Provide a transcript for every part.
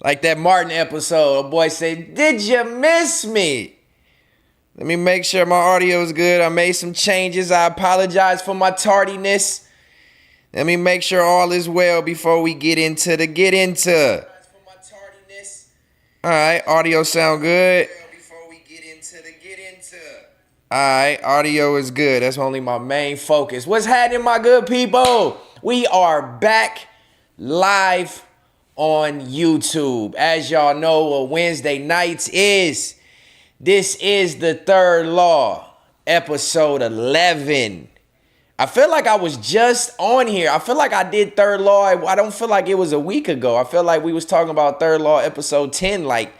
Like that Martin episode, a boy said, "Did you miss me?" Let me make sure my audio is good. I made some changes. I apologize for my tardiness. Let me make sure all is well before we get into the get into. All right, audio sound good. All right, audio is good. That's only my main focus. What's happening, my good people? We are back live on YouTube. As y'all know, what Wednesday nights is. This is the Third Law, episode 11. I feel like I was just on here. I feel like I did Third Law. I don't feel like it was a week ago. I feel like we was talking about Third Law episode 10 like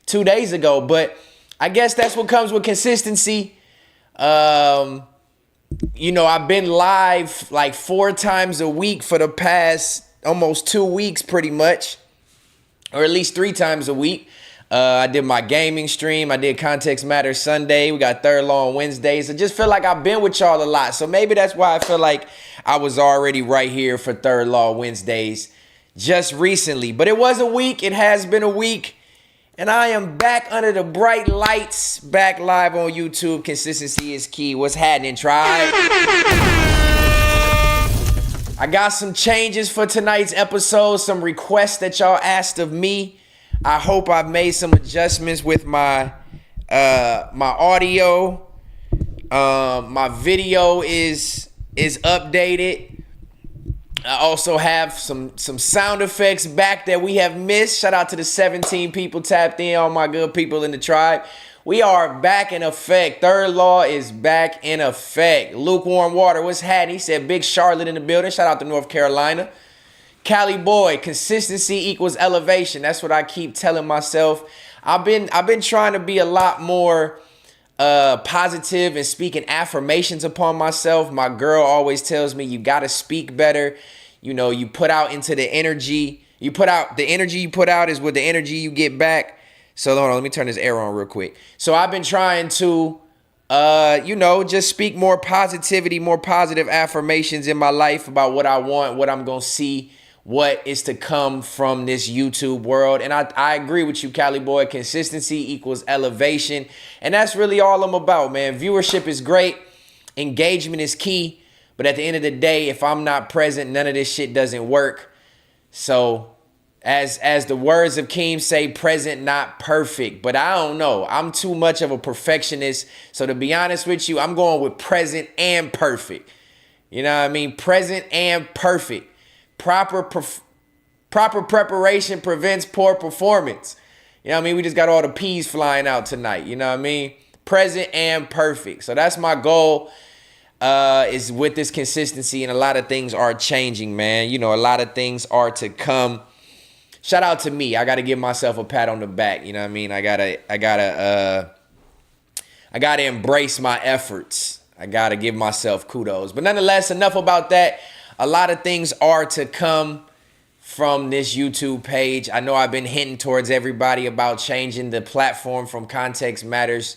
2 days ago. But I guess that's what comes with consistency. You know, I've been live like 4 times a week for the past almost 2 weeks pretty much, or at least 3 times a week. I did my gaming stream. I did Context Matters Sunday. We got Third Law on Wednesdays. I just feel like I've been with y'all a lot. So maybe that's why I feel like I was already right here for Third Law Wednesdays just recently. But it was a week. It has been a week. And I am back under the bright lights, back live on YouTube. Consistency is key. What's happening, tribe? I got some changes for tonight's episode, some requests that y'all asked of me. I hope I've made some adjustments with my my audio. My video is updated. I also have some sound effects back that we have missed. Shout out to the 17 people tapped in, all my good people in the tribe. We are back in effect. Third Law is back in effect. Lukewarm Water, what's happening? He said Big Charlotte in the building. Shout out to North Carolina. Cali Boy, consistency equals elevation. That's what I keep telling myself. I've been trying to be a lot more positive and speaking affirmations upon myself. My girl always tells me you got to speak better. You know, you put out into the energy. You put out the energy you put out is with the energy you get back. So hold on, let me turn this air on real quick. So I've been trying to, you know, just speak more positivity, more positive affirmations in my life about what I want, what I'm going to see, what is to come from this YouTube world. And I agree with you, Cali Boy. Consistency equals elevation. And that's really all I'm about, man. Viewership is great. Engagement is key. But at the end of the day, if I'm not present, none of this shit doesn't work. So as the words of Keem say, present, not perfect. But I don't know. I'm too much of a perfectionist. So to be honest with you, I'm going with present and perfect. You know what I mean? Present and perfect. Proper preparation prevents poor performance. You know what I mean? We just got all the P's flying out tonight. You know what I mean? Present and perfect. So that's my goal, is with this consistency, and a lot of things are changing, man. You know, a lot of things are to come. Shout out to me. I got to give myself a pat on the back. You know what I mean? I gotta embrace my efforts. I got to give myself kudos. But nonetheless, enough about that. A lot of things are to come from this YouTube page. I know I've been hinting towards everybody about changing the platform from Context Matters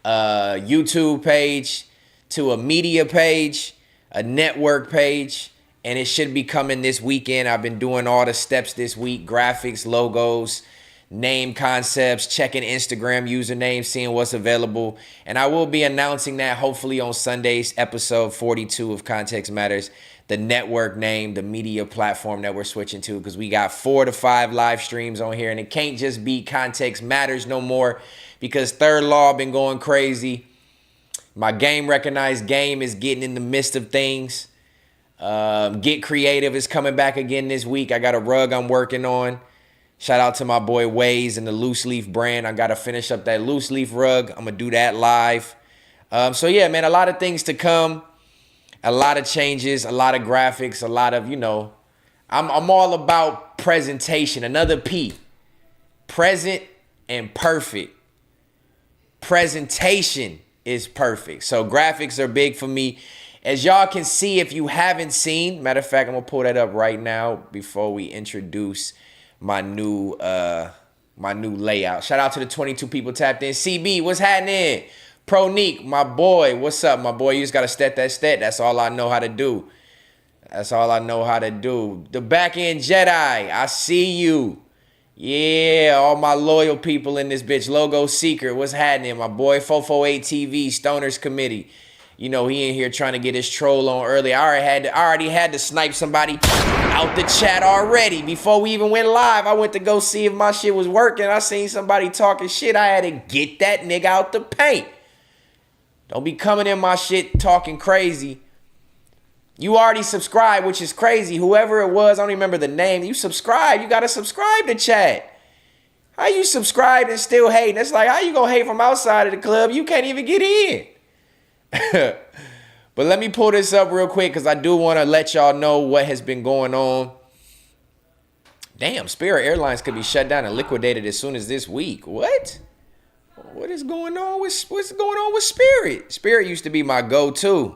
YouTube page to a media page, a network page, and it should be coming this weekend. I've been doing all the steps this week: graphics, logos, name concepts, checking Instagram usernames, seeing what's available. And I will be announcing that hopefully on Sunday's episode 42 of Context Matters. The network name, the media platform that we're switching to, because we got 4 to 5 live streams on here, and it can't just be Context Matters no more, because Third Law been going crazy. My game recognized game is getting in the midst of things. Get Creative is coming back again this week. I got a rug I'm working on. Shout out to my boy Waze and the Loose Leaf brand. I got to finish up that Loose Leaf rug. I'm going to do that live. So yeah, man, a lot of things to come. A lot of changes, a lot of graphics, a lot of, you know, I'm all about presentation. Another P. Present and perfect. Presentation is perfect. So graphics are big for me. As y'all can see, if you haven't seen, matter of fact, I'm going to pull that up right now before we introduce my new layout. Shout out to the 22 people tapped in. CB, what's happening? Pronique, my boy, what's up, my boy? You just got to stet that stet. That's all I know how to do. That's all I know how to do. The back end Jedi, I see you. Yeah, all my loyal people in this bitch. Logo Secret, what's happening? My boy 448 TV, Stoners Committee. You know, he in here trying to get his troll on early. I already had to snipe somebody out the chat already. Before we even went live, I went to go see if my shit was working. I seen somebody talking shit. I had to get that nigga out the paint. Don't be coming in my shit talking crazy. You already subscribed, which is crazy. Whoever it was, I don't even remember the name. You subscribe. You got to subscribe to chat. How you subscribed and still hating? It's like, how you going to hate from outside of the club? You can't even get in. But let me pull this up real quick because I do want to let y'all know what has been going on. Damn, Spirit Airlines could be shut down and liquidated as soon as this week. What? What is going on with Spirit? Spirit used to be my go-to.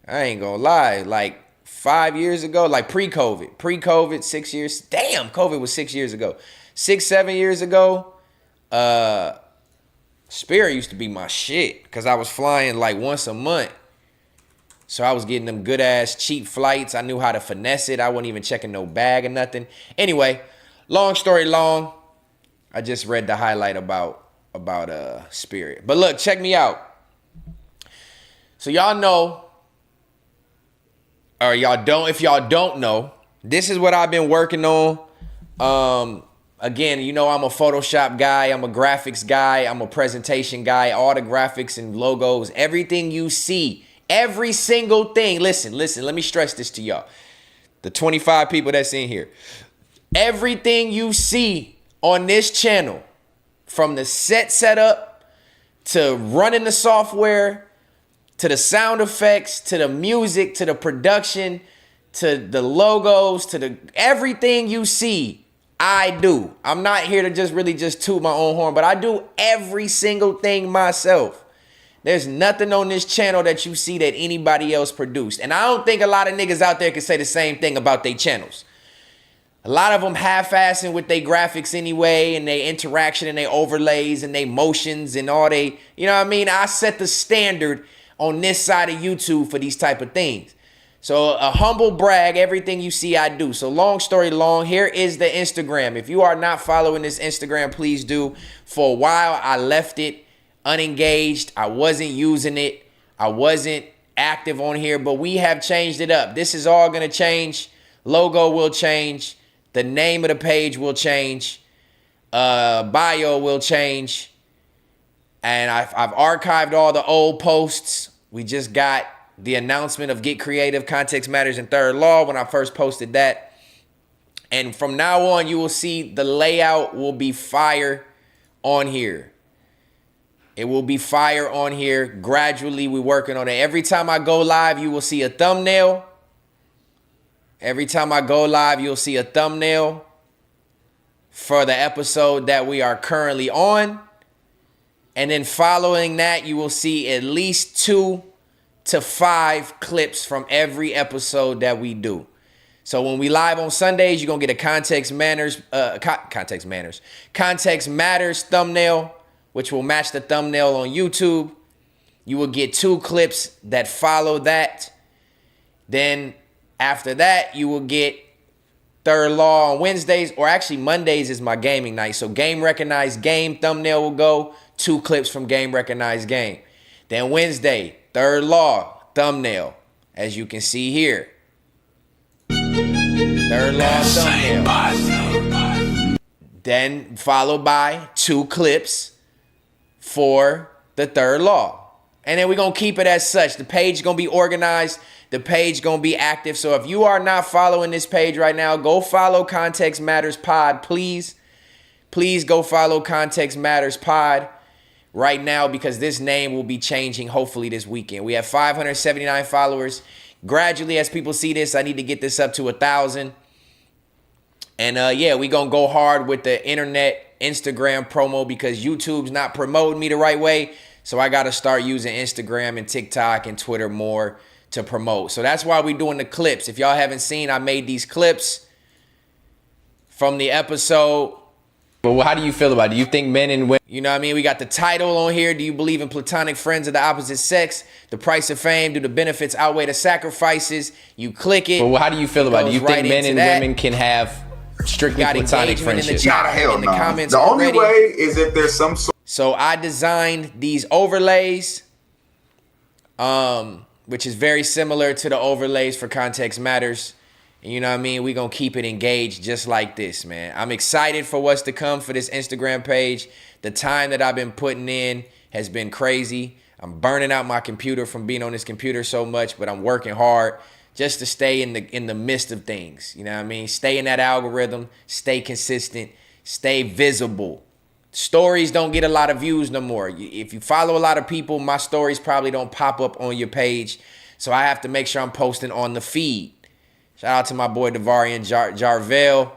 I ain't gonna lie, like 5 years ago, like pre-COVID, 6 years. Damn, COVID was 6 years ago. 6, 7 years ago, Spirit used to be my shit because I was flying like once a month. So I was getting them good ass cheap flights. I knew how to finesse it. I wasn't even checking no bag or nothing. Anyway, long story long, I just read the highlight about Spirit. But look, check me out. So y'all know, or y'all don't, if y'all don't know, this is what I've been working on. Again, you know I'm a Photoshop guy, I'm a graphics guy, I'm a presentation guy, all the graphics and logos, everything you see, every single thing. Listen, let me stress this to y'all. The 25 people that's in here. Everything you see on this channel, from the set setup to running the software, to the sound effects, to the music, to the production, to the logos, to the everything you see, I do. I'm not here to just toot my own horn, but I do every single thing myself. There's nothing on this channel that you see that anybody else produced. And I don't think a lot of niggas out there can say the same thing about their channels. A lot of them half-assing with their graphics anyway, and their interaction and their overlays and their motions and all they, you know what I mean? I set the standard on this side of YouTube for these type of things. So a humble brag, everything you see I do. So long story long, here is the Instagram. If you are not following this Instagram, please do. For a while, I left it unengaged. I wasn't using it. I wasn't active on here, but we have changed it up. This is all going to change. Logo will change. The name of the page will change. Bio will change. And I've archived all the old posts. We just got the announcement of Get Creative, Context Matters, and Third Law when I first posted that. And from now on, you will see the layout will be fire on here. It will be fire on here. Gradually, we're working on it. Every time I go live, you will see a thumbnail. Every time I go live, you'll see a thumbnail for the episode that we are currently on. And then following that, you will see at least 2 to 5 clips from every episode that we do. So when we live on Sundays, you're going to get a Context Matters thumbnail, which will match the thumbnail on YouTube. You will get 2 clips that follow that. Then after that, you will get Third Law on Wednesdays, or actually Mondays is my gaming night. So Game Recognized Game thumbnail will go, 2 clips from Game Recognized Game. Then Wednesday, Third Law thumbnail, as you can see here. Third Law thumbnail. Then followed by 2 clips for the Third Law. And then we're going to keep it as such. The page is going to be organized. The page going to be active. So if you are not following this page right now, go follow Context Matters Pod, please. Please go follow Context Matters Pod right now, because this name will be changing hopefully this weekend. We have 579 followers. Gradually, as people see this, I need to get this up to 1,000. And yeah, we going to go hard with the internet Instagram promo, because YouTube's not promoting me the right way. So I got to start using Instagram and TikTok and Twitter more to promote. So that's why we're doing the clips. If y'all haven't seen, I made these clips from the episode. But how do you feel about it? Do you think men and women, you know what I mean? We got the title on here. Do you believe in platonic friends of the opposite sex? The price of fame? Do the benefits outweigh the sacrifices? You click it. But how do you feel about it? Do you think men and women can have Strictly got platonic engagement in the friendship. chat, hell in the no. comments The only already. way is if there's some sort. So I designed these overlays, which is very similar to the overlays for Context Matters. And you know what I mean? We're going to keep it engaged just like this, man. I'm excited for what's to come for this Instagram page. The time that I've been putting in has been crazy. I'm burning out my computer from being on this computer so much, but I'm working hard just to stay in the midst of things. You know what I mean? Stay in that algorithm, stay consistent, stay visible. Stories don't get a lot of views no more. If you follow a lot of people, my stories probably don't pop up on your page. So I have to make sure I'm posting on the feed. Shout out to my boy Devarian Jarvell.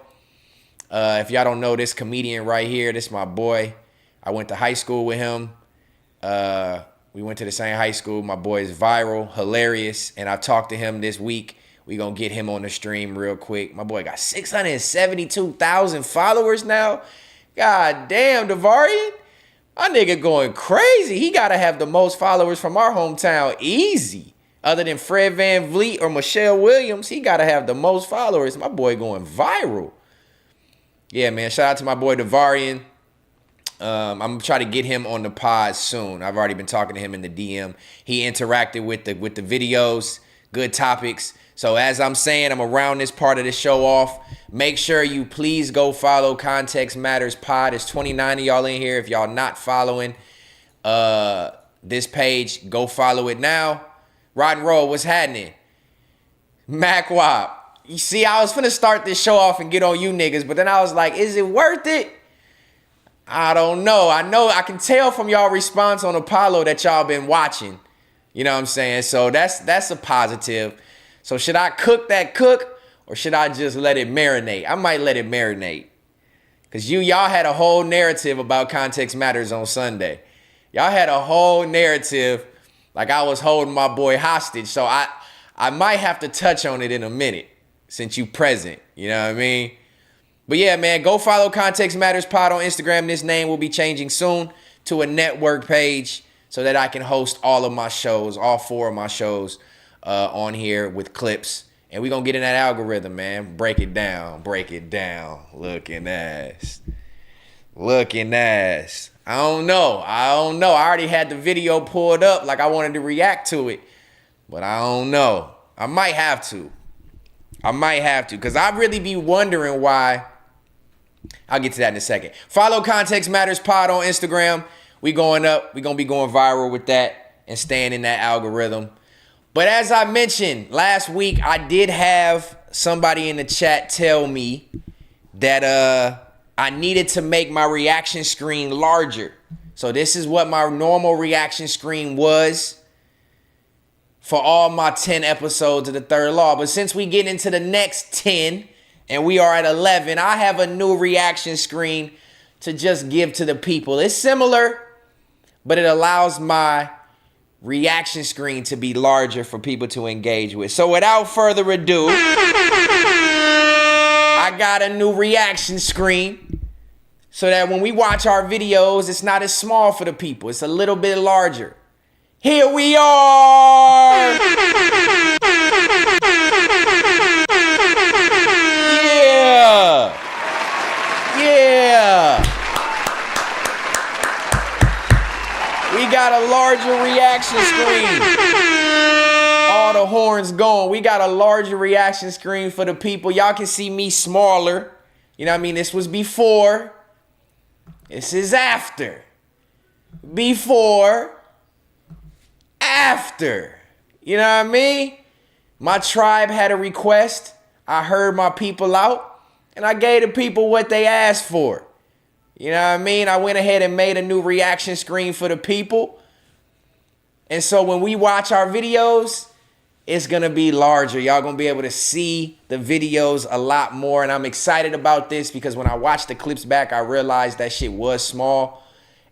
If y'all don't know this comedian right here, this is my boy. I went to high school with him. We went to the same high school. My boy is viral, hilarious. And I talked to him this week. We gonna get him on the stream real quick. My boy got 672,000 followers now. God damn, Devarian. My nigga going crazy. He gotta have the most followers from our hometown easy. Other than Fred Van Vliet or Michelle Williams, he gotta have the most followers. My boy going viral. Yeah, man. Shout out to my boy Devarian. I'm gonna try to get him on the pod soon. I've already been talking to him in the DM. He interacted with the videos, good topics. So as I'm saying, I'm around this part of the show off. Make sure you please go follow Context Matters Pod. There's 29 of y'all in here. If y'all not following this page, go follow it now. Rod and Roll, what's happening? Mac Wop. You see, I was finna start this show off and get on you niggas, but then I was like, is it worth it? I don't know. I can tell from y'all response on Apollo that y'all been watching. You know what I'm saying? So that's a positive. So should I cook that cook or should I just let it marinate? I might let it marinate. Because y'all had a whole narrative about Context Matters on Sunday. Y'all had a whole narrative like I was holding my boy hostage. So I might have to touch on it in a minute since you present. You know what I mean? But yeah, man, go follow Context Matters Pod on Instagram. This name will be changing soon to a network page so that I can host all of my shows, all 4 of my shows on here with clips. And we're going to get in that algorithm, man. Break it down. Looking ass. I don't know. I already had the video pulled up like I wanted to react to it. But I don't know. I might have to. Because I really be wondering why. I'll get to that in a second. Follow Context Matters Pod on Instagram. We going up. We going to be going viral with that and staying in that algorithm. But as I mentioned last week, I did have somebody in the chat tell me that I needed to make my reaction screen larger. So this is what my normal reaction screen was for all my 10 episodes of The Third Law. But since we get into the next 10 and we are at 11, I have a new reaction screen to just give to the people. It's similar, but it allows my reaction screen to be larger for people to engage with. So without further ado, I got a new reaction screen so that when we watch our videos, it's not as small for the people. It's a little bit larger. Here we are. Yeah. We got a larger reaction screen. All the horns going. We got a larger reaction screen for the people. Y'all can see me smaller. You know what I mean? This was before. This is after. Before. After. You know what I mean? My tribe had a request. I heard my people out. And I gave the people what they asked for. You know what I mean? I went ahead and made a new reaction screen for the people. And so when we watch our videos, it's going to be larger. Y'all going to be able to see the videos a lot more. And I'm excited about this because when I watched the clips back, I realized that shit was small.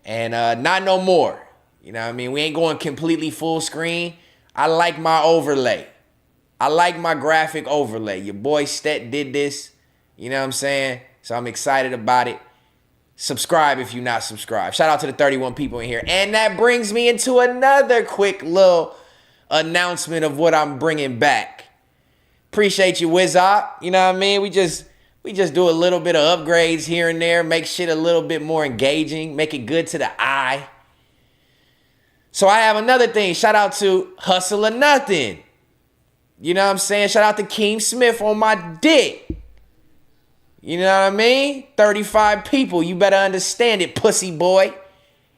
And not no more. You know what I mean? We ain't going completely full screen. I like my overlay. I like my graphic overlay. Your boy Stet did this. You know what I'm saying? So I'm excited about it. Subscribe if you're not subscribed. Shout out to the 31 people in here. And that brings me into another quick little announcement of what I'm bringing back. Appreciate you, Wizard. You know what I mean? We just We just do a little bit of upgrades here and there, make shit a little bit more engaging, make it good to the eye. So I have another thing. Shout out to Hustle or Nothing. You know what I'm saying? Shout out to Keem Smith on my dick. You know what I mean? 35 people. You better understand it, pussy boy.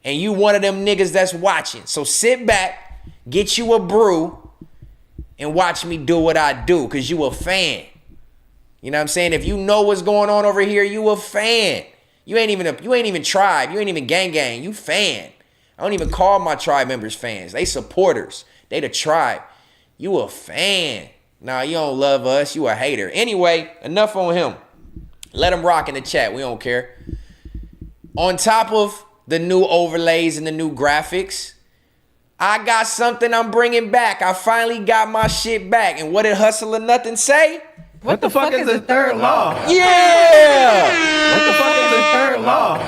And you one of them niggas that's watching. So sit back, get you a brew, and watch me do what I do, because you a fan. You know what I'm saying? If you know what's going on over here, you a fan. You ain't even tribe. You ain't even gang. You fan. I don't even call my tribe members fans. They supporters. They the tribe. You a fan. Nah, you don't love us. You a hater. Anyway, enough on him. Let him rock in the chat. We don't care. On top of the new overlays and the new graphics, I got something I'm bringing back. I finally got my shit back. And what did Hustle or Nothing say? What the fuck is the third law? Yeah! What the fuck is the third law?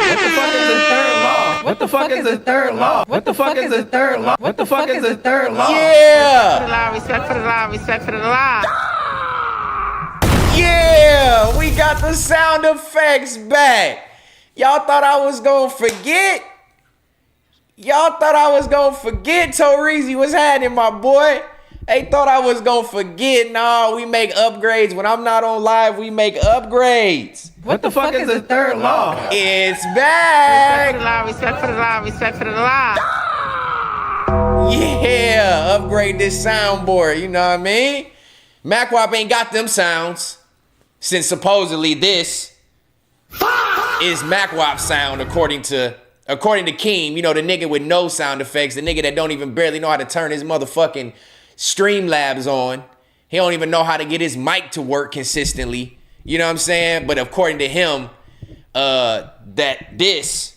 What the fuck is the third law? What the fuck is the third law? What the fuck is the third law? What the fuck is the third law? Yeah! Respect for the law, respect for the law. Yeah! We got the sound effects back. Y'all thought I was gonna forget? Y'all thought I was gonna forget, Torizi? What's happening, my boy? They thought I was gonna forget. Nah, we make upgrades. When I'm not on live, we make upgrades. What the fuck is the third law? It's back. Respect for the law, respect for the law. Yeah, upgrade this soundboard. You know what I mean? MacWop ain't got them sounds, since supposedly this is MacWop sound according to Keem. You know, the nigga with no sound effects, the nigga that don't even barely know how to turn his motherfucking Streamlabs on. He don't even know how to get his mic to work consistently. You know what I'm saying? But according to him, that's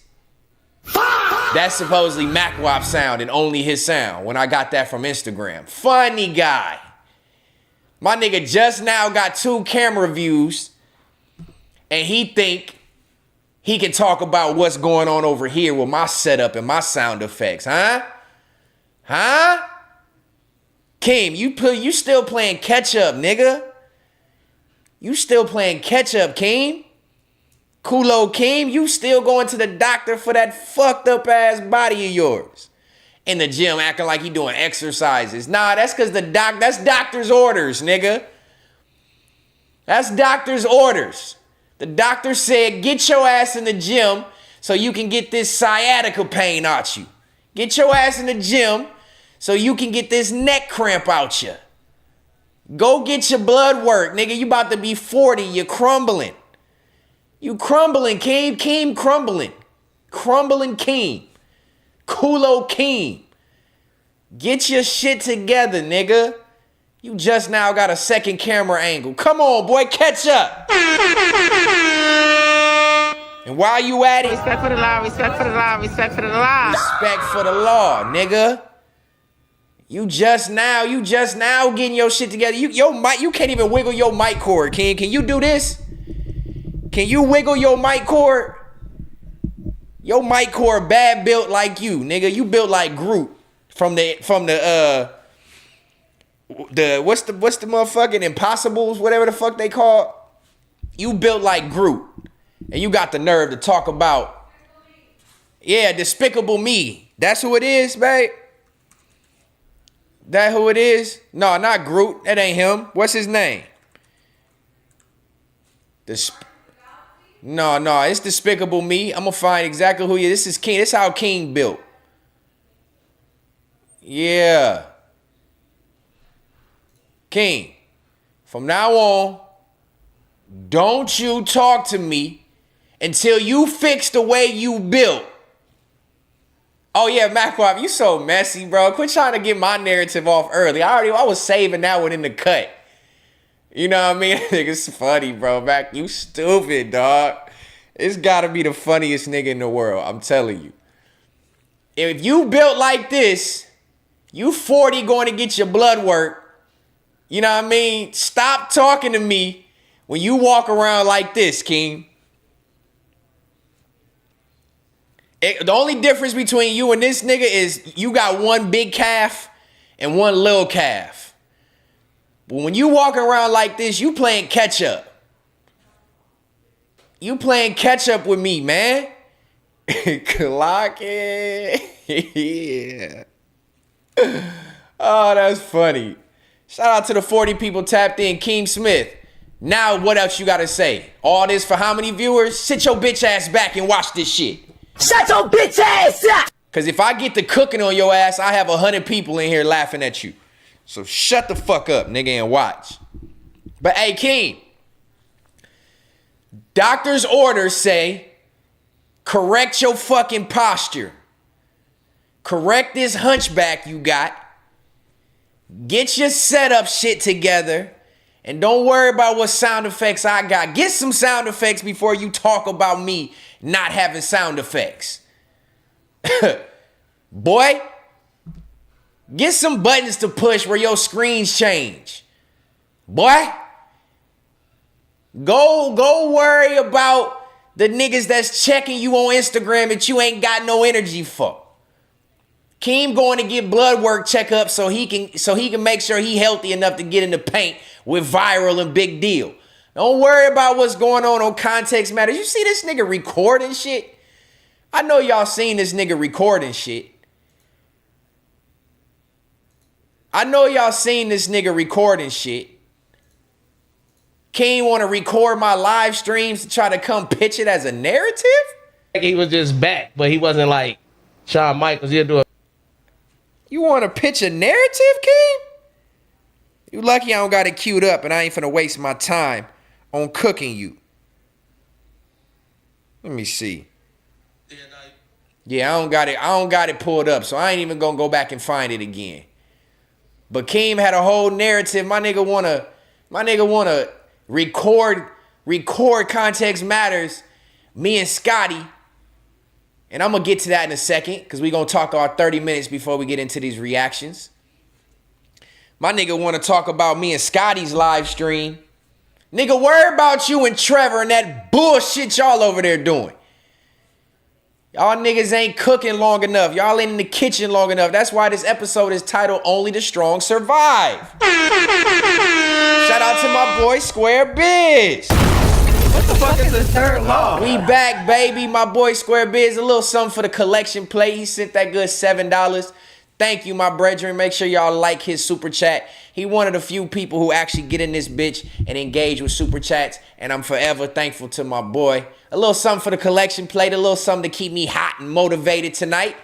supposedly MacWop sound and only his sound, when I got that from Instagram. Funny guy. My nigga just now got 2 camera views, and he think he can talk about what's going on over here with my setup and my sound effects, huh? Huh? Keem, you still playing catch up, nigga. You still playing catch up, Keem. Kulo Keem, you still going to the doctor for that fucked up ass body of yours. In the gym acting like he doing exercises. Nah, that's because that's doctor's orders, nigga. That's doctor's orders. The doctor said, get your ass in the gym so you can get this sciatica pain out you. Get your ass in the gym so you can get this neck cramp out you. Go get your blood work, nigga. You about to be 40. You're crumbling. You crumbling, Keem. Keem crumbling. Crumbling Keem. Kulo Keem. Get your shit together, nigga. You just now got a second camera angle. Come on, boy. Catch up. And while you at it, Respect for the law, respect for the law, respect for the law. respect for the law, nigga. You just now getting your shit together. Your mic, you can't even wiggle your mic cord, King. Can you do this? Can you wiggle your mic cord? Your mic cord bad built like you, nigga. You built like Groot from the what's the motherfucking Impossibles, whatever the fuck they call. You built like Groot. And you got the nerve to talk about, yeah, Despicable Me. That's who it is, babe. That who it is? No, not Groot. That ain't him. What's his name? No, it's Despicable Me. I'm gonna find exactly who he is. This is King. This is how King built. Yeah. King. From now on, don't you talk to me until you fix the way you built. Oh yeah, MacWop, you so messy, bro. Quit trying to get my narrative off early. I was saving that one in the cut. You know what I mean? Nigga's funny, bro. Mac, you stupid, dog. It's gotta be the funniest nigga in the world. I'm telling you. If you built like this, you 40 going to get your blood work. You know what I mean? Stop talking to me when you walk around like this, King. The only difference between you and this nigga is you got one big calf and one little calf. But when you walking around like this, you playing catch up. You playing catch up with me, man. Clock it. Yeah. Oh, that's funny. Shout out to the 40 people tapped in. Keem Smith. Now, what else you gotta say? All this for how many viewers? Sit your bitch ass back and watch this shit. Shut your bitch ass up! Cause if I get the cooking on your ass, I have 100 people in here laughing at you. So shut the fuck up, nigga, and watch. But hey, Keem. Doctor's orders say, correct your fucking posture. Correct this hunchback you got. Get your setup shit together. And don't worry about what sound effects I got. Get some sound effects before you talk about me not having sound effects. Boy, get some buttons to push where your screens change. Boy, go worry about the niggas that's checking you on Instagram that you ain't got no energy for. Keem going to get blood work checkup so he can make sure he healthy enough to get in the paint with Viral and Big Deal. Don't worry about what's going on Context Matters. You see this nigga recording shit? I know y'all seen this nigga recording shit. Keem want to record my live streams to try to come pitch it as a narrative? He was just back, but he wasn't like Shawn Michaels. He'll do a. You want to pitch a narrative, Keem? You lucky I don't got it queued up and I ain't finna waste my time on cooking you. Let me see. Yeah, I don't got it pulled up, so I ain't even gonna go back and find it again. But Keem had a whole narrative. My nigga wanna record Context Matters, me and Scotty. And I'm gonna get to that in a second, because we gonna talk our 30 minutes before we get into these reactions. My nigga wanna talk about me and Scotty's live stream. Nigga, worry about you and Trevor and that bullshit y'all over there doing. Y'all niggas ain't cooking long enough. Y'all ain't in the kitchen long enough. That's why this episode is titled Only the Strong Survive. Shout out to my boy Square Biz. What the fuck is the third law? We back, baby. My boy Square Biz. A little something for the collection plate. He sent that good $7. Thank you, my brethren. Make sure y'all like his super chat. He one of the few people who actually get in this bitch and engage with super chats. And I'm forever thankful to my boy. A little something for the collection plate. A little something to keep me hot and motivated tonight.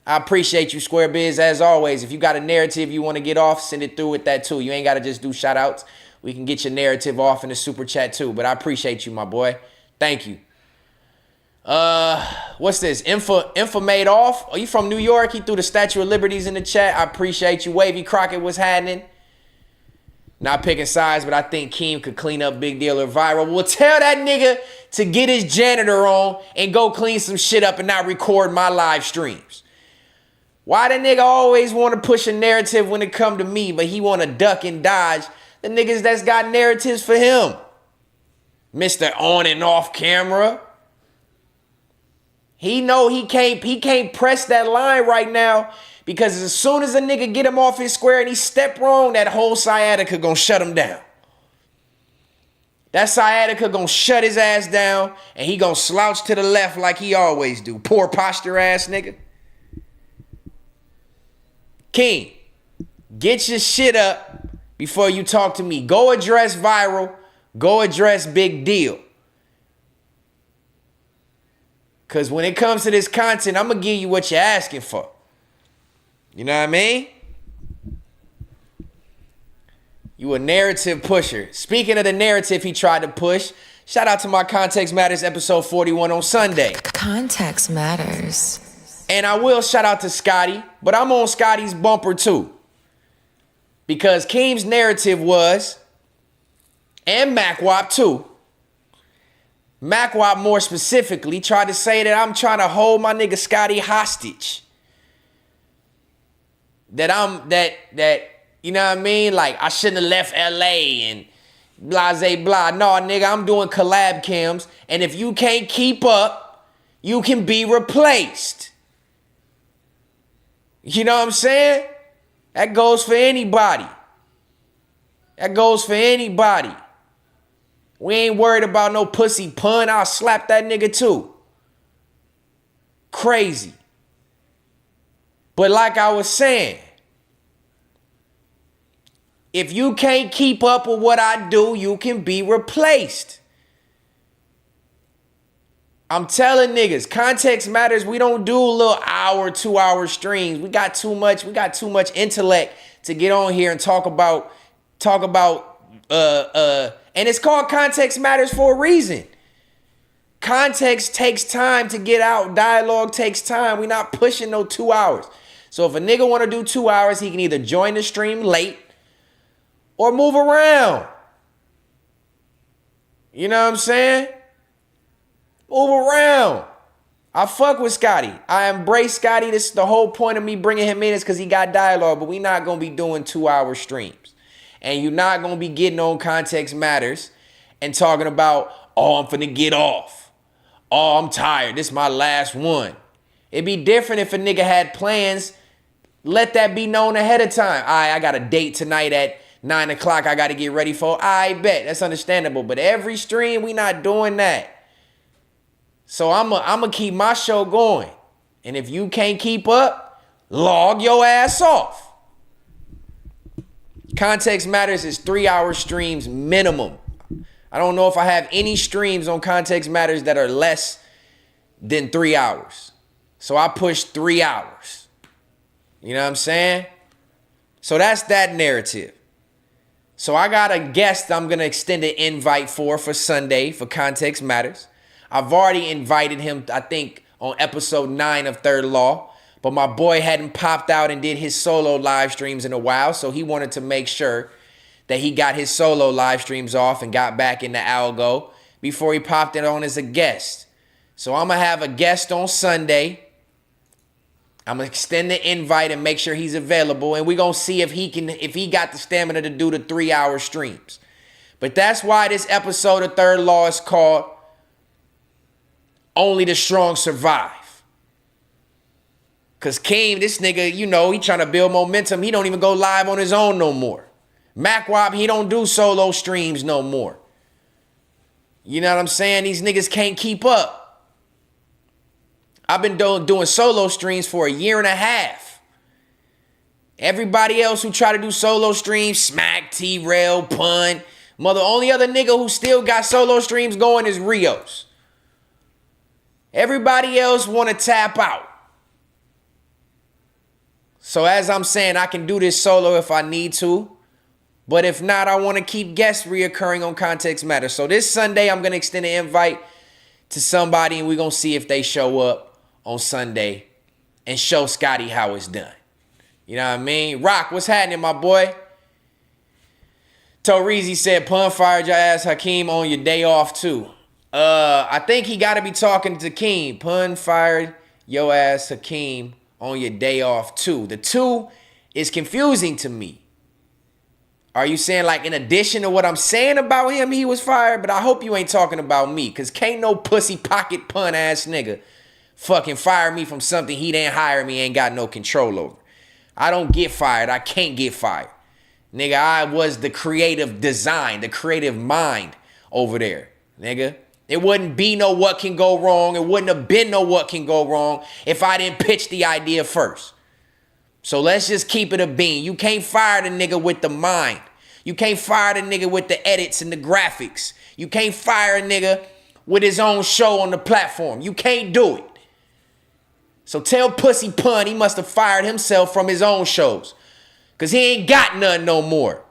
I appreciate you, Square Biz. As always, if you got a narrative you want to get off, send it through with that too. You ain't got to just do shout outs. We can get your narrative off in the super chat too. But I appreciate you, my boy. Thank you. What's this? Info made off. Are you from New York? He threw the Statue of Liberties in the chat. I appreciate you. Wavy Crockett was happening. Not picking sides, but I think Keem could clean up Big Deal or Viral. Well, tell that nigga to get his janitor on and go clean some shit up and not record my live streams. Why the nigga always want to push a narrative when it come to me, but he want to duck and dodge the niggas that's got narratives for him? Mr. On and off camera. He know he can't press that line right now, because as soon as a nigga get him off his square and he step wrong, that whole sciatica gonna shut him down. That sciatica gonna shut his ass down and he gonna slouch to the left like he always do. Poor posture ass nigga. King, get your shit up before you talk to me. Go address Viral. Go address Big Deal. Because when it comes to this content, I'm going to give you what you're asking for. You know what I mean? You a narrative pusher. Speaking of the narrative he tried to push, shout out to my Context Matters episode 41 on Sunday. Context Matters. And I will shout out to Scotty, but I'm on Scotty's bumper too. Because Keem's narrative was, and MacWop too, MacWop more specifically tried to say that I'm trying to hold my nigga Scotty hostage. That you know what I mean? Like, I shouldn't have left LA and blase blah. No, nigga, I'm doing collab cams. And if you can't keep up, you can be replaced. You know what I'm saying? That goes for anybody. That goes for anybody. We ain't worried about no pussy pun. I'll slap that nigga too. Crazy. But like I was saying, if you can't keep up with what I do, you can be replaced. I'm telling niggas, context matters. We don't do little hour, 2 hour streams. We got too much intellect to get on here and talk about, and it's called context matters for a reason. Context takes time to get out. Dialogue takes time. We not pushing no 2 hours. So if a nigga want to do 2 hours, he can either join the stream late or move around. You know what I'm saying? Move around. I fuck with Scotty. I embrace Scotty. This is the whole point of me bringing him in is because he got dialogue, but we not going to be doing 2 hour streams. And you're not going to be getting on Context Matters and talking about, oh, I'm finna get off. Oh, I'm tired. This is my last one. It'd be different if a nigga had plans. Let that be known ahead of time. I got a date tonight at 9 o'clock I got to get ready for. I bet. That's understandable. But every stream, we not doing that. So I'm going to keep my show going. And if you can't keep up, log your ass off. Context Matters is 3 hour streams minimum. I don't know if I have any streams on Context Matters that are less than 3 hours. So I push 3 hours. You know what I'm saying? So that's that narrative. So I got a guest I'm going to extend an invite for Sunday for Context Matters. I've already invited him, I think, on episode 9 of Third Law. But my boy hadn't popped out and did his solo live streams in a while. So he wanted to make sure that he got his solo live streams off and got back in the algo before he popped it on as a guest. So I'm going to have a guest on Sunday. I'm going to extend the invite and make sure he's available. And we're going to see if he got the stamina to do the 3 hour streams. But that's why this episode of Third Law is called Only the Strong Survive. Because Keem, this nigga, you know, he trying to build momentum. He don't even go live on his own no more. MacWop, he don't do solo streams no more. You know what I'm saying? These niggas can't keep up. I've been doing solo streams for a year and a half. Everybody else who try to do solo streams, Smack, T-Rail, Pun, only other nigga who still got solo streams going is Rios. Everybody else want to tap out. So as I'm saying, I can do this solo if I need to. But if not, I want to keep guests reoccurring on Context Matters. So this Sunday, I'm going to extend an invite to somebody, and we're going to see if they show up on Sunday and show Scotty how it's done. You know what I mean? Rock, what's happening, my boy? Torizi said, Pun fired your ass Hakeem on your day off, too. I think he got to be talking to Keem. Pun fired your ass Hakeem on your day off too. The two is confusing to me. Are you saying like in addition to what I'm saying about him, he was fired? But I hope you ain't talking about me, because can't no pussy pocket pun ass nigga fucking fire me from something he didn't hire me, ain't got no control over. I don't get fired. I can't get fired. Nigga, I was the creative design, the creative mind over there, nigga. It wouldn't be no what can go wrong. It wouldn't have been no what can go wrong if I didn't pitch the idea first. So let's just keep it a bean. You can't fire the nigga with the mind. You can't fire the nigga with the edits and the graphics. You can't fire a nigga with his own show on the platform. You can't do it. So tell Pussy Pun he must have fired himself from his own shows, because he ain't got none no more.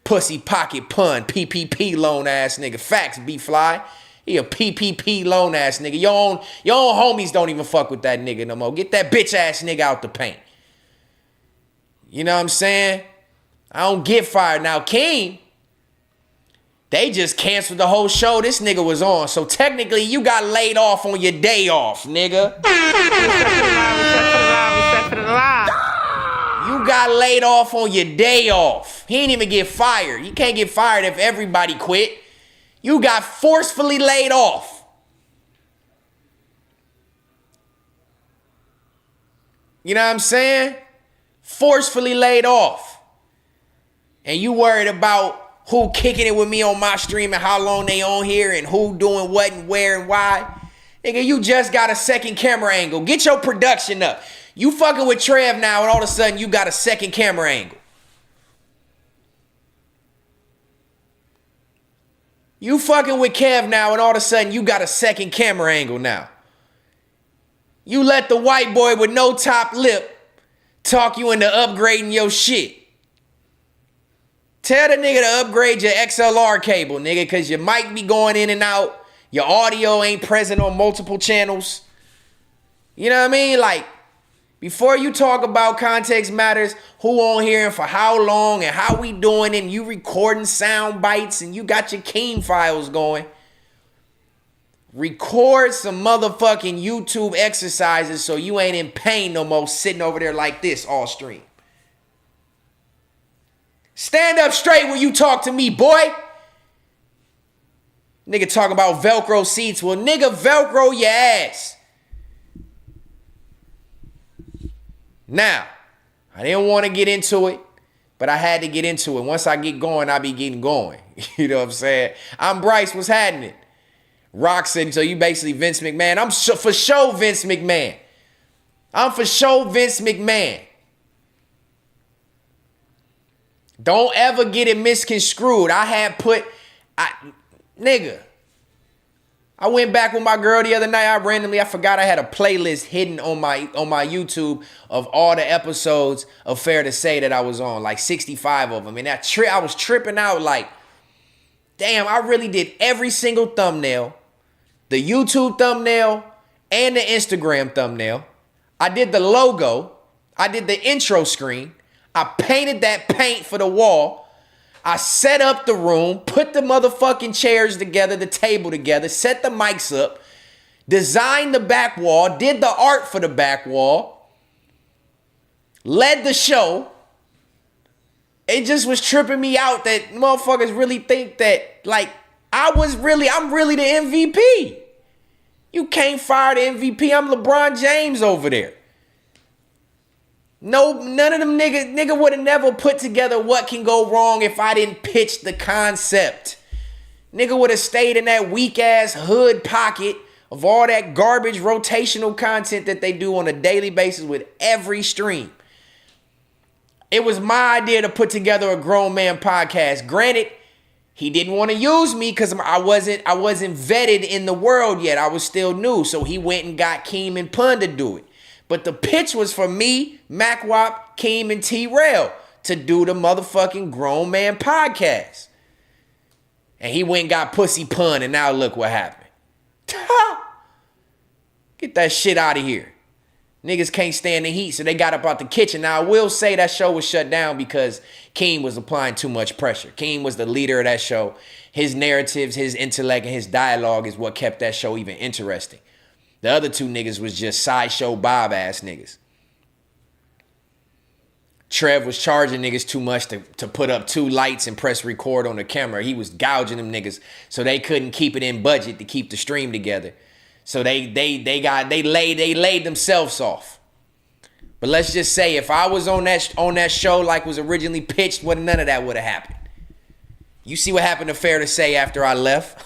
Pussy pocket pun, PPP loan ass nigga. Facts, B-Fly. He a PPP loan ass nigga. Your own homies don't even fuck with that nigga no more. Get that bitch ass nigga out the paint. You know what I'm saying? I don't get fired. Now, King, they just canceled the whole show this nigga was on. So technically, you got laid off on your day off, nigga. You got laid off on your day off. He didn't even get fired. You can't get fired if everybody quit. You got forcefully laid off. You know what I'm saying? Forcefully laid off. And you worried about who kicking it with me on my stream and how long they on here and who doing what and where and why. Nigga, you just got a second camera angle. Get your production up. You fucking with Trev now and all of a sudden you got a second camera angle. You fucking with Kev now and all of a sudden you got a second camera angle now. You let the white boy with no top lip talk you into upgrading your shit. Tell the nigga to upgrade your XLR cable, nigga, because your mic be going in and out. Your audio ain't present on multiple channels. You know what I mean? Like, before you talk about context matters, who on here and for how long and how we doing it, and you recording sound bites and you got your Keen files going, record some motherfucking YouTube exercises so you ain't in pain no more sitting over there like this all stream. Stand up straight when you talk to me, boy. Nigga talking about Velcro seats. Well, nigga, Velcro your ass. Now, I didn't want to get into it, but I had to get into it. Once I get going, I be getting going. You know what I'm saying? I'm Bryce. What's happening? Rock City. So you basically Vince McMahon. I'm for sure Vince McMahon. I'm for sure Vince McMahon. Don't ever get it misconstrued. Nigga. I went back with my girl the other night. I forgot I had a playlist hidden on my YouTube of all the episodes of Fair to Say that I was on, like 65 of them. And I was tripping out like, damn, I really did every single thumbnail, the YouTube thumbnail and the Instagram thumbnail. I did the logo. I did the intro screen. I painted that paint for the wall. I set up the room, put the motherfucking chairs together, the table together, set the mics up, designed the back wall, did the art for the back wall, led the show. It just was tripping me out that motherfuckers really think that, like, I'm really the MVP. You can't fire the MVP. I'm LeBron James over there. No, none of them nigga would have never put together what can go wrong if I didn't pitch the concept. Nigga would have stayed in that weak ass hood pocket of all that garbage rotational content that they do on a daily basis with every stream. It was my idea to put together a grown man podcast. Granted, he didn't want to use me because I wasn't vetted in the world yet. I was still new. So he went and got Keem and Pun to do it. But the pitch was for me, MacWop, Keem, and T-Rail to do the motherfucking grown man podcast. And he went and got Pussy Pun, and now look what happened. Get that shit out of here. Niggas can't stand the heat, so they got up out the kitchen. Now, I will say that show was shut down because Keem was applying too much pressure. Keem was the leader of that show. His narratives, his intellect, and his dialogue is what kept that show even interesting. The other two niggas was just sideshow Bob ass niggas. Trev was charging niggas too much to put up 2 lights and press record on the camera. He was gouging them niggas so they couldn't keep it in budget to keep the stream together. So they laid themselves off. But let's just say if I was on that show like was originally pitched, none of that would have happened. You see what happened to Fair to Say after I left?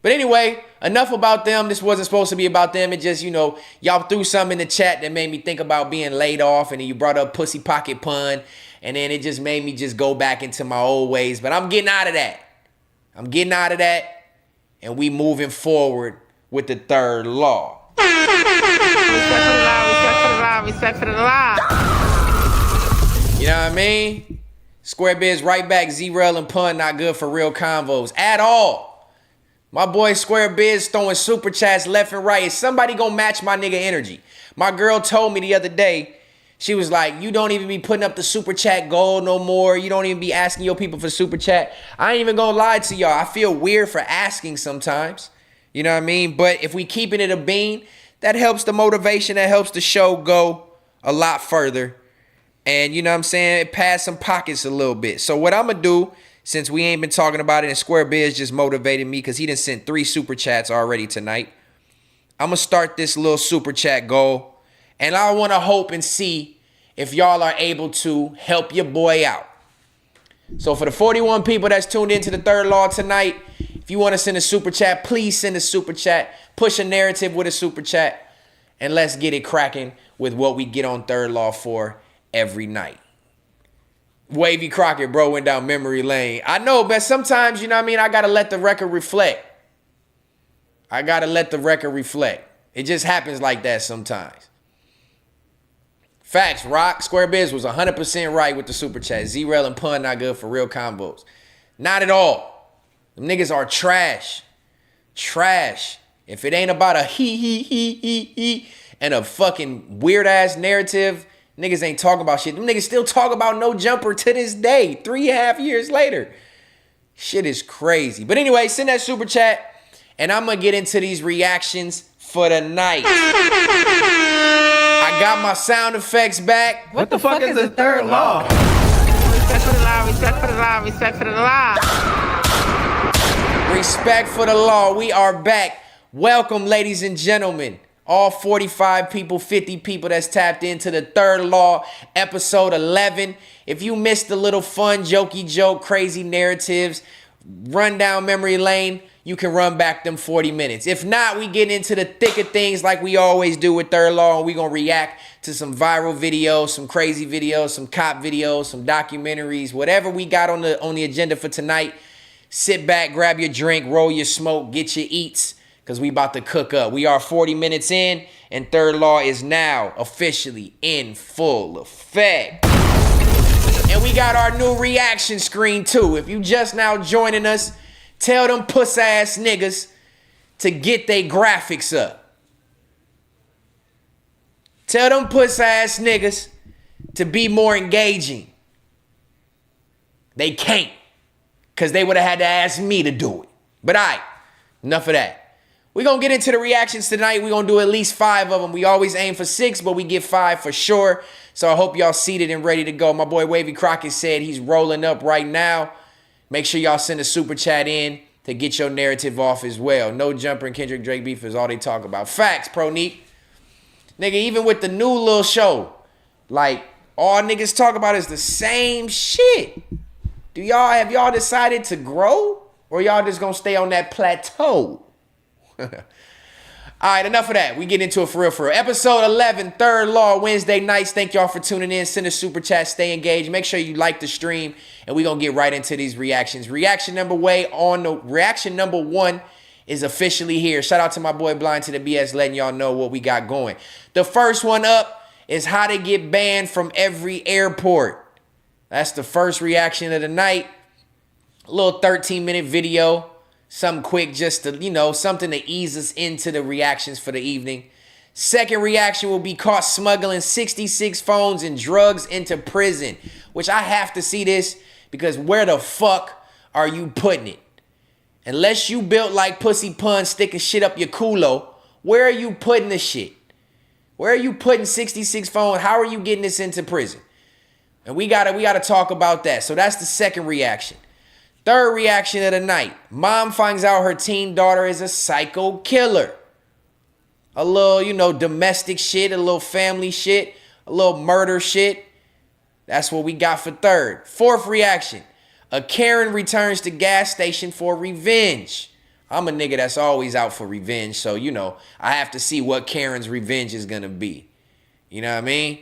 But anyway, enough about them. This wasn't supposed to be about them. It just, y'all threw something in the chat that made me think about being laid off. And then you brought up Pussy Pocket Pun. And then it just made me just go back into my old ways. But I'm getting out of that. And we moving forward with the third law. Respect for the law. You know what I mean? Square Biz right back. Z-Rel and Pun not good for real convos at all. My boy Square Biz throwing super chats left and right. Is somebody gonna match my nigga energy? My girl told me the other day, she was like, you don't even be putting up the super chat goal no more. You don't even be asking your people for super chat. I ain't even gonna lie to y'all. I feel weird for asking sometimes. You know what I mean? But if we keeping it a bean, that helps the motivation. That helps the show go a lot further. And you know what I'm saying? It pass some pockets a little bit. So what I'm gonna do, since we ain't been talking about it and Square Biz just motivated me because he done sent 3 super chats already tonight. I'm going to start this little super chat goal. And I want to hope and see if y'all are able to help your boy out. So for the 41 people that's tuned into the Third Law tonight, if you want to send a super chat, please send a super chat. Push a narrative with a super chat. And let's get it cracking with what we get on Third Law for every night. Wavy Crockett, bro, went down memory lane. I know, but sometimes, you know what I mean, I got to let the record reflect. It just happens like that sometimes. Facts, Rock. Square Biz was 100% right with the super chat. Z-Rel and Pun not good for real combos. Not at all. Them niggas are trash. Trash. If it ain't about a he and a fucking weird-ass narrative, niggas ain't talking about shit. Them niggas still talk about No Jumper to this day, 3.5 years later. Shit is crazy. But anyway, send that super chat, and I'm going to get into these reactions for the night. I got my sound effects back. What the fuck is the third law? Respect for the law, respect for the law, respect for the law. Respect for the law. We are back. Welcome, ladies and gentlemen. All 45 people, 50 people that's tapped into the Third Law, episode 11. If you missed the little fun, jokey joke, crazy narratives, run down memory lane, you can run back them 40 minutes. If not, we get into the thick of things like we always do with Third Law, and we going to react to some viral videos, some crazy videos, some cop videos, some documentaries, whatever we got on the agenda for tonight. Sit back, grab your drink, roll your smoke, get your eats, because we about to cook up. We are 40 minutes in, and Third Law is now officially in full effect. And we got our new reaction screen, too. If you just now joining us, tell them puss-ass niggas to get their graphics up. Tell them puss-ass niggas to be more engaging. They can't, because they would have had to ask me to do it. But all right, enough of that. We're going to get into the reactions tonight. We're going to do at least 5 of them. We always aim for 6, but we get 5 for sure. So I hope y'all seated and ready to go. My boy Wavy Crockett said he's rolling up right now. Make sure y'all send a super chat in to get your narrative off as well. No Jumper and Kendrick Drake beef is all they talk about. Facts, Pro Neek. Nigga, even with the new little show, like, all niggas talk about is the same shit. Have y'all decided to grow? Or y'all just gonna stay on that plateau? All right, enough of that. We get into it for real, for real. Episode 11, Third Law, Wednesday nights. Thank y'all for tuning in. Send a super chat. Stay engaged. Make sure you like the stream. And we're going to get right into these reactions. Reaction number 1 is officially here. Shout out to my boy Blind to the BS letting y'all know what we got going. The first one up is how to get banned from every airport. That's the first reaction of the night. A little 13-minute video. Something quick just to, something to ease us into the reactions for the evening. Second reaction will be caught smuggling 66 phones and drugs into prison, which I have to see this because where the fuck are you putting it? Unless you built like Pussy Pun sticking shit up your culo, where are you putting the shit? Where are you putting 66 phones? How are you getting this into prison? And we gotta talk about that. So that's the second reaction. Third reaction of the night. Mom finds out her teen daughter is a psycho killer. A little, domestic shit, a little family shit, a little murder shit. That's what we got for third. Fourth reaction. A Karen returns to gas station for revenge. I'm a nigga that's always out for revenge, so, I have to see what Karen's revenge is going to be. You know what I mean?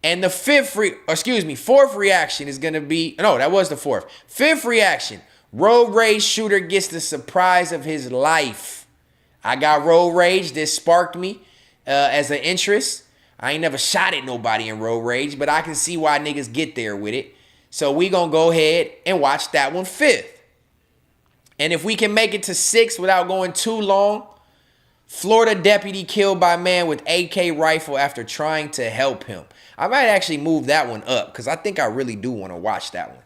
And the fourth reaction is going to be, no, that was the fourth. Fifth reaction, road rage shooter gets the surprise of his life. I got road rage. This sparked me as an interest. I ain't never shot at nobody in road rage, but I can see why niggas get there with it. So we going to go ahead and watch that one fifth. And if we can make it to 6 without going too long, Florida deputy killed by man with AK rifle after trying to help him. I might actually move that one up because I think I really do want to watch that one.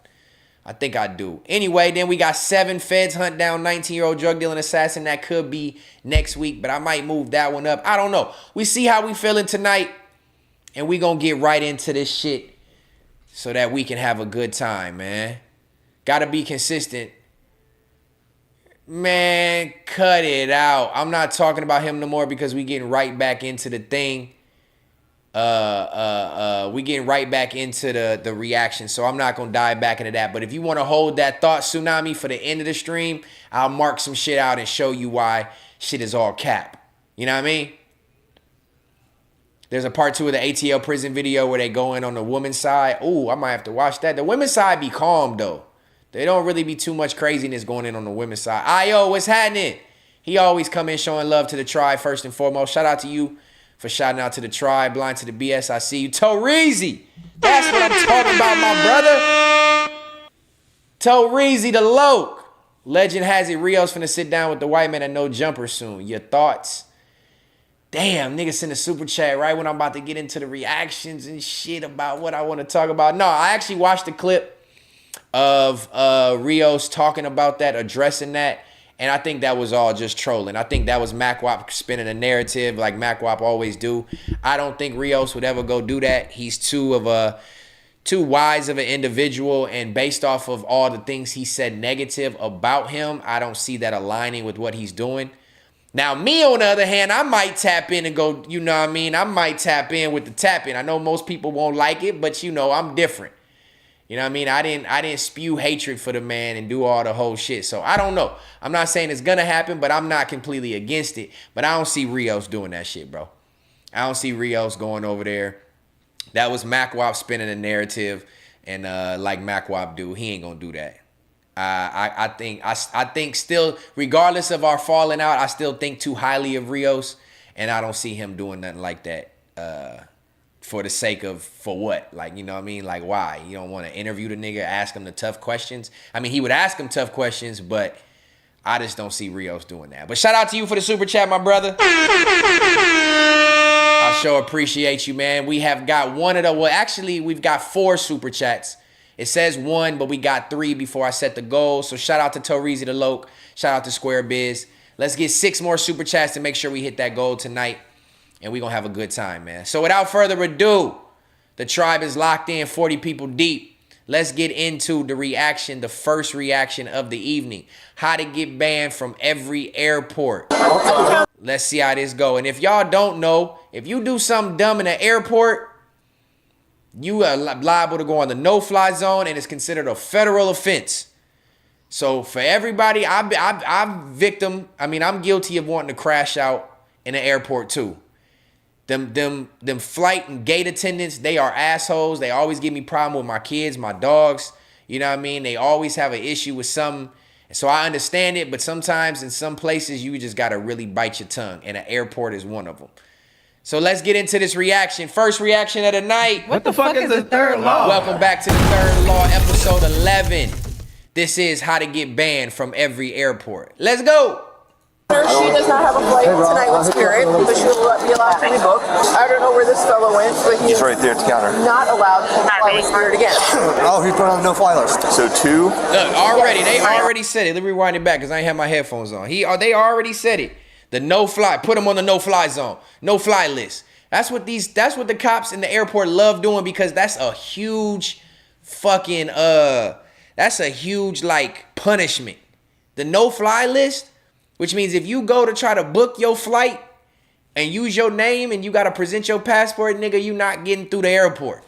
I think I do. Anyway, then we got 7 feds hunt down 19-year-old drug dealing assassin. That could be next week, but I might move that one up. I don't know. We see how we feeling tonight, and we going to get right into this shit so that we can have a good time, man. Got to be consistent. Man, cut it out. I'm not talking about him no more because we getting right back into the thing. we getting right back into the reaction, so I'm not gonna dive back into that. But if you want to hold that thought, Tsunami, for the end of the stream, I'll mark some shit out and show you why shit is all cap. You know what I mean? There's a part 2 of the ATL prison video where they go in on the woman's side. Ooh, I might have to watch that. The women's side be calm though. They don't really be too much craziness going in on the women's side. Ayo, what's happening? He always come in showing love to the tribe first and foremost. Shout out to you for shouting out to the tribe. Blind to the BS, I see you. Toreezy, that's what I'm talking about, my brother. Toreezy the Loke. Legend has it Rio's finna sit down with the white man at No Jumper soon. Your thoughts? Damn, niggas send a super chat right when I'm about to get into the reactions and shit about what I want to talk about. No, I actually watched the clip of Rios talking about that, addressing that, and I think that was all just trolling. I think that was MacWop spinning a narrative like MacWop always do. I don't think Rios would ever go do that. He's too wise of an individual, and based off of all the things he said negative about him, I don't see that aligning with what he's doing. Now, me, on the other hand, I might tap in and go, you know what I mean? I might tap in with the tap in. I know most people won't like it, but, you know, I'm different. You know what I mean? I didn't spew hatred for the man and do all the whole shit. So, I don't know. I'm not saying it's going to happen, but I'm not completely against it. But I don't see Rios doing that shit, bro. I don't see Rios going over there. That was MacWop spinning a narrative, and like MacWop do, he ain't going to do that. I think still, regardless of our falling out, I still think too highly of Rios, and I don't see him doing nothing like that for the sake of, for what? Like, you know what I mean? Like, why? You don't want to interview the nigga, ask him the tough questions? I mean, he would ask him tough questions, but I just don't see Rios doing that. But shout out to you for the super chat, my brother. I sure appreciate you, man. We have got we've got 4 super chats. It says 1, but we got 3 before I set the goal. So shout out to Toreezy the Loke. Shout out to Square Biz. Let's get 6 more super chats to make sure we hit that goal tonight. And we're going to have a good time, man. So without further ado, the tribe is locked in, 40 people deep. Let's get into the reaction, the first reaction of the evening. How to get banned from every airport. Let's see how this go. And if y'all don't know, if you do something dumb in an airport, you are liable to go on the no-fly zone, and it's considered a federal offense. So for everybody, I'm guilty of wanting to crash out in an airport too. Them flight and gate attendants, they are assholes. They always give me problem with my kids, my dogs. You know what I mean? They always have an issue with something. So I understand it, but sometimes in some places you just gotta really bite your tongue, and an airport is one of them. So let's get into this reaction. First reaction of the night. What the fuck is the third law? Welcome back to the Third Law, episode 11. This is how to get banned from every airport. Let's go. She does not have a flight tonight with Spirit, but she will be allowed to rebook. I don't know where this fellow went, but he's right there at the counter. Not allowed to fly with Spirit again. Oh, he's put on the no-fly list. So 2. Look, they already said it. Let me rewind it back because I ain't have my headphones on. They already said it. The no-fly, put them on the no-fly zone, no-fly list. That's what the cops in the airport love doing, because that's a huge fucking that's a huge like punishment. The no-fly list, which means if you go to try to book your flight and use your name and you got to present your passport, nigga, you not getting through the airport.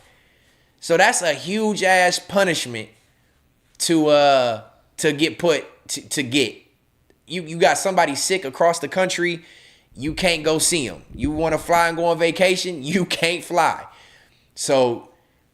So that's a huge ass punishment to get put to get. You got somebody sick across the country, you can't go see them. You want to fly and go on vacation, you can't fly. So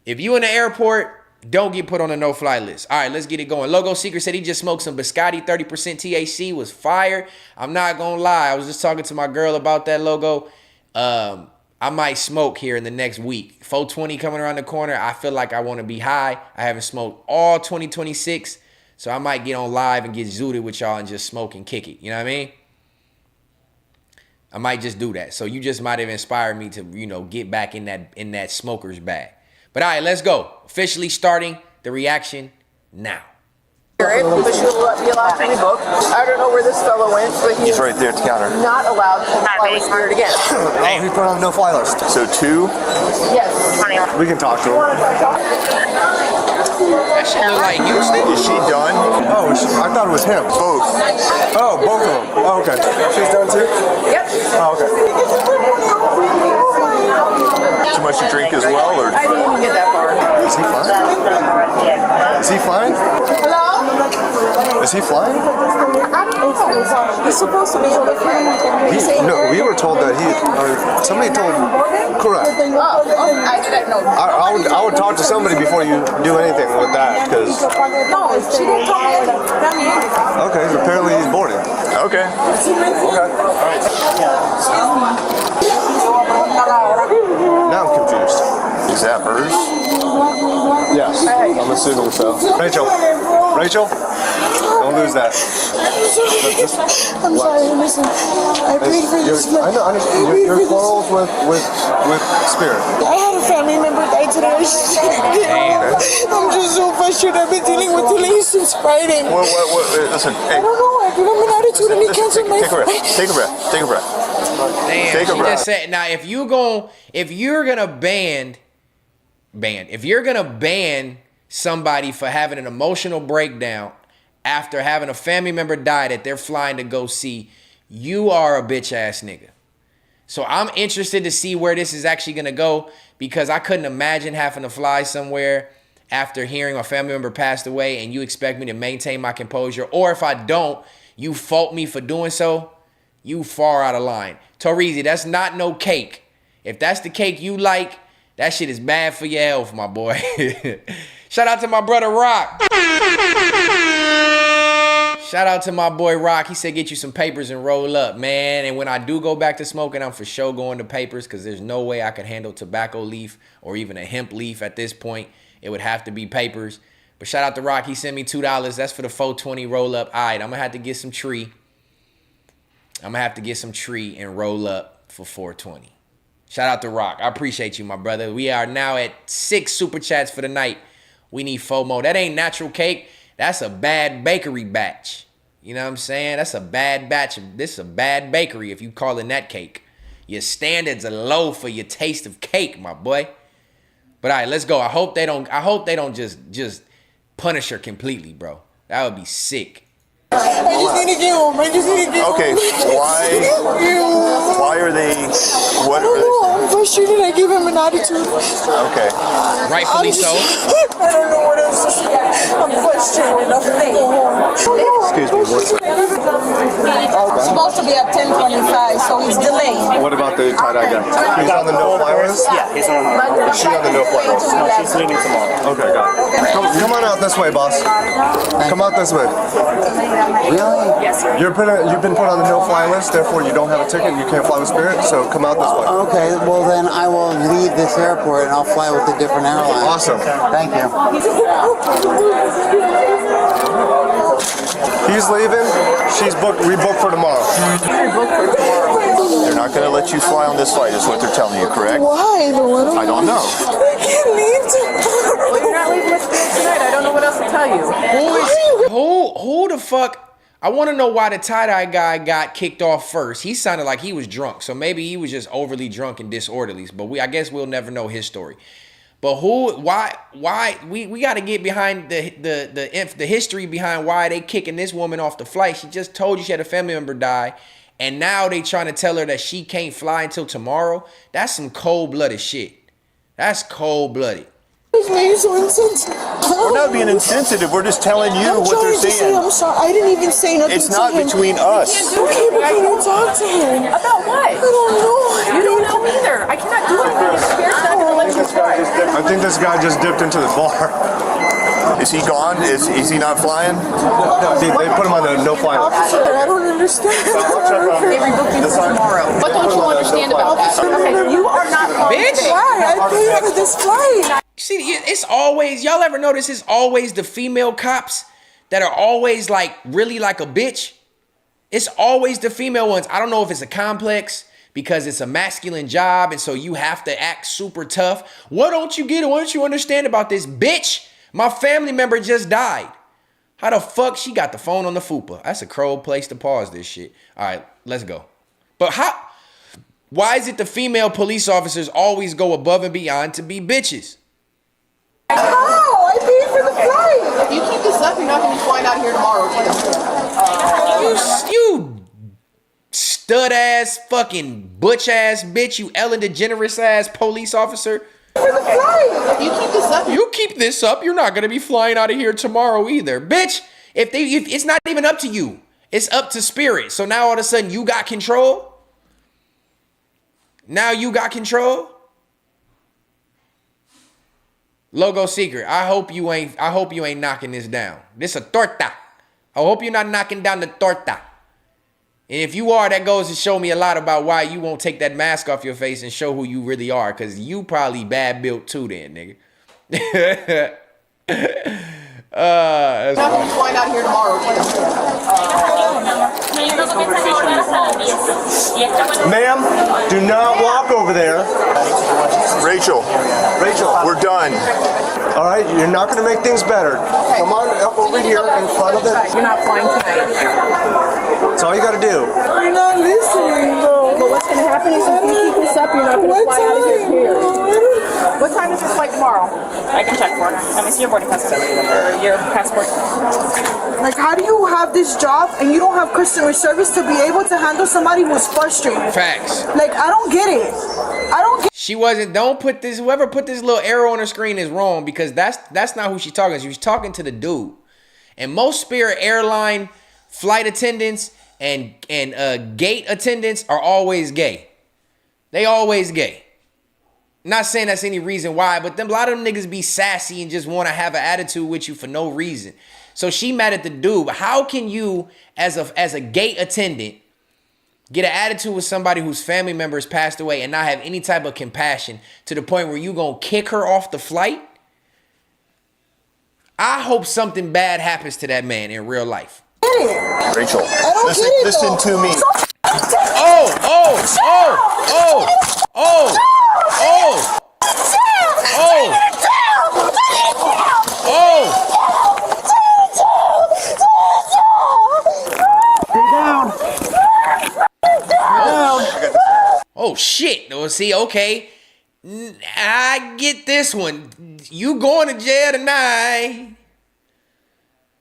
if you in the airport, don't get put on a no-fly list. All right, let's get it going. Logo Secret said he just smoked some biscotti, 30% THC, was fire. I'm not going to lie. I was just talking to my girl about that, Logo. I might smoke here in the next week. 420 coming around the corner. I feel like I want to be high. I haven't smoked all 2026. So I might get on live and get zooted with y'all and just smoke and kick it. You know what I mean? I might just do that. So you just might have inspired me to, get back in that smoker's bag. But all right, let's go. Officially starting the reaction now. But she will be allowed to rebook. I don't know where this fellow went, but he's right there at the counter. Not allowed to fly with Spirit again. Oh, he's put on the no-fly list. So 2. Yes. We can talk to him. That shit look like Houston. Is she done? Oh, I thought it was him. Both. Oh, both of them. Oh, okay. She's done too? Yep. Oh, okay. Too much he flying? He's supposed to be on the phone. No, we were told that somebody told. Correct. I didn't know. I would talk to somebody before you do anything with that, because. No, she didn't tell me anything. Okay, apparently he's boarding. Okay. Now I'm confused. Is that hers? Yes, I'm assuming so. Rachel, don't lose that. I'm sorry, listen. I prayed for this. I know. Your quarrels with Spirit. I had a family member die today. I'm just so frustrated. I've been dealing with delays since Friday. What, listen, hey. I don't know. I give him an attitude and he canceled my flight. Take a breath. Damn, Take a she breath. just said, now if you're gonna ban somebody for having an emotional breakdown after having a family member die that they're flying to go see, you are a bitch ass nigga. So I'm interested to see where this is actually gonna go, because I couldn't imagine having to fly somewhere after hearing a family member passed away and you expect me to maintain my composure, or if I don't, you fault me for doing so. You far out of line. Torizi, that's not no cake. If that's the cake you like, that shit is bad for your health, my boy. Shout out to my brother Rock. Shout out to my boy Rock. He said get you some papers and roll up, man. And when I do go back to smoking, I'm for sure going to papers, because there's no way I could handle tobacco leaf or even a hemp leaf at this point. It would have to be papers. But shout out to Rock. He sent me $2. That's for the 420 roll up. All right, I'm going to have to get some tree. I'm going to have to get some tree and roll up for 420. Shout out to Rock. I appreciate you, my brother. We are now at 6 super chats for the night. We need FOMO. That ain't natural cake. That's a bad bakery batch. You know what I'm saying? That's a bad batch. This is a bad bakery if you calling that cake. Your standards are low for your taste of cake, my boy. But all right, let's go. I hope they don't just punish her completely, bro. That would be sick. I just need to get home. Okay, why are they? What I don't know. I'm frustrated. I give him an attitude. Okay. Rightfully so. I don't know what else to say. I'm frustrated. I'm going to go home. Excuse me. What's It's supposed to be at 10:25, so it's delayed. What about the tie-dye guy? He's on the no-fly list? Yeah, he's on. Is she on the no-fly list? No, she's leaving tomorrow. Okay, got it. Come on out this way, boss. Come out this way. Really? Yes, sir. You've been put on the no-fly list, therefore you don't have a ticket, you can't fly with Spirit, so come out this way. Okay, well then I will leave this airport and I'll fly with a different airline. Awesome. Thank you. He's leaving. She's booked. We booked for tomorrow. They're not going to let you fly on this flight, is what they're telling you, correct? Why? I don't know. I can't leave tomorrow. Well, you're not leaving with Spirit tonight. I don't know what else to tell you. Who the fuck? I want to know why the tie-dye guy got kicked off first. He sounded like he was drunk, so maybe he was just overly drunk and disorderly. But I guess we'll never know his story. But why we got to get behind the history behind why they kicking this woman off the flight. She just told you she had a family member die, and now they trying to tell her that she can't fly until tomorrow. That's some cold-blooded shit. That's cold-blooded. You're so insensitive. We're not being insensitive. We're just telling you what they're saying. I'm sorry. I didn't even say nothing. It's not between us. Okay, but can you talk to him? About what? I don't know. You don't know either. I cannot do anything. Spirit's not going to let you fly. I think this guy just dipped into the bar. Is he gone? Is he not flying? They put him on the no-fly list. I don't understand. They rebooked you for tomorrow. What don't you understand about that? Okay, you are not going Bitch. today. Why? I paid for this flight. See, it's always, y'all ever notice it's always the female cops that are always like really like a bitch? It's always the female ones. I don't know if it's a complex because it's a masculine job and so you have to act super tough. What don't you get? What don't you understand about this? Bitch, my family member just died. How the fuck she got the phone on the fupa? That's a cold place to pause this shit. All right, let's go. But why is it the female police officers always go above and beyond to be bitches? How? I paid for the flight. If you keep this up, you're not going to be flying out here tomorrow. You stud ass fucking butch ass bitch, you Ellen DeGeneres ass police officer. For the flight. If you keep this up, You keep this up, you're not gonna be flying out of here tomorrow either. Bitch, If it's not even up to you, it's up to spirit. So now all of a sudden you got control. Now you got control. Logo Secret, I hope you ain't knocking this down. This a torta. I hope you're not knocking down the torta. And if you are, that goes to show me a lot about why you won't take that mask off your face and show who you really are. Because you probably bad built too then, nigga. That's Nothing to find out here tomorrow. Ma'am, do not walk over there. Rachel, we're done. All right, you're not going to make things better. Come on up over here in front of the... You're not flying tonight. That's all you got to do. You're not listening, though. But what's going to happen is if you keep this up, you're not going to fly out of here, period. What time is your flight tomorrow? I can check for it. Let me see your boarding pass or your passport. Like, how do you have this job and you don't have customer service to be able to handle somebody who's frustrated? Facts. Like, I don't get it. I don't get. She wasn't. Don't put this. Whoever put this little arrow on her screen is wrong because that's not who she's talking to. She's talking to the dude. And most Spirit airline flight attendants and gate attendants are always gay. They always gay. Not saying that's any reason why, but a lot of them niggas be sassy and just want to have an attitude with you for no reason. So she mad at the dude. But how can you, as a gate attendant, get an attitude with somebody whose family members passed away and not have any type of compassion to the point where you gonna kick her off the flight? I hope something bad happens to that man in real life. Rachel, listen to me. Oh shit. Oh, see, okay. I get this one. You going to jail tonight.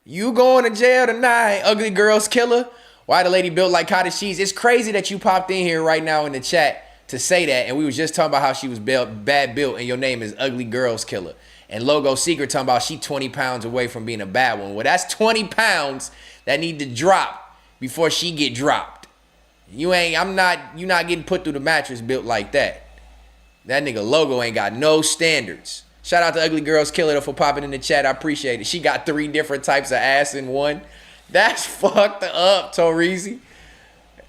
You going to jail tonight. Ugly girls killer. Why the lady built like cottage cheese? It's crazy that you popped in here right now in the chat to say that. And we was just talking about how she was bad built and your name is Ugly Girls Killer. And Logo Secret talking about she 20 pounds away from being a bad one. Well, that's 20 pounds that need to drop before she get dropped. You not getting put through the mattress built like that. That nigga Logo ain't got no standards. Shout out to Ugly Girls Killer for popping in the chat. I appreciate it. She got 3 different types of ass in one. That's fucked up, Torizi.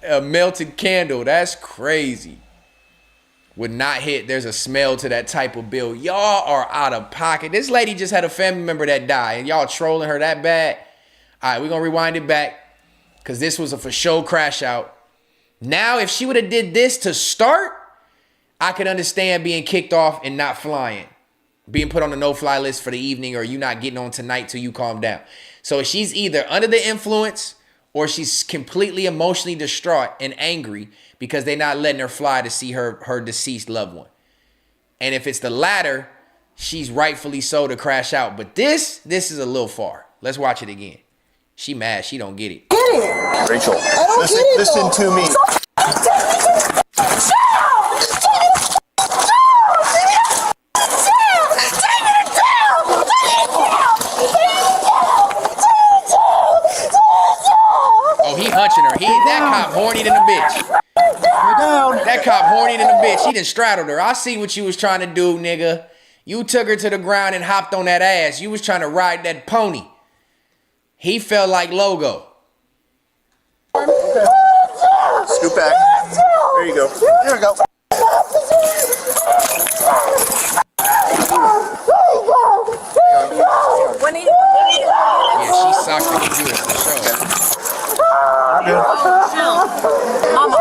A melted candle. That's crazy. Would not hit. There's a smell to that type of bill. Y'all are out of pocket. This lady just had a family member that died, and y'all trolling her that bad. All right, we're going to rewind it back because this was a for show crash out. Now, if she would have did this to start, I could understand being kicked off and not flying. Being put on the no-fly list for the evening or you not getting on tonight till you calm down. So she's either under the influence or she's completely emotionally distraught and angry because they're not letting her fly to see her deceased loved one. And if it's the latter, she's rightfully so to crash out. But this is a little far. Let's watch it again. She mad. She don't get it. Rachel, listen to me. Oh, he hunching her. That cop horny than a bitch. That cop horny than a bitch. He done straddled her. I see what you was trying to do, nigga. You took her to the ground and hopped on that ass. You was trying to ride that pony. He felt like Logo. Scoot back. There you go. There we go. Yeah, she socked the computer for sure. Mama.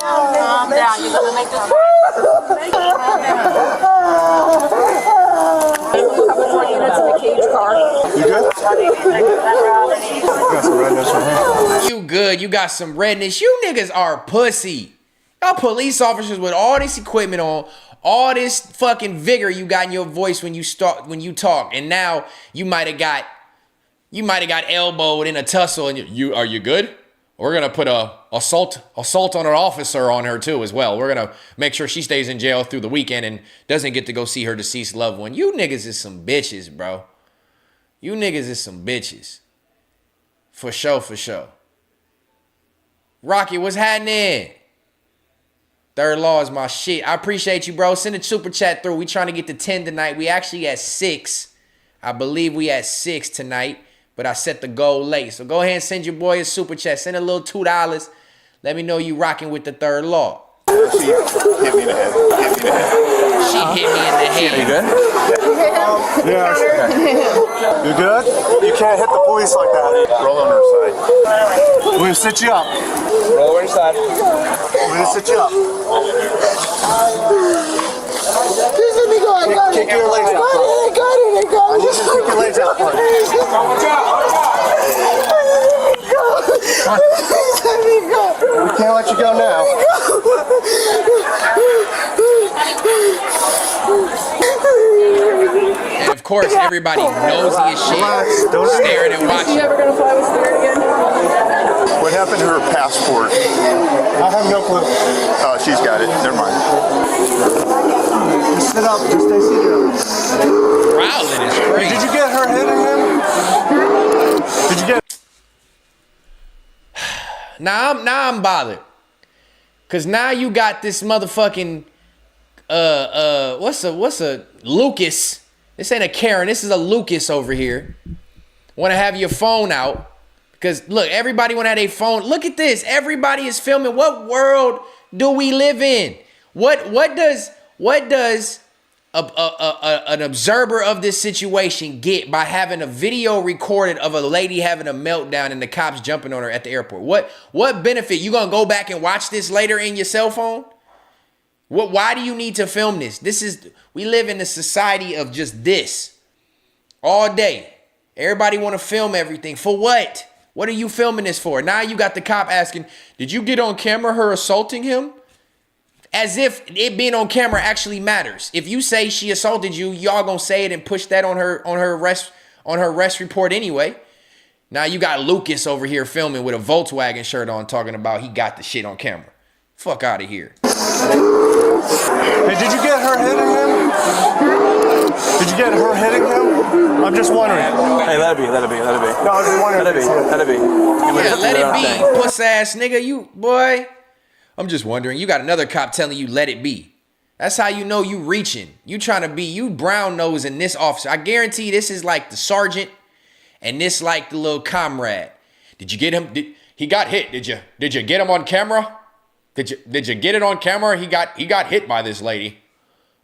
Calm down. You're gonna make this work. You good? Got some redness from here. You good. You got some redness. You niggas are pussy. Y'all police officers with all this equipment on, all this fucking vigor you got in your voice when you talk, and now you might have got elbowed in a tussle and are you good? We're gonna put a assault on an officer on her too as well. We're gonna make sure she stays in jail through the weekend and doesn't get to go see her deceased loved one. You niggas is some bitches, bro. You niggas is some bitches. For sure, for sure. Rocky, what's happening? Third Law is my shit. I appreciate you, bro. Send a super chat through. We trying to get to 10 tonight. We actually at 6. I believe we at 6 tonight, but I set the goal late. So go ahead and send your boy a super chat. Send a little $2. Let me know you rocking with the Third Law. She hit me in the head. She hit me in the head. You good? Yeah. You good? You can't hit the police like that. Roll on her side. We're gonna sit you up. Roll over your side. We're gonna sit you up. Let me go. I got it. Kick your legs out. I got it. I need you to kick your legs out. Let me go. We can't let you go now. And of course, everybody nosy as shit, staring and watching. You ever gonna fly with Spirit again? What happened to her passport? I have no clue. She's got it. Never mind. Just sit up. Just stay seated. Growling is crazy. Did you get her hitting him? Did you get? Now I'm bothered. Cause now you got this motherfucking what's a Lucas? This ain't a Karen, this is a Lucas over here. Wanna have your phone out. Because look, everybody wanna have their phone. Look at this. Everybody is filming. What world do we live in? What does an observer of this situation get by having a video recorded of a lady having a meltdown and the cops jumping on her at the airport? What benefit? You gonna go back and watch this later in your cell phone? Why do you need to film this? We live in a society of just this all day. Everybody want to film everything. For what? What are you filming this for? Now you got the cop asking, did you get on camera her assaulting him? As if it being on camera actually matters. If you say she assaulted you, y'all gonna say it and push that on her arrest report anyway. Now you got Lucas over here filming with a Volkswagen shirt on, talking about he got the shit on camera. Fuck out of here. Hey, did you get her hitting him? Did you get her hitting him? I'm just wondering. Hey, let it be. No, I'm just wondering. Let it be. Yeah, let it be, puss ass nigga. You boy. I'm just wondering. You got another cop telling you let it be. That's how you know you reaching. You trying to be, you brown nose in this officer. I guarantee this is like the sergeant and this like the little comrade. Did you get him? He got hit. Did you get him on camera? Did you get it on camera? He got hit by this lady.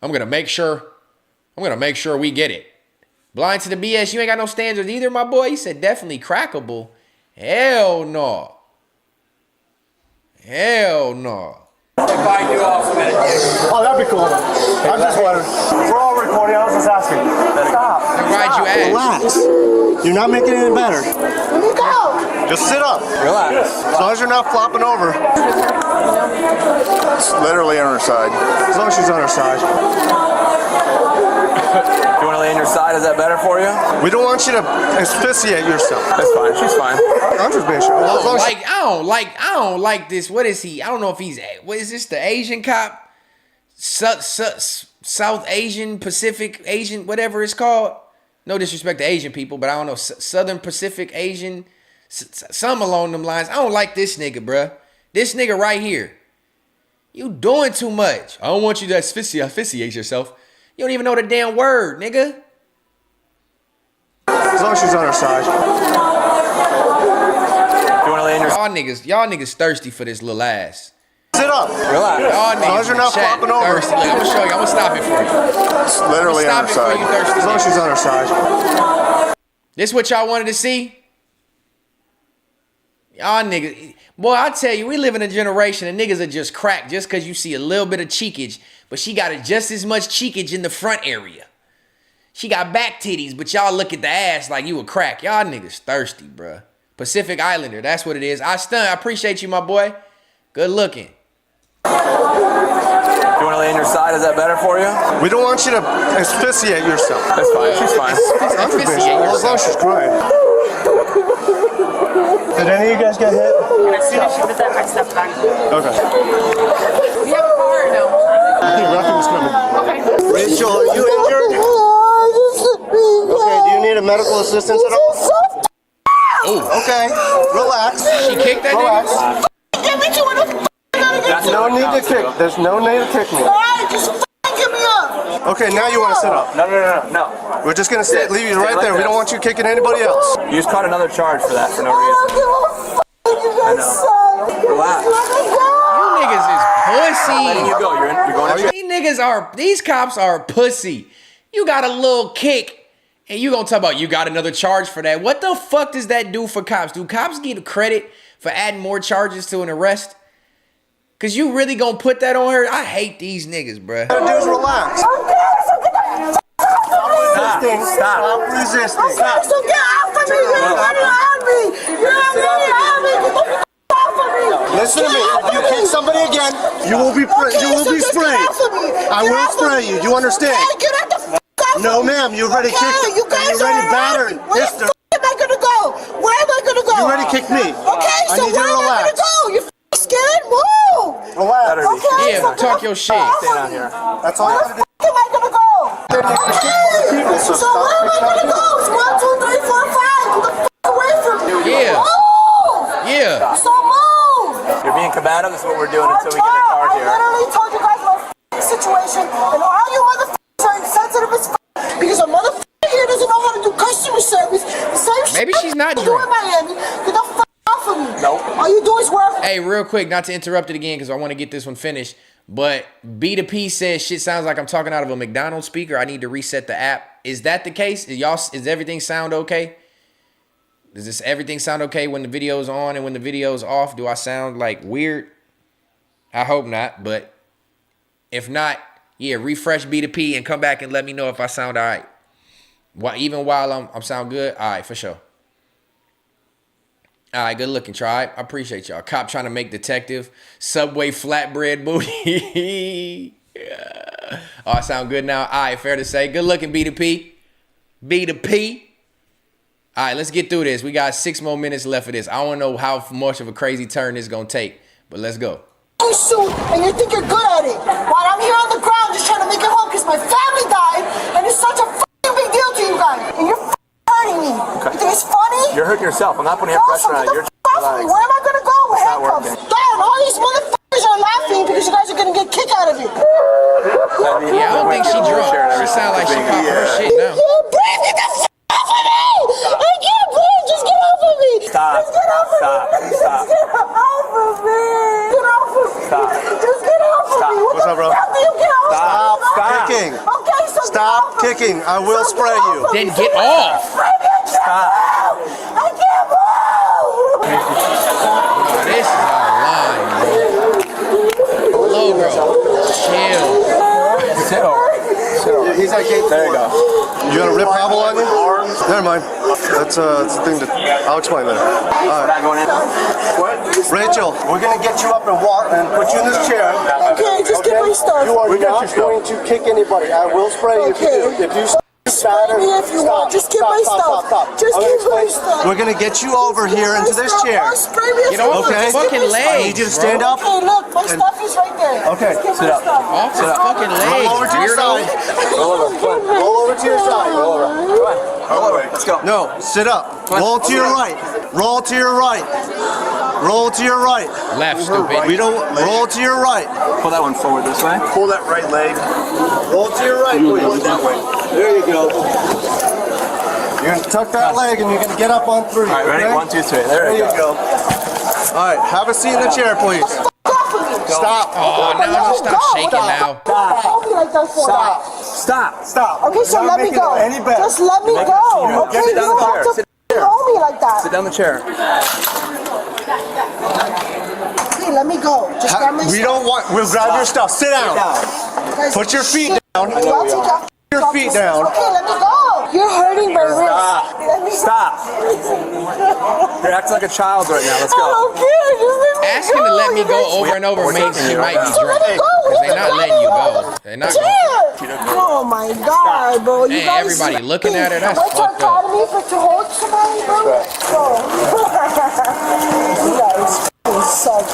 I'm gonna make sure we get it. Blind to the BS, you ain't got no standards either, my boy. He said definitely crackable. Hell no. Hell no. Oh, that'd be cool. I'm just wondering. We're all recording. I was just asking. Stop. Why'd you ask? Relax. You're not making it any better. Let me go. Just sit up. Relax. As long as you're not flopping over. It's literally on her side. As long as she's on her side. You want to lay on your side? Is that better for you? We don't want you to asphyxiate yourself. That's fine. She's fine. I'm just being sure. I don't like this. What is he? I don't know if he's, what is this, the Asian cop? South Asian, Pacific Asian, whatever it's called. No disrespect to Asian people, but I don't know. Southern Pacific Asian, some along them lines. I don't like this nigga, bruh. This nigga right here. You doing too much. I don't want you to asphyxiate yourself. You don't even know the damn word, nigga. As long as she's on her side. You want to lay in your Y'all niggas thirsty for this little ass. Sit up. Relax. Y'all As long as you're not flopping over. Thirsty. Look, I'm gonna show you. I'm gonna stop it for you. It's literally on her side. As long as she's on her side. This what y'all wanted to see? Y'all niggas, boy, I tell you, we live in a generation and niggas are just cracked just because you see a little bit of cheekage, but she got just as much cheekage in the front area. She got back titties, but y'all look at the ass like you a crack. Y'all niggas thirsty, bruh. Pacific Islander, that's what it is. I appreciate you, my boy. Good looking. You want to lay on your side? Is that better for you? We don't want you to asphyxiate yourself. That's fine. She's fine. As long as she's crying. Did any of you guys get hit? As soon as she was there, I stepped back. Okay. Do you have a car or no? I think Rocky was coming. Okay. Rachel, are you injured? Okay, do you need a medical assistance at all? Okay, relax. She kicked that Relax. nigga? No need to kick. There's no need to kick me. Alright, just give me up. Okay, now you want to sit up. No. We're just gonna leave you right there. We don't want you kicking anybody else. You just caught another charge for that for no reason. I know. Relax. You niggas is pussy. Letting you go. You're going to These cops are pussy. You got a little kick. And you gonna talk about you got another charge for that. What the fuck does that do for cops? Do cops get credit for adding more charges to an arrest? Cause you really gonna put that on her? I hate these niggas, bruh. What do is relax. Stop resisting. Stop. So get off of me. You're running on me. You're running on me. Get the f off of me. Listen to me. If you kick somebody again, you will be sprayed. I will spray you. You understand? Get out the f off. No, ma'am. You already kicked. You guys you already battered. Where the f am I gonna go? Where am I gonna go? You already kicked me. Okay, so where am I gonna go? You f scared? Move. Relax. Okay, Yeah, talk your shit. Stay down here. That's all you gotta do. Where am I gonna go? Okay. So where am I gonna go? It's 1, 2, 3, 4, 5. Get the f away from me. Yeah. Move. Yeah. So move. You're being combative. This is what we're doing until we get a car here. I literally told you guys my situation, and all you motherfuckers are insensitive as f because a motherfucker here doesn't know how to do customer service. The same shit Maybe she's not you do in drunk. Miami. Get the f off of me. Nope. All you do is work. Hey, real quick, not to interrupt it again because I want to get this one finished. But B2P says shit sounds like I'm talking out of a McDonald's speaker. I need to reset the app. Is that the case? Is everything sound okay? Does everything sound okay when the video's on and when the video's off? Do I sound like weird? I hope not, but if not, yeah, refresh B2P and come back and let me know if I sound all right. Even while I'm sound good? All right, for sure. All right, good looking, tribe. I appreciate y'all. Cop trying to make detective. Subway flatbread booty. Yeah. Oh, I sound good now. All right, fair to say. Good looking, B2P. B2P. All right, let's get through this. We got 6 more minutes left of this. I don't know how much of a crazy turn this is going to take, but let's go. You shoot, and you think you're good at it. While I'm here on the ground just trying to make it home because my family died, and it's such a f***ing big deal to you guys. And you're hurting me. You think it's funny? You're hurting yourself. I'm not putting any pressure on you. You're Where am I gonna go with handcuffs? Damn, all these motherfuckers are laughing because you guys are gonna get kicked out of it. Yeah, I don't think she drunk. She sound like she popping her shit now. Breathe, get the f off of me! I can't breathe, just get off of me! Stop. Just get off of me! Just get off of me! Get off of me! Stop. Just get off of me! What's up, bro? Stop kicking. Okay, so Stop kicking. I will spray you. Then get off. Stop. I can't move! Oh, this is online, bro. Low, bro. Chill. He's at gate 4. There you go. You got a rip hobble on you? Never mind. That's the thing that I'll explain later. All right. Rachel, we're gonna get you up and walk and put you in this chair. Okay, just get my stuff. You are not going to kick anybody. I will spray you if you do. If you spray me if you want. Just get my stuff. Just get my stuff. We're gonna get you over here into this chair. Get off the fucking legs. I need you to stand up. Okay, look, my stuff is right there. Okay, sit up. Off the fucking legs. Roll over to your side. Roll over to your side. Roll over. Let's go. No, sit up. Roll to your right. Roll to your right. Roll to your right. Left, stupid. We don't roll to your right. Pull that one forward this way. Pull that right leg. Roll to your right, please. That way. There you go. You're gonna tuck that leg and you're gonna get up on 3. All right, ready? Okay? 1, 2, 3. There you go. All right, have a seat in the chair, please. Stop. Oh, now just stop shaking now. Hold me like that for that. Stop. Okay, so let me go. Just let me go. Okay, you don't have to hold me like that. Sit down the chair. Okay, let me go. Just grab my stuff. We don't want. We'll grab your stuff. Sit down. Guys, Put your feet down. I'll take off Your feet down. Okay, let me go. You're hurting my wrist. Let me Stop. You're acting like a child right now. Let's I go. don't care. Just let me Ask him to let let me go over and over means she might be drunk. Because they're not letting you go. They're not going. Oh my God, bro. You Man, guys everybody looking at her, that's what's your fucked up. academy for to hold somebody, bro? You guys suck.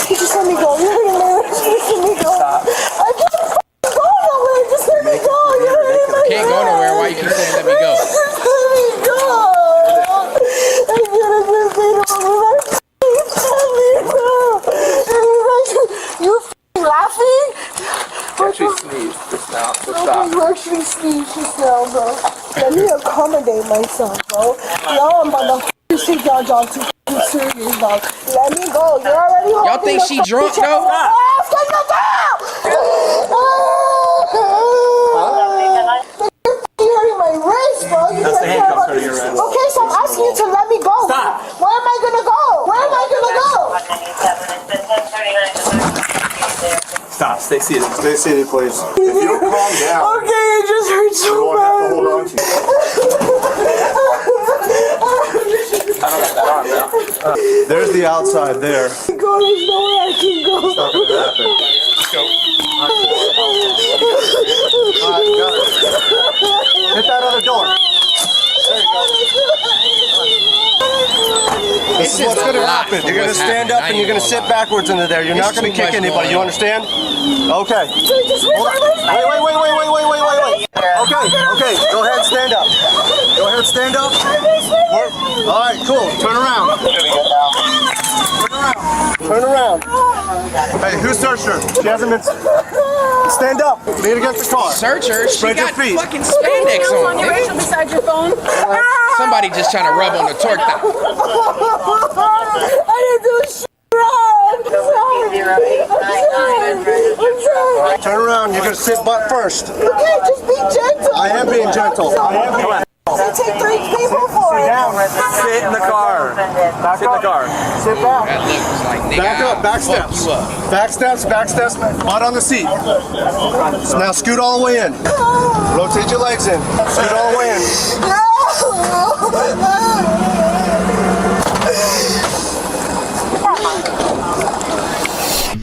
You just let me go. You're hilarious. Just let me go. I can't go nowhere. Just let me go. You're hilarious. Can't go nowhere. Why you keep saying let me go? Just let me go. I gotta just say to my you laughing? Actually sneeze just now. So stop. You actually sneeze just now, bro. Let me accommodate myself, bro. Now I'm about to take y'all job too serious, dog. Let me go. You're already home. Y'all think she drunk, though? You're hurting my wrist, bro. That's the handcuffs hurting your wrist. Okay, so I'm asking you to let me go. Stop. Where am I gonna go? Where am I gonna go? Stop. Stay seated. Stay seated, please. If you don't calm down, Okay, it just hurts so you won't have to hold bad. on to you. I don't got that arm now. There's the outside there. God, there's nowhere I can go. It's not going to happen. Let's go. All right, got it. Hit that other door. There you go. This is what's going to happen. You're going to stand up and you're going to sit backwards into there. You're not going to kick anybody. You understand? Okay. Wait. Okay. Go ahead and stand up. Go ahead and stand up. All right, cool. Turn around. Turn around. Hey, who searched her? She hasn't been... Stand up. Lean against the car. Search her. She Spread your got feet. fucking spandex on. Your Rachel beside your phone. Somebody just trying to rub on the torque down. I didn't do shit wrong. I'm sorry. Turn around. You're going to sit butt first. You can't just be gentle. I am being gentle. It take 3 people for it. Sit in the car. Sit in the car. Sit down. That look was like, nigga, Back up, back I'll fuck steps. you up. Back steps. Butt on the seat. Now scoot all the way in. Rotate your legs in. Scoot all the way in.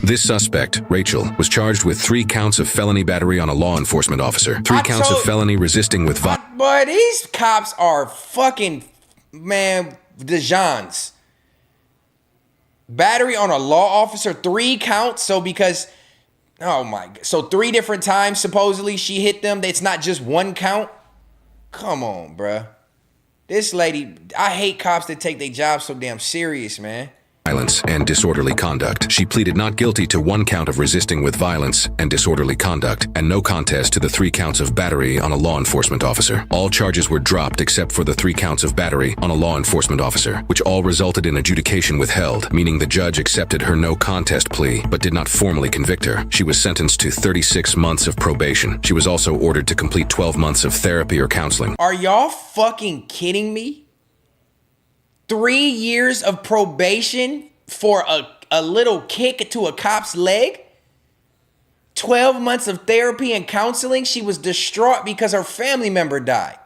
This suspect, Rachel, was charged with 3 counts of felony battery on a law enforcement officer, 3 counts of felony resisting with violence. Boy, these cops are fucking, man, DeJohns. Battery on a law officer, 3 counts. So because, oh my God. So 3 different times, supposedly, she hit them. It's not just 1 count. Come on, bruh. This lady, I hate cops that take their job so damn serious, man. Violence and disorderly conduct. She pleaded not guilty to 1 count of resisting with violence and disorderly conduct, and no contest to the 3 counts of battery on a law enforcement officer. All charges were dropped except for the 3 counts of battery on a law enforcement officer, which all resulted in adjudication withheld, meaning the judge accepted her no contest plea, but did not formally convict her. She was sentenced to 36 months of probation. She was also ordered to complete 12 months of therapy or counseling. Are y'all fucking kidding me? 3 years of probation for a little kick to a cop's leg? 12 months of therapy and counseling? She was distraught because her family member died.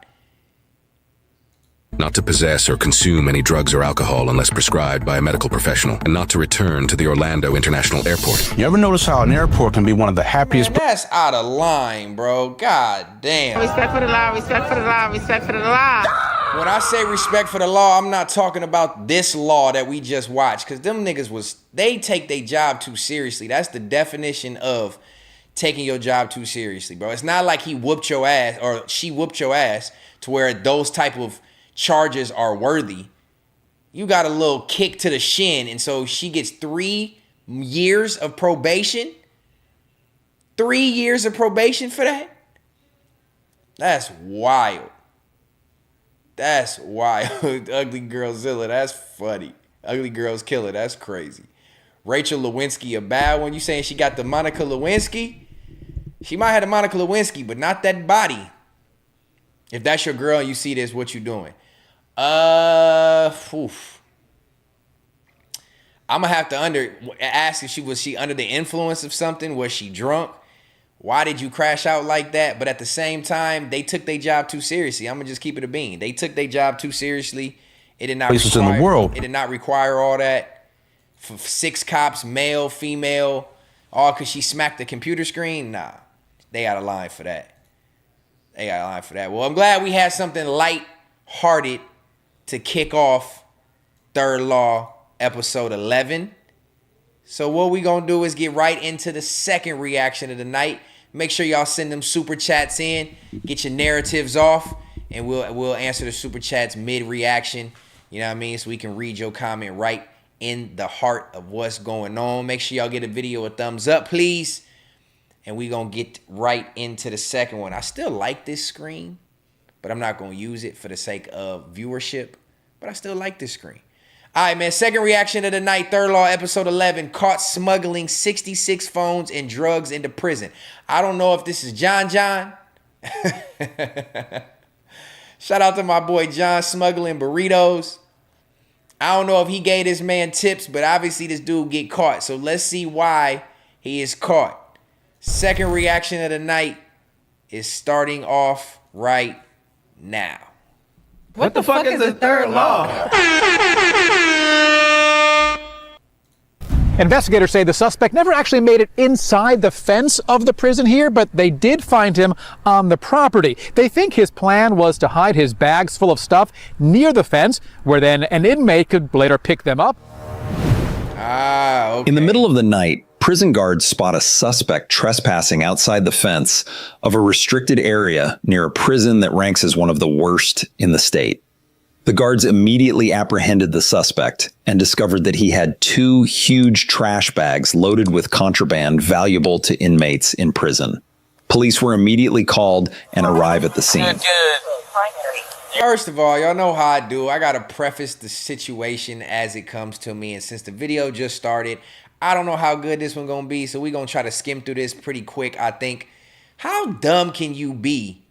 Not to possess or consume any drugs or alcohol unless prescribed by a medical professional, and not to return to the Orlando International Airport. You ever notice how an airport can be one of the happiest... Man, that's out of line, bro. God damn. Respect for the law, respect for the law, respect for the law. When I say respect for the law, I'm not talking about this law that we just watched. Because them niggas they take their job too seriously. That's the definition of taking your job too seriously, bro. It's not like he whooped your ass or she whooped your ass to where those type of charges are worthy. You got a little kick to the shin, and so she gets 3 years of probation. 3 years of probation for that? That's wild. That's wild. Ugly Girlzilla, that's funny. Ugly Girls Killer, that's crazy. Rachel Lewinsky, a bad one. You saying she got the Monica Lewinsky? She might have the Monica Lewinsky, but not that body. If that's your girl and you see this, what you doing? Oof. I'm gonna have to ask if was she under the influence of something? Was she drunk? Why did you crash out like that? But at the same time, they took their job too seriously. I'm gonna just keep it a bean. They took their job too seriously. It did not places in the world. It did not require all that 6 cops, male, female, all because she smacked the computer screen. Nah, they got a line for that. Well, I'm glad we had something light-hearted to kick off Third Law episode 11. So what we gonna do is get right into the second reaction of the night. Make sure y'all send them super chats in, get your narratives off, and we'll answer the super chats mid-reaction. You know what I mean? So we can read your comment right in the heart of what's going on. Make sure y'all get a video a thumbs up, please. And we gonna get right into the second one. I still like this screen, but I'm not gonna use it for the sake of viewership. But I still like this screen. All right, man. Second reaction of the night. Third Law, episode 11. Caught smuggling 66 phones and drugs into prison. I don't know if this is John. Shout out to my boy John smuggling burritos. I don't know if he gave this man tips, but obviously this dude get caught. So let's see why he is caught. Second reaction of the night is starting off right now. What the fuck is the third law? Investigators say the suspect never actually made it inside the fence of the prison here, but they did find him on the property. They think his plan was to hide his bags full of stuff near the fence, where then an inmate could later pick them up. Okay. In the middle of the night, prison guards spot a suspect trespassing outside the fence of a restricted area near a prison that ranks as one of the worst in the state. The guards immediately apprehended the suspect and discovered that he had 2 huge trash bags loaded with contraband valuable to inmates in prison. Police were immediately called and arrive at the scene. First of all, y'all know how I do. I got to preface the situation as it comes to me. And since the video just started, I don't know how good this one going to be. So we're going to try to skim through this pretty quick, I think. How dumb can you be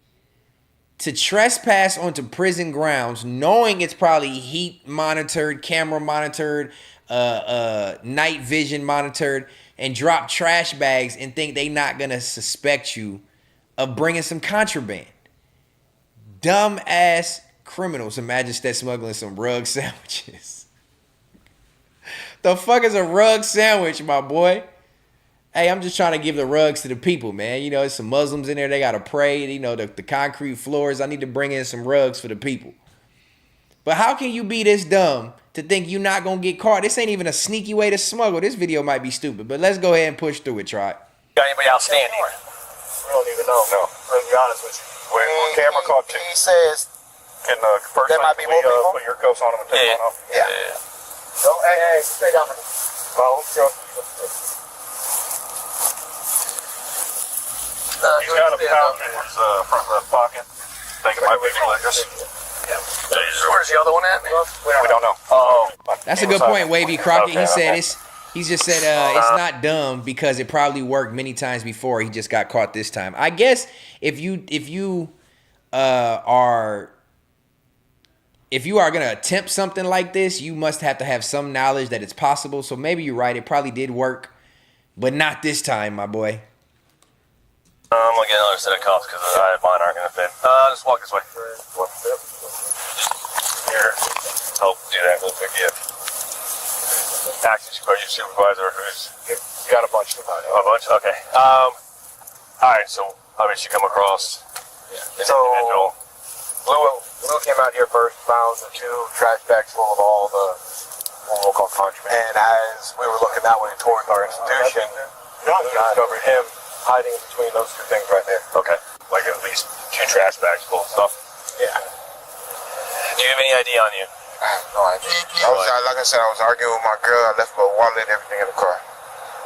to trespass onto prison grounds knowing it's probably heat monitored, camera monitored, night vision monitored, and drop trash bags and think they not going to suspect you of bringing some contraband? Dumb ass criminals. Imagine Stet smuggling some rug sandwiches. The fuck is a rug sandwich, my boy? Hey, I'm just trying to give the rugs to the people, man. You know, there's some Muslims in there. They got to pray. You know, the concrete floors. I need to bring in some rugs for the people. But how can you be this dumb to think you're not going to get caught? This ain't even a sneaky way to smuggle. This video might be stupid, but let's go ahead and push through it, try it. Got anybody outstanding? We don't even know. No, let's be honest with you. When camera caught you. He says, can the first there might be more people. Put your coats on him and take one off. Yeah. So, hey, stay down. Well, he's got a pouch in his front left pocket. Think it might be liquors. Yeah. Where's the other one at? We don't know. Oh, that's a good point, Wavy Crockett. He said it's. He just said it's not dumb because it probably worked many times before. He just got caught this time. I guess if you are gonna attempt something like this, you must have to have some knowledge that it's possible. So maybe you're right. It probably did work, but not this time, my boy. I'm gonna get another set of cuffs because mine aren't gonna fit. Just walk this way. Here, help do that real quick. Yeah. Acting supervisor, who's you got a bunch of them. A bunch. Okay. All right. So obviously you come across an individual. Blue came out here first, found the 2 trash bags full of all the what we'll call contraband. And as we were looking that way towards our institution, we discovered him hiding between those 2 things right there. Okay. Like at least 2 trash bags full of stuff. Yeah. Do you have any ID on you? I have no idea. Like I said, I was arguing with my girl. I left my wallet and everything in the car.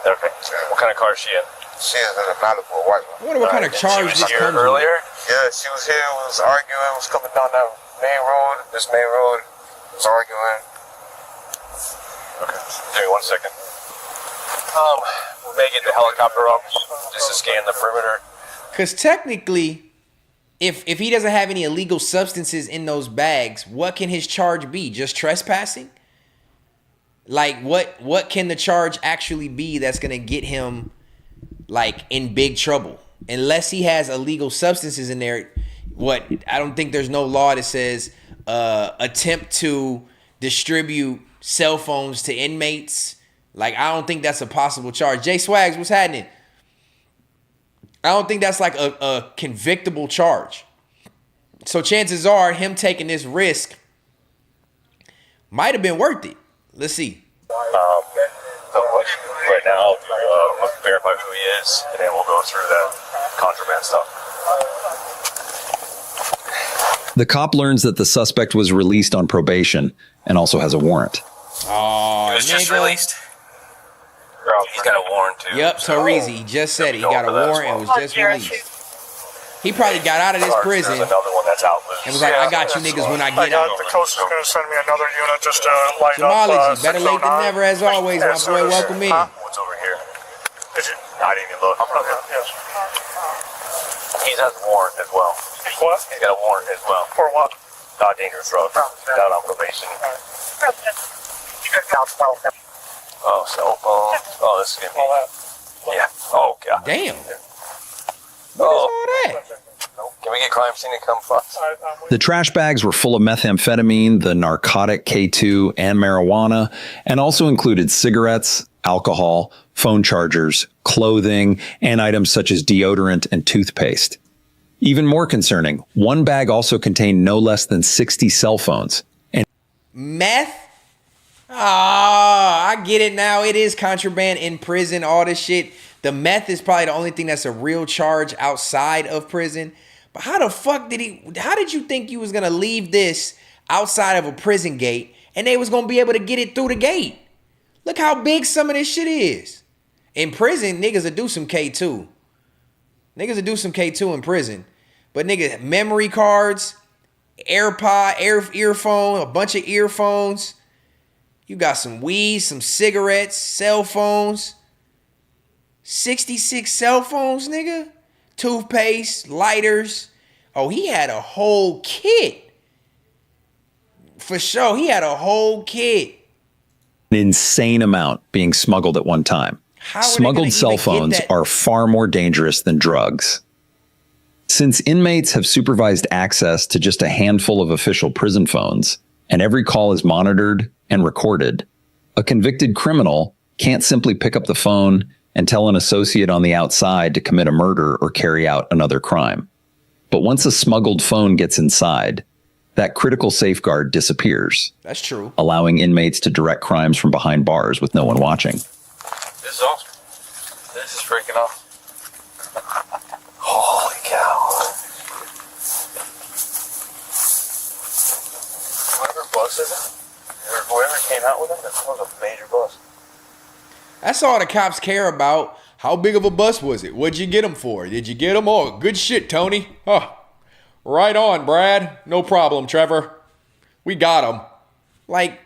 Okay. What kind of car is she in? She is in a Malibu, a white one. I wonder what kind of charge this comes with. Earlier? Yeah, she was here. We was arguing. Was coming down that main road. This main road. Was arguing. Okay. Give me 1 second. We may get the helicopter up just to scan the perimeter. Because technically, if he doesn't have any illegal substances in those bags, what can his charge be? Just trespassing? Like, what can the charge actually be that's going to get him, like, in big trouble? Unless he has illegal substances in there, I don't think there's no law that says attempt to distribute cell phones to inmates Like, I don't think that's a possible charge. J Swags, what's happening? I don't think that's like a convictable charge. So chances are him taking this risk might have been worth it. Let's see. Right now, I'll verify who he is, and then we'll go through that contraband stuff. The cop learns that the suspect was released on probation and also has a warrant. Oh, he was just released. He's got a warrant too. Yep, Torizi, he just said it. He got a warrant and was just released. He probably got out of this prison There's another one that's out. and was like, I got you niggas when I get out. The coast is going to send me another unit just to light Jamology, up. better late than never as always, my boy. Welcome in. What's over here? I didn't even look. Yes. He has a warrant as well. What? He's got a warrant as well. For what? Not dangerous drugs. Down on probation. Oh, cell phone. Oh, this is gonna be. Yeah. Oh, God. Damn. What is all that? Can we get crime scene to come first? The trash bags were full of methamphetamine, the narcotic K2, and marijuana, and also included cigarettes, alcohol, phone chargers, clothing, and items such as deodorant and toothpaste. Even more concerning, one bag also contained no less than 60 cell phones. And meth? Ah, I get it now. It is contraband in prison, all this shit. The meth is probably the only thing that's a real charge outside of prison. But how the fuck how did you think you was gonna leave this outside of a prison gate and they was gonna be able to get it through the gate? Look how big some of this shit is. In prison, niggas will do some K2. Niggas will do some K2 in prison. But nigga, memory cards, AirPod, earphone, a bunch of earphones. You got some weed, some cigarettes, cell phones. 66 cell phones, nigga. Toothpaste, lighters. Oh, he had a whole kit. For sure, he had a whole kit. an insane amount being smuggled at one time. Smuggled cell phones are far more dangerous than drugs. Since inmates have supervised access to just a handful of official prison phones, and every call is monitored and recorded, a convicted criminal can't simply pick up the phone and tell an associate on the outside to commit a murder or carry out another crime. But once a smuggled phone gets inside, that critical safeguard disappears. That's true. Allowing inmates to direct crimes from behind bars with no one watching. This is awesome. This is freaking awesome. Holy cow. Whoever bus is it? Whoever came out with him, that was a major bus. That's all the cops care about. How big of a bus was it? What'd you get them for? Did you get them? Oh, good shit, Tony. Oh, right on, Brad. No problem, Trevor. We got them. Like,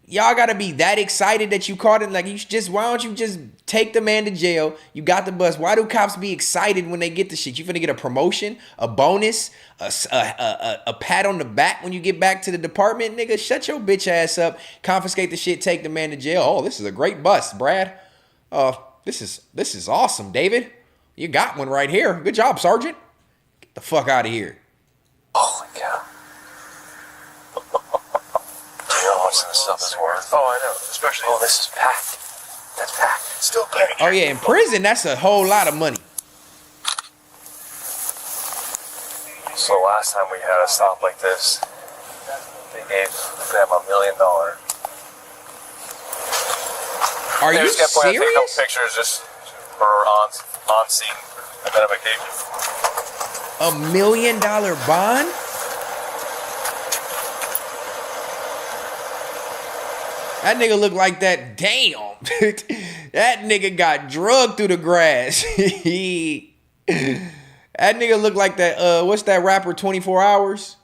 y'all gotta be that excited that you caught him. Like, you should just, why don't you just take the man to jail? You got the bus. Why do cops be excited when they get the shit? You finna get a promotion, a bonus, a pat on the back when you get back to the department? Nigga, shut your bitch ass up, confiscate the shit, take the man to jail. Oh, this is a great bus, Brad. This is awesome, David. You got one right here. Good job, Sergeant. Get the fuck out of here. Holy cow. Do you know how much this stuff is worth? Oh, I know. Especially, oh, this is packed. That's packed. It's still packed. Oh, yeah, in prison, that's a whole lot of money. So last time we had a stop like this, they gave them $1 million. Are you serious? Take a couple pictures just for on scene identification. $1 million bond? That nigga look like that. Damn. That nigga got drugged through the grass. That nigga look like that. What's that rapper, 24 Hours?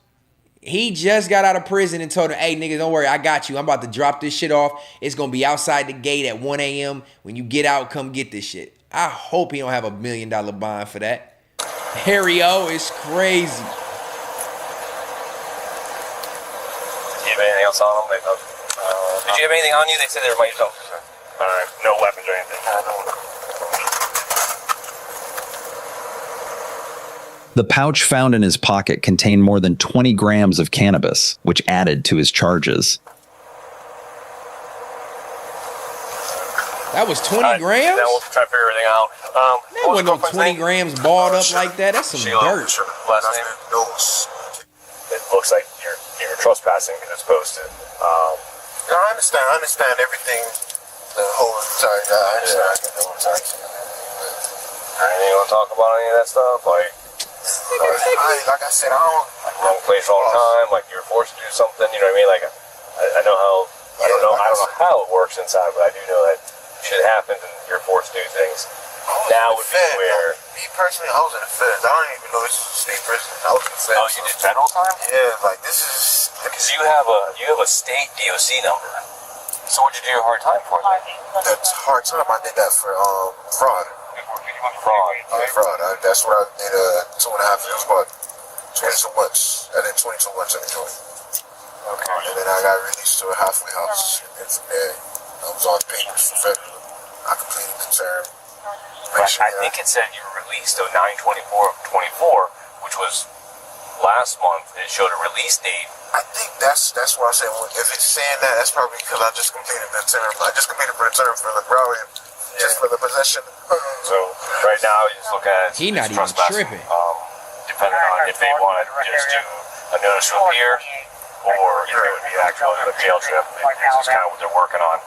He just got out of prison and told him, hey, nigga, don't worry, I got you. I'm about to drop this shit off. It's going to be outside the gate at 1 a.m. When you get out, come get this shit. I hope he don't have $1 million bond for that. Harry O is crazy. Did you have anything else on them? Did you have anything on you? They said they were by yourself. All right, no weapons or anything. The pouch found in his pocket contained more than 20 grams of cannabis, which added to his charges. That was 20 grams? Now we'll try to figure everything out. That wasn't no 20 grams balled up like that. That's some dirt. Last name? It looks like you're trespassing as opposed to. I understand everything. The whole entire guy. I understand the whole entire thing. You want to talk about any of that stuff? Like I said, I don't. Like wrong place, wrong time. Like you're forced to do something. You know what I mean? Like I know how. I don't know how it works inside, but I do know that shit happens and you're forced to do things. Now would be where. Me personally, I was in the feds. I don't even know this is a state prison. I was in the feds. Oh, you did federal time? Yeah, like this is. Because you have a state DOC number. So what'd you do your hard time for? That's hard time. I did that for fraud. Fraud. That's what I did. 2.5 years, but 22 months. I did 22 months in the joint. Okay. And then I got released to a halfway house. And from there, I was on papers for federal. I completed the term. I think it said you were released on 9/24/24, which was last month. It showed a release date. I think that's what I said. Well, if it's saying that, that's probably because I just completed the term. I just completed for the term for the robbery, just for the possession. So right now, you just look at he not even tripping. Depending on if they want to just do a notice to appear, or if it would be actually a jail trip. This is kind of what they're working on.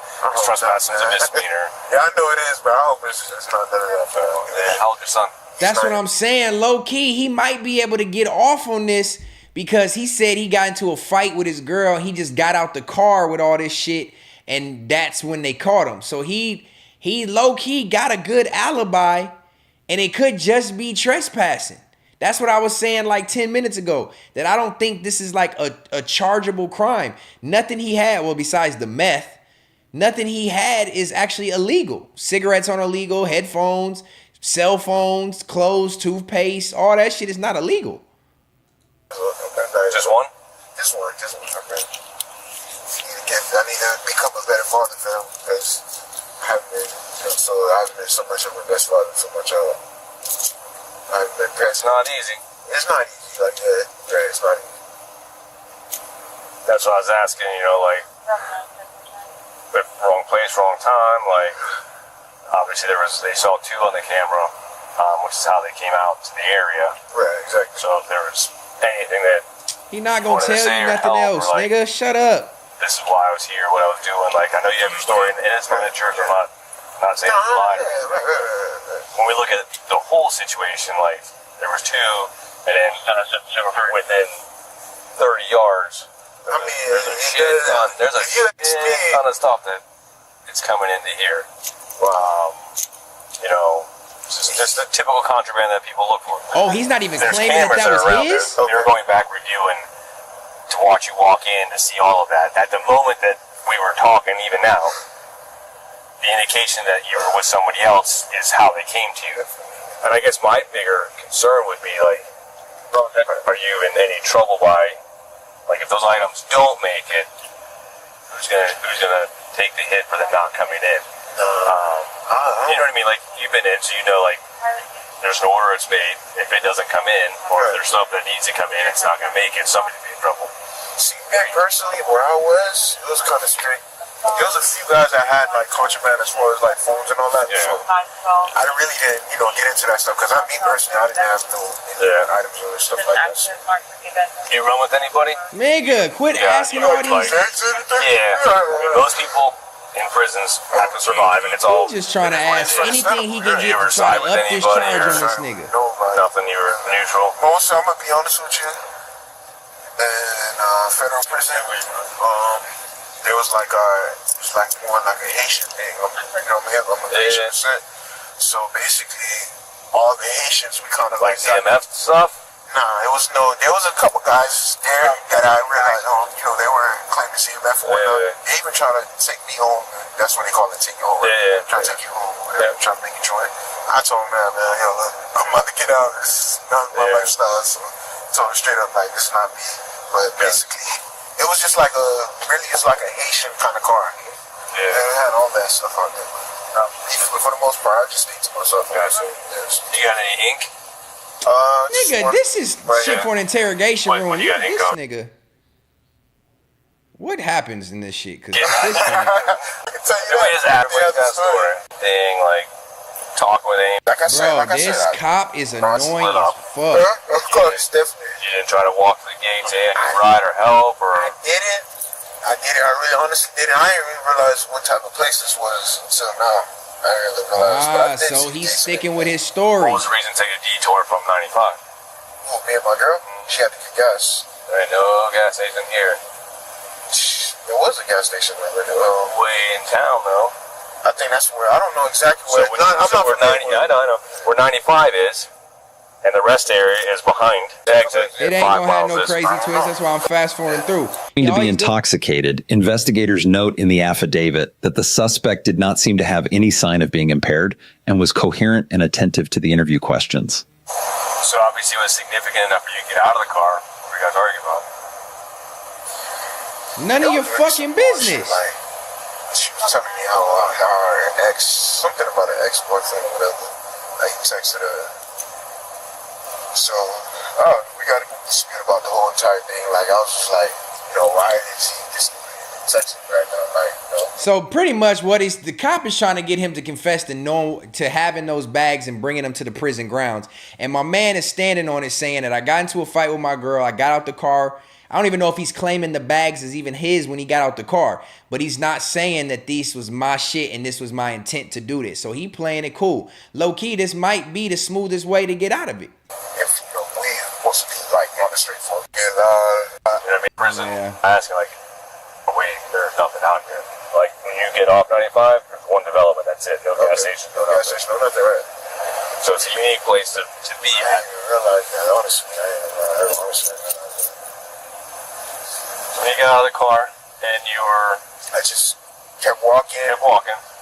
Trespassing is a misdemeanor. Yeah, I know it is, but I hope it's not none of that. How old your son? That's what I'm saying. Low key, he might be able to get off on this because he said he got into a fight with his girl. He just got out the car with all this shit, and that's when they caught him. So he low key got a good alibi, and it could just be trespassing. That's what I was saying like 10 minutes ago, that I don't think this is like a chargeable crime. Nothing he had, well, besides the meth, nothing he had is actually illegal. Cigarettes aren't illegal, headphones, cell phones, clothes, toothpaste, all that shit is not illegal. Just one? Just one. Okay. I need to become a better father for him because I haven't been so much of a best father, so much I've been It's not easy. It's not easy, like, yeah, it's not easy. That's what I was asking, like, but wrong place, wrong time, like, obviously they saw two on the camera, which is how they came out to the area. Right, exactly. So if there was anything that he not gonna tell you nothing else, nigga, shut up. This is why I was here, what I was doing, like, I know you have your story, and it's not the church, I'm not saying it's lying. When we look at the whole situation, like, there was two, and then within 30 yards, there's a shit ton of stuff that it's coming into here. Just the typical contraband that people look for. Oh, he's not even There's claiming that was his? They were going back reviewing to watch you walk in to see all of that. At the moment that we were talking, even now, the indication that you were with somebody else is how they came to you. And I guess my bigger concern would be, like, are you in any trouble by, like, if those items don't make it, who's gonna take the hit for them not coming in? You know what I mean? Like, you've been in, so you know, like, there's an order it's made. If it doesn't come in, or if there's stuff that needs to come in, it's not gonna make it, somebody's be in trouble. See, me personally, where I was, it was kind of strict. There was a few guys that had like contraband as far as like phones and all that. Yeah. So I really didn't, get into that stuff because me personally, I didn't have no items or stuff like that. So. You run with anybody? Nigga, quit asking all these. Most people in prisons have to survive, and it's all. He's just trying to ask anything he can get to try to up this charge on this nigga. Nothing. You were neutral. Also, I'm gonna be honest with you. In federal prison, there was like a Haitian thing. I'm a Haitian descent. So basically, all the Haitians we kind of like CMF stuff. Nah, there was a couple guys there that I realized, they were claiming CMF or whatnot. They even trying to take me home. That's what they call it, take you home. Trying to take you home or whatever, trying to make you join. I told him, man, look, I'm about to get out. It's not my lifestyle. So I told him straight up, like, it's not me. But basically, it was just like it's like a Haitian kind of car. Yeah. And it had all that stuff on there. But for the most part, I just stayed to myself. You got any ink? Nigga, this is shit for an interrogation room. This nigga. What happens in this shit? Because the way his everybody's got a story. Thing, like, talk with him. Bro, this cop is annoying as fuck. Of course, definitely. You didn't try to walk to the gates and ride or help, or... I didn't. I really honestly didn't. I didn't even realize what type of place this was until now. I didn't really realize. But I did so he's sticking with his story. What was the reason to take a detour from 95? Oh, me and my girl, she had to get gas. There ain't no gas station here. There was a gas station way in town, though. I think that's where, I don't know exactly where. I'm not where 90, I know. Where 95 is, and the rest area is behind. It ain't gonna have no crazy twist. That's why I'm fast forwarding through. To be intoxicated, investigators note in the affidavit that the suspect did not seem to have any sign of being impaired and was coherent and attentive to the interview questions. So obviously it was significant enough for you to get out of the car. What are you guys arguing about? None of your fucking business. She was telling me how her ex, something about an ex-boyfriend or whatever, like he texted her. So, we got a dispute about the whole entire thing. Like, I was just like, why is he just texting right now? Like, So pretty much what the cop is trying to get him to confess to having those bags and bringing them to the prison grounds. And my man is standing on it saying that I got into a fight with my girl. I got out the car. I don't even know if he's claiming the bags is even his when he got out the car. But he's not saying that this was my shit and this was my intent to do this. So he playing it cool. Low key, this might be the smoothest way to get out of it. If, we supposed to be, like, on the street for Prison, asking, like, wait, there's nothing out here. Like, when you get off 95, there's one development, that's it. No gas station, no nothing. Right? So it's a unique place to be at. I didn't realize that, honestly. So you got out of the car, and I just kept walking.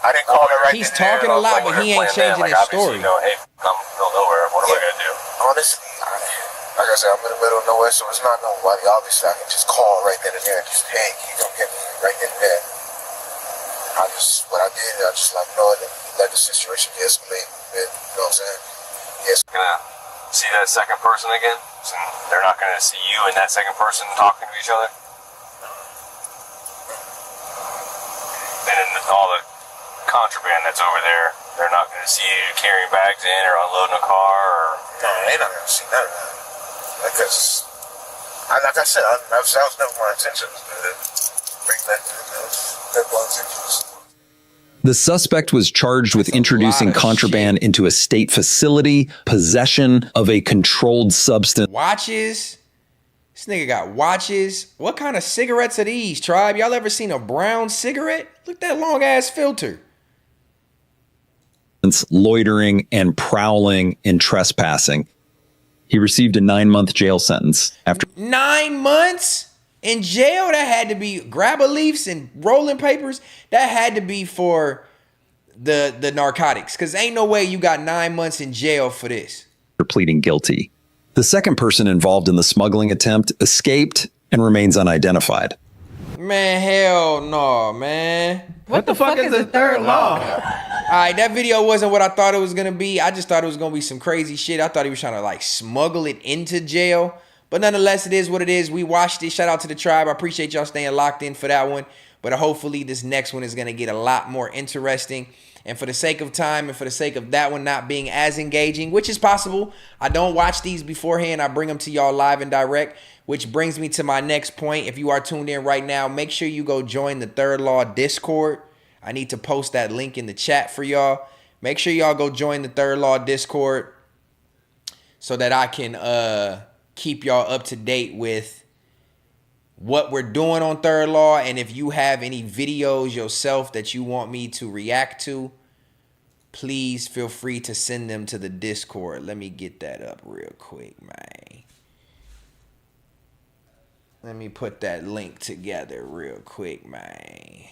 I didn't call her right He's talking a lot, but he ain't changing his story. Hey, I'm in the middle of nowhere. What am I going to do? Honestly, like I said, I'm in the middle of nowhere, so it's not nobody. Obviously, I can just call right then and there. Just, hey, can you come get me right then and there? What I did, I just let the situation de-escalate a bit. You know what I'm saying? Yes. Gonna see that second person again? So they're not going to see you and that second person talking to each other? And all the contraband that's over there, they're not going to see you carrying bags in or unloading a car or... No, they're not going to see none of that. Because, like I said, that was never my intention to bring that to The suspect was charged with introducing contraband into a state facility, possession of a controlled substance. Watches. This nigga got watches. What kind of cigarettes are these, Tribe? Y'all ever seen a brown cigarette? Look at that long ass filter. Loitering and prowling and trespassing. He received a 9-month jail sentence after 9 months in jail. That had to be grab a leaves and rolling papers. That had to be for the narcotics, because ain't no way you got 9 months in jail for this. Pleading guilty. The second person involved in the smuggling attempt escaped and remains unidentified. Man, hell no, man. What the fuck is the third law? All right, that video wasn't what I thought it was going to be. I just thought it was going to be some crazy shit. I thought he was trying to like smuggle it into jail. But nonetheless, it is what it is. We watched it. Shout out to the tribe. I appreciate y'all staying locked in for that one. But hopefully this next one is going to get a lot more interesting. And for the sake of time and for the sake of that one not being as engaging, which is possible, I don't watch these beforehand. I bring them to y'all live and direct, which brings me to my next point. If you are tuned in right now, make sure you go join the Third Law Discord. I need to post that link in the chat for y'all. Make sure y'all go join the Third Law Discord so that I can keep y'all up to date with what we're doing on Third Law. And if you have any videos yourself that you want me to react to, please feel free to send them to the Discord. Let me get that up real quick, man. Let me put that link together real quick, man.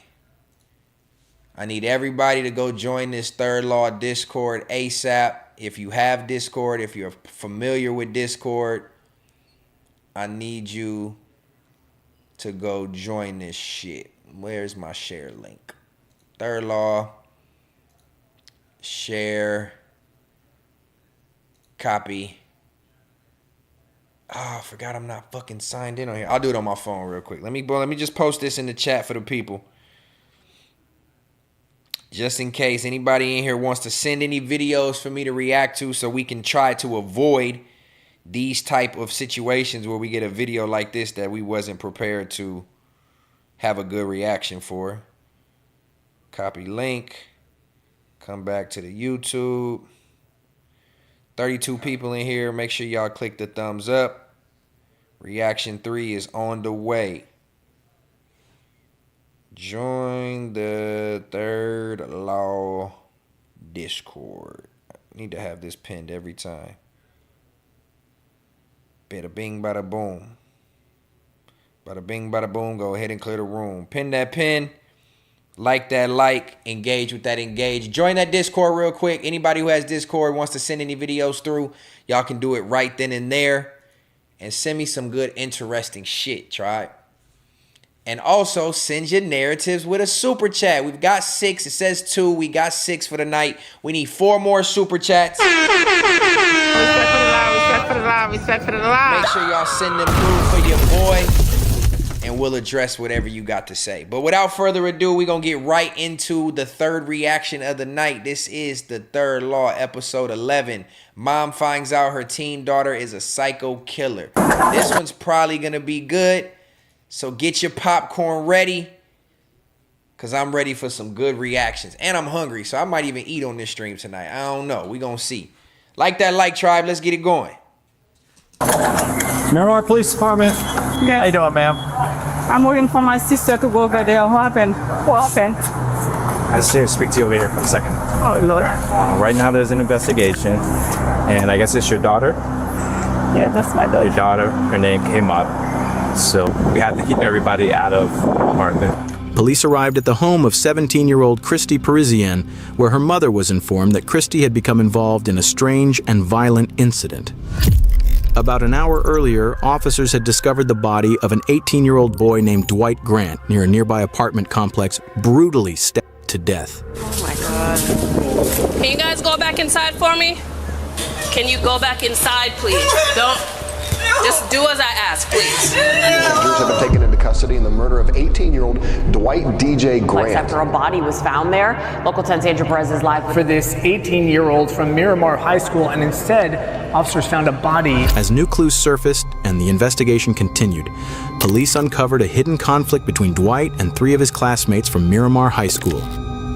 I need everybody to go join this Third Law Discord ASAP. If you have Discord, if you're familiar with Discord, I need you to go join this shit. Where's my share link? Third Law. Share. Copy. Oh, I forgot I'm not fucking signed in on here. I'll do it on my phone real quick. Let me just post this in the chat for the people. Just in case anybody in here wants to send any videos for me to react to so we can try to avoid these type of situations where we get a video like this that we wasn't prepared to have a good reaction for. Copy link. Come back to the YouTube. 32 people in here. Make sure y'all click the thumbs up. Reaction 3 is on the way. Join the Third Law Discord. I need to have this pinned every time. Bada bing, bada boom. Bada bing, bada boom. Go ahead and clear the room. Pin that pin. Like that like. Engage with that engage. Join that Discord real quick. Anybody who has Discord wants to send any videos through, y'all can do it right then and there. And send me some good, interesting shit, tribe. And also, send your narratives with a super chat. We've got 6. It says 2. We got 6 for the night. We need 4 more super chats. Make sure y'all send them through for your boy. And we'll address whatever you got to say. But without further ado, we're going to get right into the third reaction of the night. This is the Third Law, episode 11. Mom finds out her teen daughter is a psycho killer. This one's probably going to be good. So get your popcorn ready. Because I'm ready for some good reactions. And I'm hungry, so I might even eat on this stream tonight. I don't know. We're going to see. Like that like, tribe. Let's get it going. Miramar Police Department. Yeah. How you doing, ma'am? I'm waiting for my sister to go over there. What happened? What happened? I just need to speak to you over here for a second. Oh, Lord. Right now there's an investigation, and I guess it's your daughter? Yeah, that's my daughter. Your daughter, her name came up, so we had to keep everybody out of the apartment. Police arrived at the home of 17-year-old Christy Parisian, where her mother was informed that Christy had become involved in a strange and violent incident. About an hour earlier, officers had discovered the body of an 18-year-old boy named Dwight Grant near a nearby apartment complex, brutally stabbed to death. Oh my God. Can you guys go back inside for me? Can you go back inside, please? Don't. Just do as I ask, please. Officers have been taken into custody in the murder of 18-year-old Dwight DJ Grant. After a body was found there, Local 10's Andrew Perez is live for this 18-year-old from Miramar High School, and instead, officers found a body. As new clues surfaced and the investigation continued, police uncovered a hidden conflict between Dwight and 3 of his classmates from Miramar High School.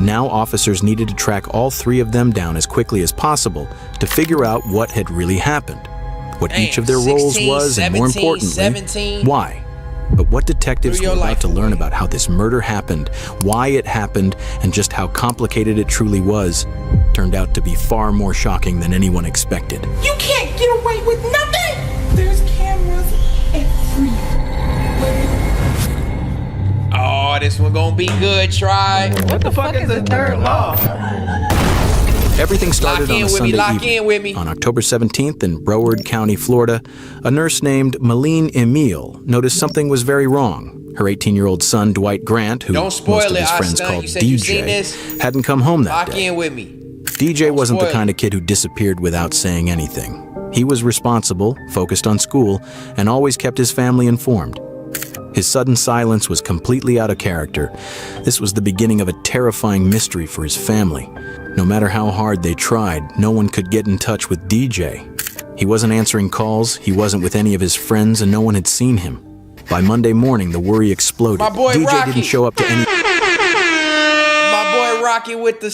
Now officers needed to track all 3 of them down as quickly as possible to figure out what had really happened, what each of their roles was, and more importantly, why. But what detectives were about to learn about how this murder happened, why it happened, and just how complicated it truly was, turned out to be far more shocking than anyone expected. You can't get away with nothing! There's cameras everywhere. Oh, this one gonna be good, try. What the fuck is the third law? Everything started on a Sunday evening. On October 17th in Broward County, Florida, a nurse named Malene Emile noticed something was very wrong. Her 18-year-old son, Dwight Grant, who most of his friends called DJ, hadn't come home that day. Lock in with me. DJ wasn't the kind of kid who disappeared without saying anything. He was responsible, focused on school, and always kept his family informed. His sudden silence was completely out of character. This was the beginning of a terrifying mystery for his family. No matter how hard they tried, no one could get in touch with DJ. He wasn't answering calls, he wasn't with any of his friends, and no one had seen him. By Monday morning, the worry exploded. My boy DJ Rocky didn't show up to any... My boy Rocky with the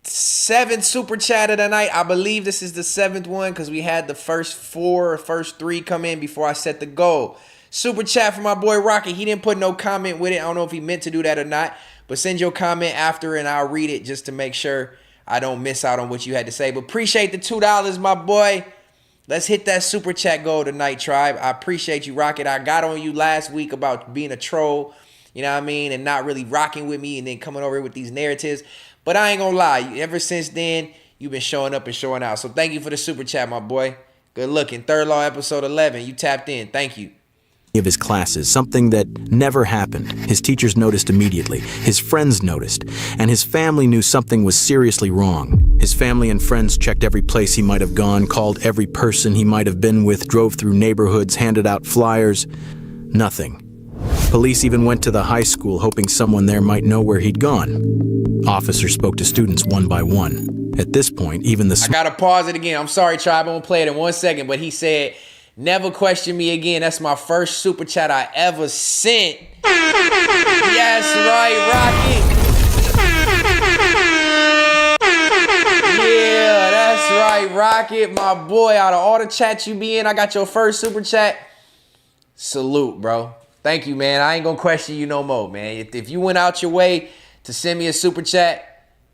7th super chat of the night. I believe this is the 7th one because we had the first 4 or first 3 come in before I set the goal. Super chat for my boy Rocky. He didn't put no comment with it. I don't know if he meant to do that or not. But send your comment after and I'll read it just to make sure I don't miss out on what you had to say. But appreciate the $2, my boy. Let's hit that super chat goal tonight, tribe. I appreciate you, Rocket. I got on you last week about being a troll, you know what I mean, and not really rocking with me and then coming over here with these narratives. But I ain't gonna lie. Ever since then, you've been showing up and showing out. So thank you for the super chat, my boy. Good looking. Third Law, episode 11. You tapped in. Thank you. of his classes, something that never happened. His teachers noticed immediately, his friends noticed, and his family knew something was seriously wrong. His family and friends checked every place he might have gone, called every person he might have been with, drove through neighborhoods, handed out flyers. Nothing. Police even went to the high school, hoping someone there might know where he'd gone. Officers spoke to students one by one. At this point, even the... I gotta pause it again. I'm sorry, Tribe. I'm gonna play it in 1 second, but he said, never question me again. That's my first super chat I ever sent. Yes, right, Rocket. Yeah, that's right, Rocket. My boy, out of all the chats you be in, I got your first super chat. Salute, bro. Thank you, man. I ain't gonna question you no more, man. If you went out your way to send me a super chat,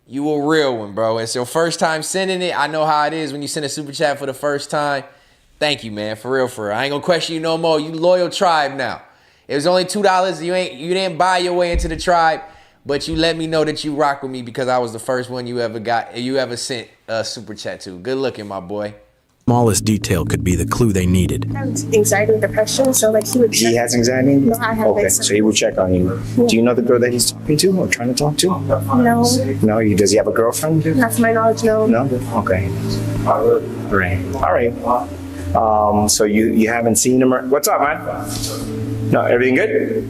you a real one, bro. It's your first time sending it. I know how it is when you send a super chat for the first time. Thank you, man. For real, for real. I ain't gonna question you no more. You loyal Tribe now. It was only $2. You didn't buy your way into the Tribe, but you let me know that you rock with me because I was the first one you ever sent a super chat to. Good looking, my boy. Smallest detail could be the clue they needed. Anxiety and depression, so like he would. He has anxiety? No, I have Okay, so he will check on you. Yeah. Do you know the girl that he's talking to or trying to talk to? No. No, does he have a girlfriend? Not to my knowledge, no. No? Okay. Right. All right. So you haven't seen him? What's up, man? No, everything good?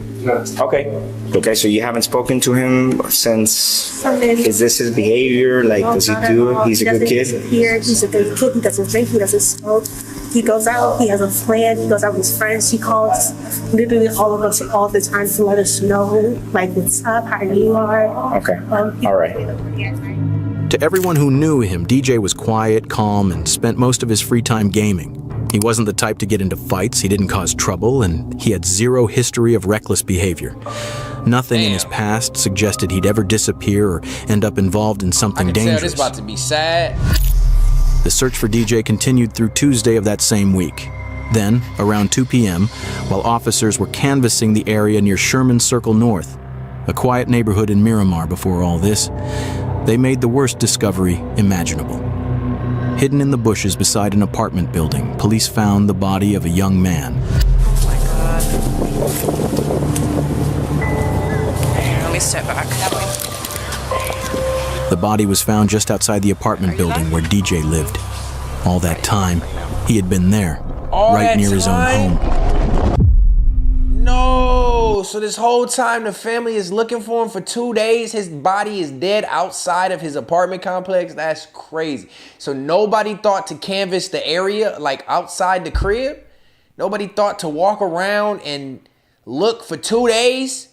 Okay. Okay, so you haven't spoken to him since, is this his behavior? Like, does he do it? He's a good kid? He's a good kid. He doesn't drink, he doesn't smoke. He goes out, he has a plan, he goes out with his friends. He calls literally all of us all the time to let us know, like, what's up, how you are. Okay, all right. To everyone who knew him, DJ was quiet, calm, and spent most of his free time gaming. He wasn't the type to get into fights, he didn't cause trouble, and he had zero history of reckless behavior. Nothing in his past suggested he'd ever disappear or end up involved in something dangerous. This about to be sad. The search for DJ continued through Tuesday of that same week. Then, around 2 p.m., while officers were canvassing the area near Sherman Circle North, a quiet neighborhood in Miramar before all this, they made the worst discovery imaginable. Hidden in the bushes beside an apartment building, police found the body of a young man. Oh my God. Here, let me step back. The body was found just outside the apartment building where DJ lived. All that time, he had been there, right near his own home. No, so this whole time the family is looking for him for 2 days. His body is dead outside of his apartment complex. That's crazy. So nobody thought to canvass the area, like outside the crib? Nobody thought to walk around and look for 2 days?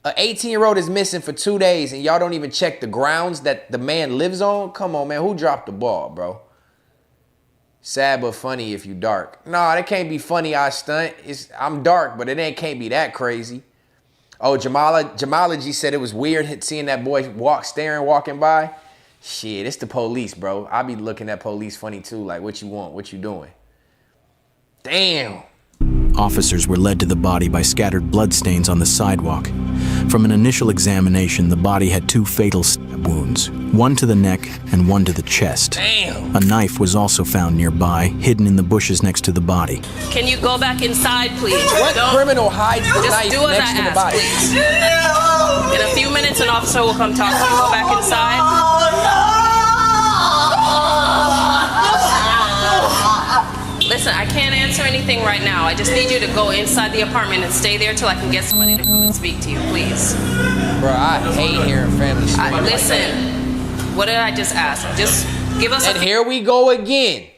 An 18-year-old is missing for 2 days and y'all don't even check the grounds that the man lives on? Come on, man. Who dropped the ball, bro? Sad but funny if you dark. Nah, that can't be funny, I stunt. I'm dark, but it can't be that crazy. Oh, Jamalaji said it was weird seeing that boy walking by. Shit, it's the police, bro. I be looking at police funny too. Like, what you want? What you doing? Damn. Officers were led to the body by scattered bloodstains on the sidewalk. From an initial examination, the body had 2 fatal stab wounds, one to the neck and one to the chest. Damn. A knife was also found nearby, hidden in the bushes next to the body. Can you go back inside, please? What criminal hides the knife do as next I to the ask, body? Please. In a few minutes, an officer will come talk to you. Go back inside. Listen, I can't answer anything right now. I just need you to go inside the apartment and stay there till I can get somebody to come and speak to you, please. Bro, I hate hearing family stories. Listen, what did I just ask? Just give us And here we go again.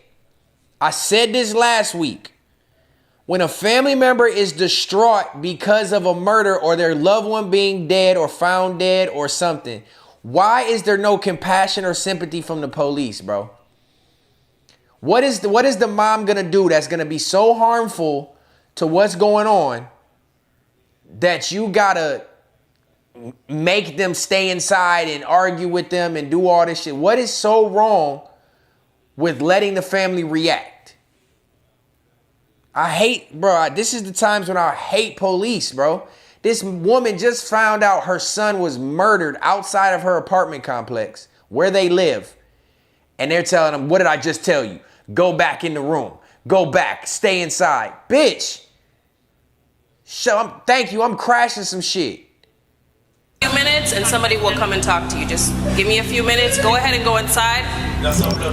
I said this last week. When a family member is distraught because of a murder or their loved one being dead or found dead or something, why is there no compassion or sympathy from the police, bro? What is the mom gonna do that's gonna be so harmful to what's going on that you gotta make them stay inside and argue with them and do all this shit? What is so wrong with letting the family react? I hate, bro, this is the times when I hate police, bro. This woman just found out her son was murdered outside of her apartment complex where they live. And they're telling them, what did I just tell you? Go back in the room. Go back. Stay inside. Bitch. Thank you. I'm crashing some shit. Few minutes and somebody will come and talk to you. Just give me a few minutes. Go ahead and go inside.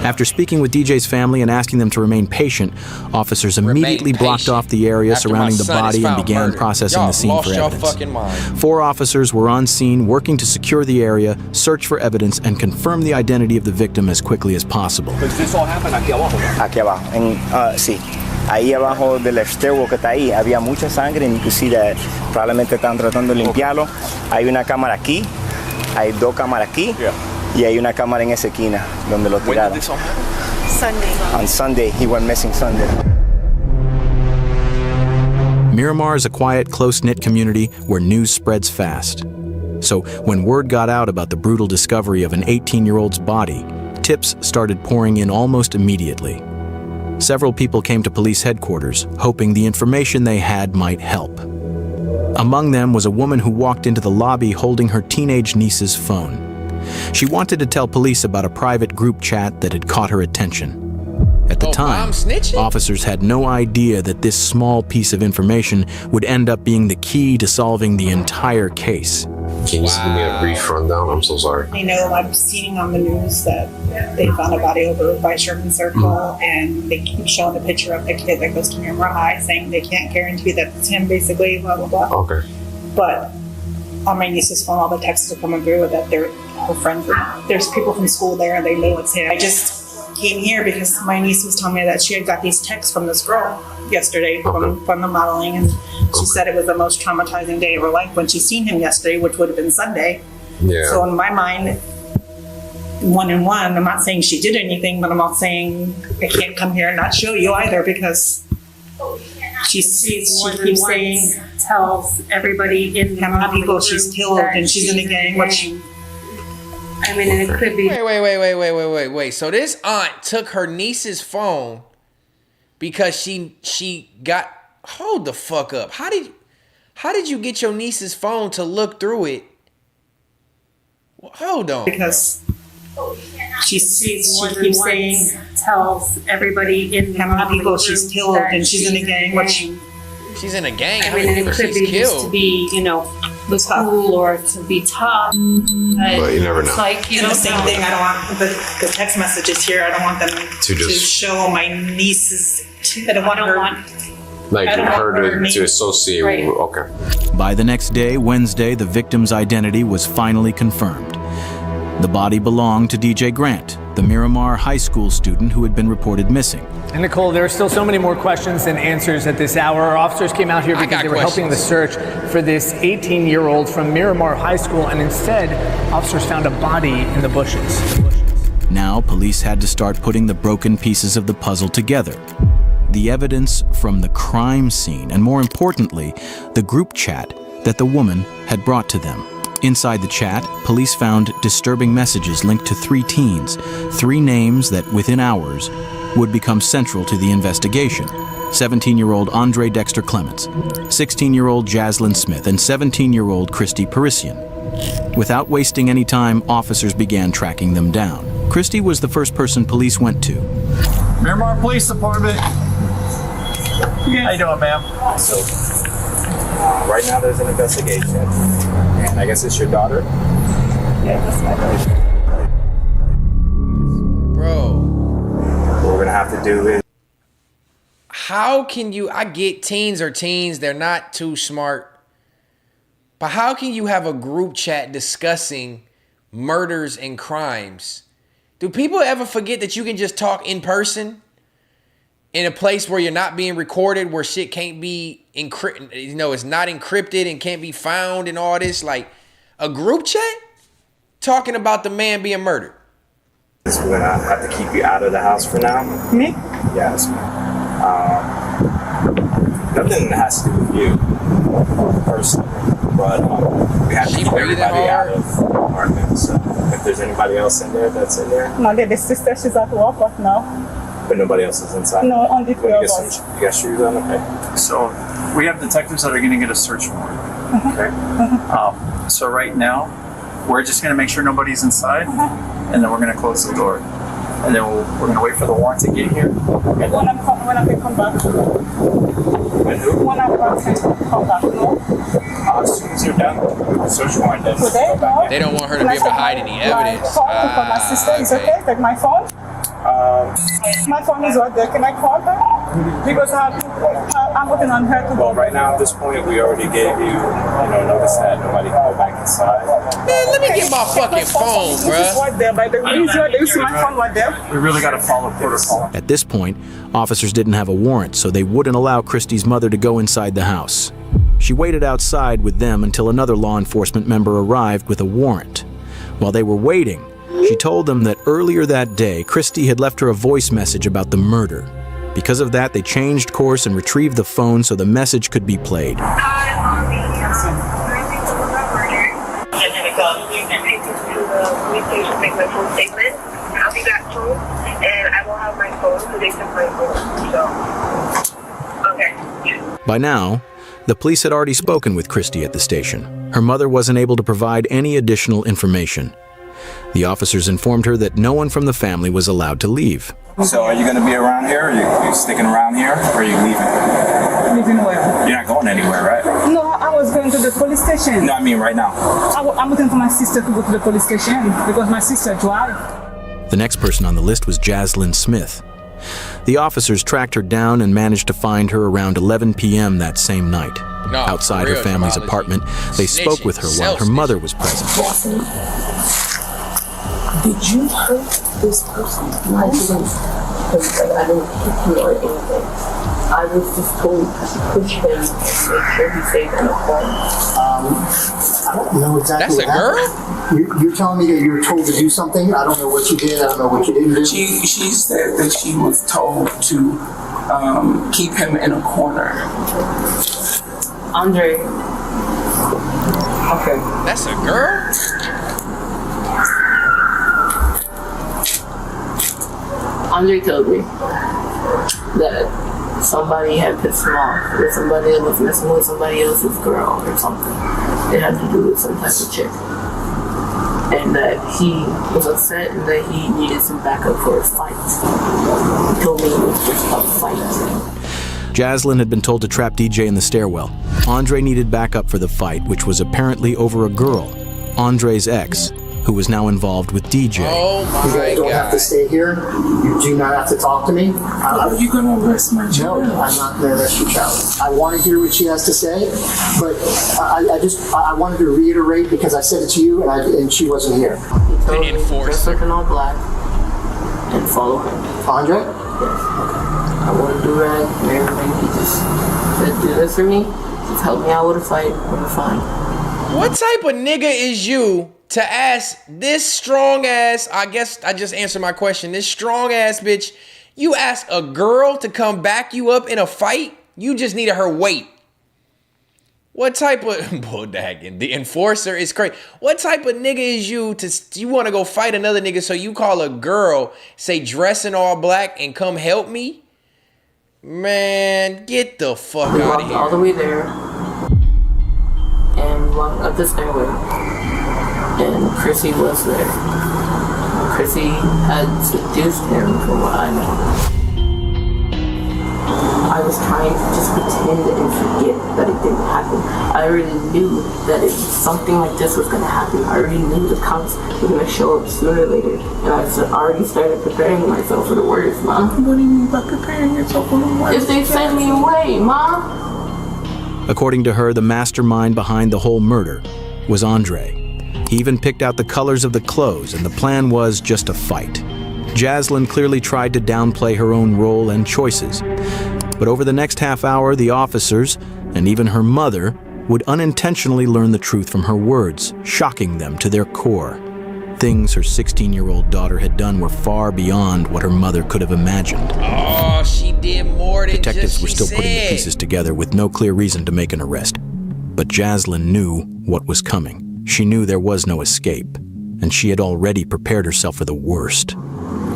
After speaking with DJ's family and asking them to remain patient, officers immediately blocked off the area surrounding the body and began processing the scene for evidence. 4 officers were on scene working to secure the area, search for evidence, and confirm the identity of the victim as quickly as possible. Does this all happen aquí abajo? Aquí abajo. Sí. Ahí abajo del stairwell que está ahí había mucha sangre, and you can see that probablemente están tratando de limpiarlo. Hay una cámara aquí, hay 2 cámaras aquí, y hay una cámara en esa esquina donde lo tiraron. When did this all happen? Sunday. On Sunday, he went missing Sunday. Miramar is a quiet, close-knit community where news spreads fast. So when word got out about the brutal discovery of an 18-year-old's body, tips started pouring in almost immediately. Several people came to police headquarters, hoping the information they had might help. Among them was a woman who walked into the lobby holding her teenage niece's phone. She wanted to tell police about a private group chat that had caught her attention. At the time, officers had no idea that this small piece of information would end up being the key to solving the entire case. Can you give me a brief rundown? I'm so sorry. I know I'm seeing on the news that they found a body over by Sherman Circle, and they keep showing a picture of the kid that goes to Miramar High, saying they can't guarantee that it's him, basically, blah, blah, blah. Okay. But on my niece's phone, all the texts are coming through that they're her friends. There's people from school there, and they know it's him. I just came here because my niece was telling me that she had got these texts from this girl yesterday from the modeling, and she said it was the most traumatizing day of her life when she seen him yesterday, which would have been Sunday. Yeah. So in my mind, 1 and 1, I'm not saying she did anything, but I'm not saying I can't come here and not show you either, because she keeps saying, tells everybody in how many people she's killed and she's in a gang, which I mean, and it could be. Wait. So this aunt took her niece's phone because she got. Hold the fuck up. How did you get your niece's phone to look through it? Well, hold on. Because she keeps saying, tells everybody in how many people she's killed and she's in a gang, which she's in a gang. I mean, and it could be just to be, the cool or to be tough. But you never know. It's like, the same thing. I don't want the text messages here. I don't want them to show my nieces. I don't want like her to associate with. Okay. By the next day, Wednesday, the victim's identity was finally confirmed. The body belonged to DJ Grant, the Miramar High School student who had been reported missing. And Nicole, there are still so many more questions than answers at this hour. Our officers came out here because they were helping the search for this 18-year-old from Miramar High School, and instead, officers found a body in the bushes. Now, police had to start putting the broken pieces of the puzzle together. The evidence from the crime scene, and more importantly, the group chat that the woman had brought to them. Inside the chat, police found disturbing messages linked to 3 teens, 3 names that within hours would become central to the investigation. 17-year-old Andre Dexter Clements, 16-year-old Jaslyn Smith, and 17-year-old Christy Parisian. Without wasting any time, officers began tracking them down. Christy was the first person police went to. Miramar Police Department. How you doing, ma'am? So, right now there's an investigation, and I guess it's your daughter? Yeah, that's my daughter. Bro. What we're gonna have to do is... How can you... I get teens are teens, they're not too smart. But how can you have a group chat discussing murders and crimes? Do people ever forget that you can just talk in person? In a place where you're not being recorded, where shit can't be encrypted, it's not encrypted and can't be found and all this. Like a group chat talking about the man being murdered. We're gonna have to keep you out of the house for now. Me? Yes. Nothing has to do with you personally, but we have to keep everybody out of the apartment. So if there's anybody else in there that's in there. My baby sister, she's at work now. But nobody else is inside? No, only 3 of us. You got shoes on? Okay. So we have detectives that are going to get a search warrant. Okay. So right now, we're just going to make sure nobody's inside, and then we're going to close the door. and then we're gonna wait for the warrant to get here. And then When I can come back. when who? When I can come back, no? As soon as you're done with the search warrant, then Today, no? They don't want her to be able to hide any evidence. My phone for my sister is okay? Take my phone? My phone is right there. Can I call her? Because I'm waiting on her to well, right now at this point, we already gave you, notice that nobody can go back inside. Man, let me get my fucking phone, This is right there, by the way. You see my phone right there? We really got to follow protocol. At this point, officers didn't have a warrant, so they wouldn't allow Christy's mother to go inside the house. She waited outside with them until another law enforcement member arrived with a warrant. While they were waiting, she told them that earlier that day, Christy had left her a voice message about the murder. Because of that, they changed course and retrieved the phone so the message could be played. I'll be back home, and I will have my phone, so they took my phone. So, okay. By now, the police had already spoken with Christy at the station. Her mother wasn't able to provide any additional information. The officers informed her that no one from the family was allowed to leave. So are you going to be around here? Are you sticking around here? Or are you leaving? Leaving where? You're not going anywhere, right? No, I was going to the police station. No, I mean right now. I'm waiting for my sister to go to the police station because my sister drives. The next person on the list was Jaslyn Smith. The officers tracked her down and managed to find her around 11 p.m. that same night. Outside her family's apartment, they spoke with her while her mother was present. Did you hurt this person? I didn't. I didn't hit you or anything. I was just told to push him and make sure he stays in the home. I don't know exactly. That's a girl? You're telling me that you were told to do something? I don't know what you did. I don't know what you didn't do. She said that she was told to keep him in a corner. Andre. Okay. That's a girl? Andre told me that somebody had pissed him off, or somebody that was messing with somebody else's girl or something. It had to do with some type of chick. And that he was upset and that he needed some backup for a fight. He told me it was just a fight. Jaslyn had been told to trap DJ in the stairwell. Andre needed backup for the fight, which was apparently over a girl, Andre's ex, who was now involved with DJ. Oh my God. You don't have to stay here. You do not have to talk to me. Are you going to arrest my child? No, I'm not going to arrest your child. I want to hear what she has to say, but I wanted to reiterate because I said it to you and she wasn't here. He told me to dress like an all black and follow him. Andre? Yes. I want to do rag and everything. He just said, do this for me. Just help me out with a fight. We're fine. What type of nigga is you to ask this strong ass, I guess I just answered my question, this strong ass bitch, you ask a girl to come back you up in a fight? You just needed her weight. What type of, bulldagging, the enforcer is crazy. What type of nigga is you want to go fight another nigga so you call a girl, say dress in all black and come help me? Man, get the fuck we out walked of here. all the way there and walked up the stairway. And Chrissy was there. Chrissy had seduced him from what I know. I was trying to just pretend and forget that it didn't happen. I already knew that if something like this was going to happen, I already knew the cops were going to show up sooner or later. And I already started preparing myself for the worst, Mom. What do you mean by preparing yourself for the worst? If they send me away, Mom. According to her, the mastermind behind the whole murder was Andre. He even picked out the colors of the clothes, and the plan was just a fight. Jaslyn clearly tried to downplay her own role and choices. But over the next half hour, the officers, and even her mother, would unintentionally learn the truth from her words, shocking them to their core. Things her 16-year-old daughter had done were far beyond what her mother could have imagined. Oh, she did more than Detectives were still said. putting the pieces together with no clear reason to make an arrest. But Jaslyn knew what was coming. She knew there was no escape, and she had already prepared herself for the worst.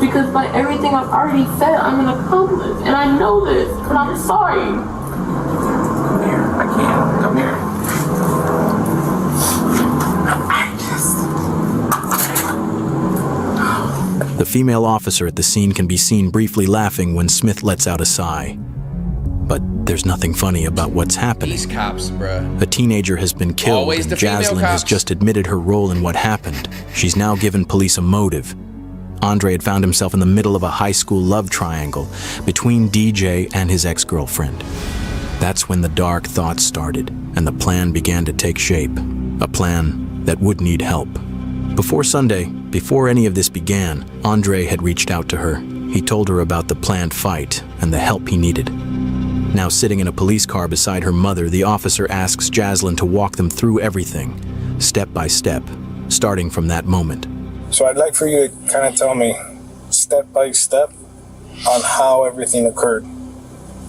Because by everything I've already said, I'm an accomplice, and I know this, but I'm sorry. Come here, I can't. Come here. The female officer at the scene can be seen briefly laughing when Smith lets out a sigh. But there's nothing funny about what's happening. These cops, bruh. A teenager has been killed, Always and the female Jaslyn has cops. just admitted her role in what happened. She's now given police a motive. Andre had found himself in the middle of a high school love triangle between DJ and his ex-girlfriend. That's when the dark thoughts started, and the plan began to take shape. A plan that would need help. Before Sunday, before any of this began, Andre had reached out to her. He told her about the planned fight and the help he needed. Now sitting in a police car beside her mother, the officer asks Jaslyn to walk them through everything, step by step, starting from that moment. So I'd like for you to kind of tell me, step by step, on how everything occurred,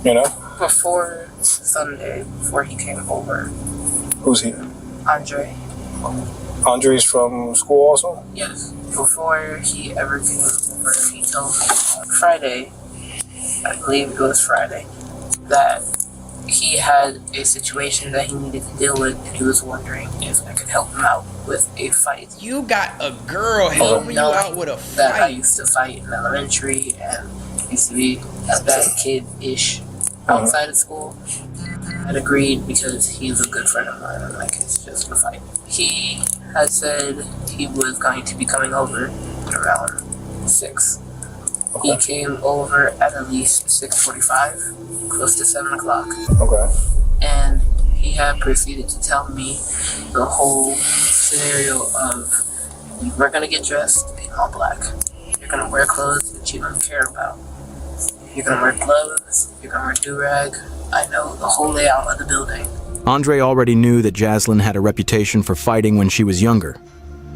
you know? Before Sunday, before he came over. Who's he? Andre. Andre's from school also? Yes. Before he ever came over, he told me on Friday, I believe it was Friday, that he had a situation that he needed to deal with, and he was wondering if I could help him out with a fight. You got a girl helping you out with a fight. That I used to fight in elementary and used to be a bad kid-ish outside of school. I'd agreed because he was a good friend of mine, and like, it's just a fight. He had said he was going to be coming over around 6. He came over at least 6:45, close to 7 o'clock. Okay. And he had proceeded to tell me the whole scenario of, we're gonna get dressed in all black. You're gonna wear clothes that you don't care about. You're gonna wear gloves, you're gonna wear do-rag. I know the whole layout of the building. Andre already knew that Jaslyn had a reputation for fighting when she was younger.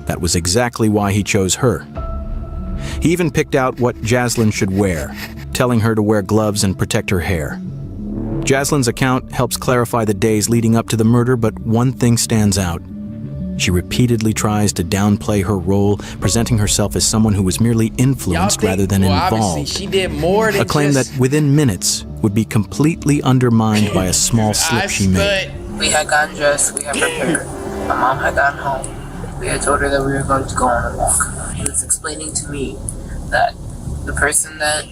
That was exactly why he chose her. He even picked out what Jaslyn should wear, telling her to wear gloves and protect her hair. Jaslyn's account helps clarify the days leading up to the murder, but one thing stands out. She repeatedly tries to downplay her role, presenting herself as someone who was merely influenced rather than involved. She did more than a claim just... that within minutes would be completely undermined by a small slip she made. We had gotten dressed, we had prepared. My mom had gotten home. We had told her that we were going to go on a walk. He was explaining to me that the person that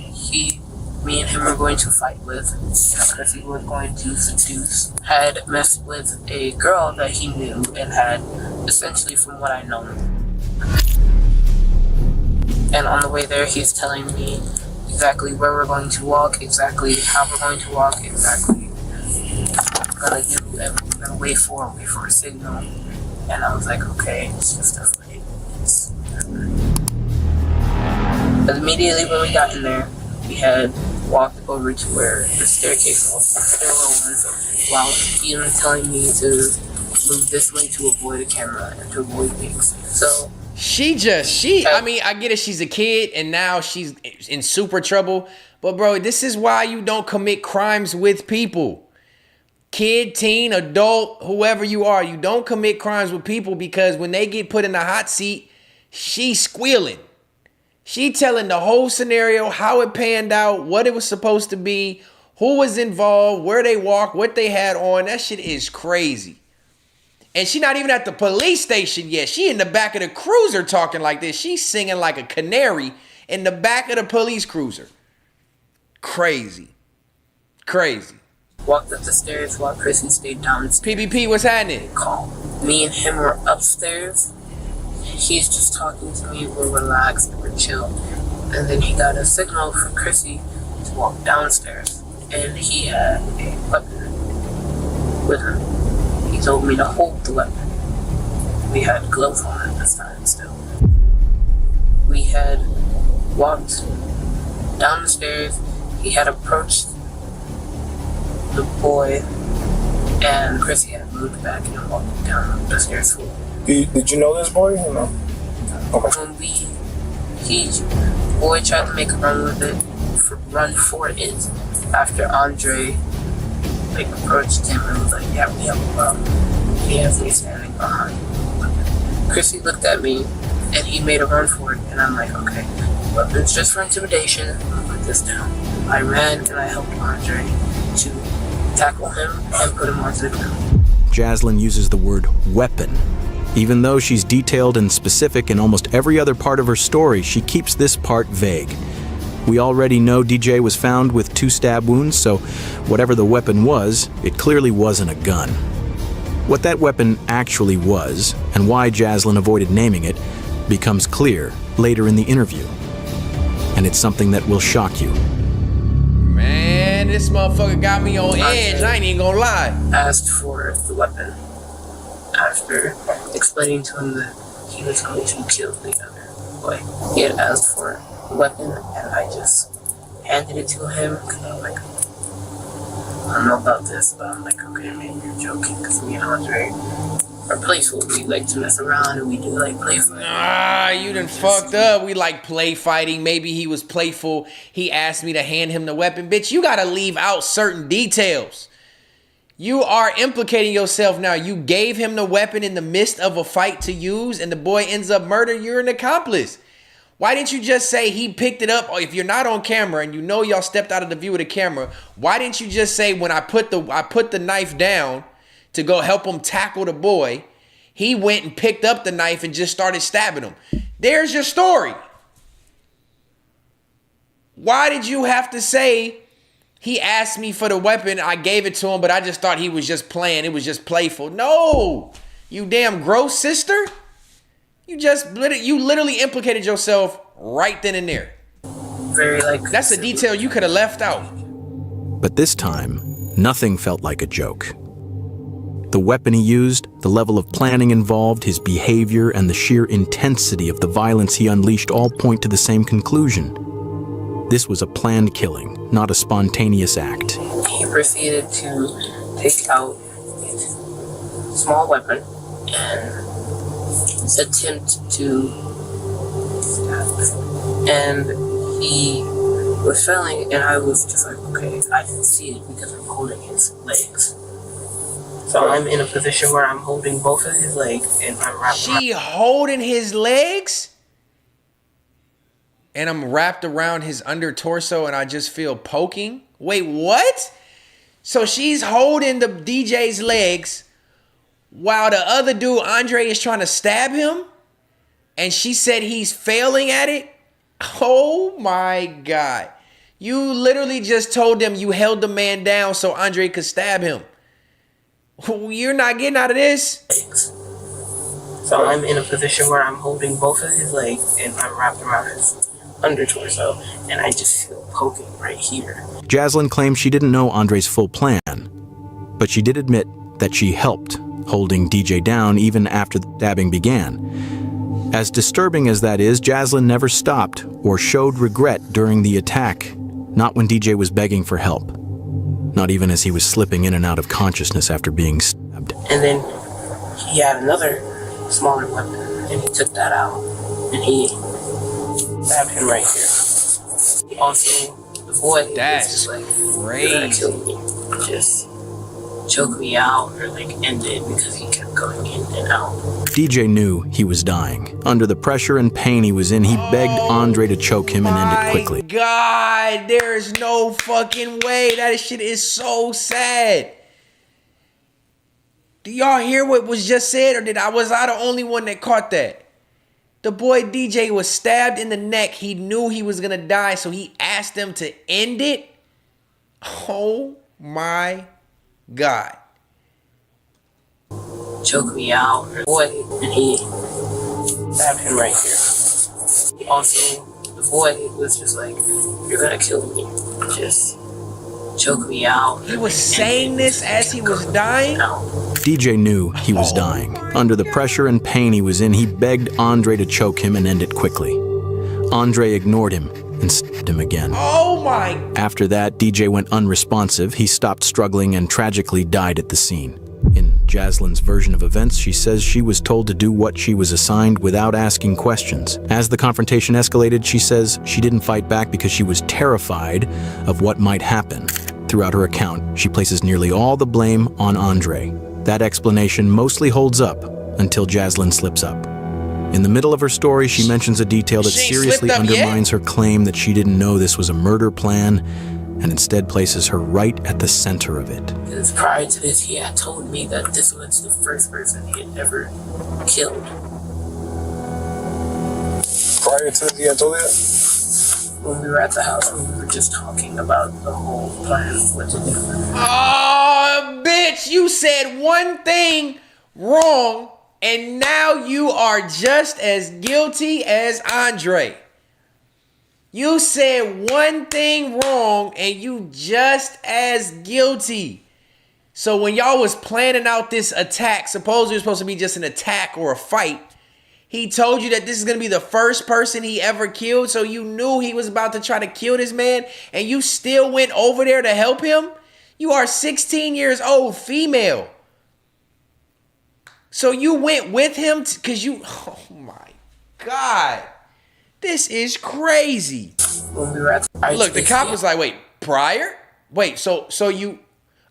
me and him were going to fight with, that person we were going to seduce, had messed with a girl that he knew and had, essentially from what I know. And on the way there, he's telling me exactly where we're going to walk, exactly how we're going to walk, exactly what we're going to do, and we're going to wait for a signal. And I was like, okay, it's just a fight. But immediately when we got in there, we had walked over to where the staircase was, the stairwell was, while even telling me to move this way to avoid a camera and to avoid things. So I mean, I get it, she's a kid and now she's in super trouble. But bro, this is why you don't commit crimes with people. Kid, teen, adult, whoever you are, you don't commit crimes with people because when they get put in the hot seat, she's squealing. She telling the whole scenario, how it panned out, what it was supposed to be, who was involved, where they walked, what they had on. That shit is crazy. And she not even at the police station yet. She in the back of the cruiser talking like this. She's singing like a canary in the back of the police cruiser. Crazy. Crazy. Walked up the stairs while Chrissy stayed downstairs. PPP, what's happening? Me and him were upstairs. He's just talking to me, we're relaxed, we're chill. And then he got a signal from Chrissy to walk downstairs. And he had a weapon with him. He told me to hold the weapon. We had gloves on at this time still. We had walked down the stairs. He had approached the boy, and Chrissy had moved back and walked down the stairs for him. Did you know this boy or no? Okay. When boy tried to make a run with it, run for it, after Andre approached him and was like, yeah, we have a problem. He has me standing behind. Chrissy looked at me and he made a run for it, and I'm like, okay, weapons just for intimidation, I'll put this down. I ran and I helped Andre to tackle him and put him onto the ground. Jaslyn uses the word weapon. Even though she's detailed and specific in almost every other part of her story, she keeps this part vague. We already know DJ was found with 2 stab wounds, so whatever the weapon was, it clearly wasn't a gun. What that weapon actually was, and why Jaslyn avoided naming it, becomes clear later in the interview. And it's something that will shock you. Man, this motherfucker got me on edge. I ain't even gonna lie. Asked for the weapon after explaining to him that he was going to kill the other boy. He had asked for the weapon, and I just handed it to him because I'm like, I don't know about this, but I'm like, okay, maybe you're joking, because me and Andre are playful. We like to mess around and we do like play fighting. Nah, you done fucked up. We like play fighting. Maybe he was playful. He asked me to hand him the weapon. Bitch, you gotta leave out certain details. You are implicating yourself now. You gave him the weapon in the midst of a fight to use and the boy ends up murdered. You're an accomplice. Why didn't you just say he picked it up? Or if you're not on camera and you know y'all stepped out of the view of the camera, why didn't you just say when I put the knife down to go help him tackle the boy, he went and picked up the knife and just started stabbing him? There's your story. Why did you have to say he asked me for the weapon, I gave it to him, but I just thought he was just playing, it was just playful? No, you damn gross sister. You literally implicated yourself right then and there. Very like that's a detail you could have left out. But this time, nothing felt like a joke. The weapon he used, the level of planning involved, his behavior, and the sheer intensity of the violence he unleashed all point to the same conclusion. This was a planned killing, not a spontaneous act. He proceeded to take out his small weapon and attempt to stab. And he was failing, and I was just like, okay, I can see it because I'm holding his legs. So I'm in a position where I'm holding both of his legs and I'm wrapped. She holding his legs? And I'm wrapped around his under torso and I just feel poking? Wait, what? So she's holding the DJ's legs while the other dude, Andre, is trying to stab him? And she said he's failing at it? Oh my God. You literally just told them you held the man down so Andre could stab him. You're not getting out of this. So I'm in a position where I'm holding both of his legs and I'm wrapped around his under torso and I just feel poking right here. Jaslyn claims she didn't know Andre's full plan, but she did admit that she helped, holding DJ down even after the stabbing began. As disturbing as that is, Jaslyn never stopped or showed regret during the attack, not when DJ was begging for help. Not even as he was slipping in and out of consciousness after being stabbed. And then he had another smaller weapon, and he took that out, and he stabbed him right here. Also, the boy was just like, you're gonna kill me. Just choke me out or like end it because he kept going in and out. DJ knew he was dying. Under the pressure and pain he was in, he begged Andre to choke him and end it quickly. God, there is no fucking way. That shit is so sad. Do y'all hear what was just said, or was I the only one that caught that? The boy DJ was stabbed in the neck. He knew he was gonna die, so he asked them to end it. Oh my God. Choke me out, boy, and he stabbed him right here. Also, the boy was just like, you're gonna kill me. Just choke me out. He was saying this as he was dying? DJ knew he was dying. Under the pressure and pain he was in, he begged Andre to choke him and end it quickly. Andre ignored him and stabbed him again. Oh my! After that, DJ went unresponsive. He stopped struggling and tragically died at the scene. In Jaslyn's version of events, she says she was told to do what she was assigned without asking questions. As the confrontation escalated, she says she didn't fight back because she was terrified of what might happen. Throughout her account, she places nearly all the blame on Andre. That explanation mostly holds up until Jaslyn slips up. In the middle of her story, she mentions a detail that seriously undermines her claim that she didn't know this was a murder plan and instead places her right at the center of it. Because prior to this, he had told me that this was the first person he had ever killed. Prior to this, he had told you that? When we were at the house, we were just talking about the whole plan of what to do. Oh, bitch, you said one thing wrong, and now you are just as guilty as Andre. You said one thing wrong, and you just as guilty. So when y'all was planning out this attack, supposedly it was supposed to be just an attack or a fight, he told you that this is going to be the first person he ever killed, so you knew he was about to try to kill this man, and you still went over there to help him? You are 16 years old, female. So you went with him because you... Oh, my God. This is crazy. When we were at Look, the cop was like, wait, prior? Wait, so you...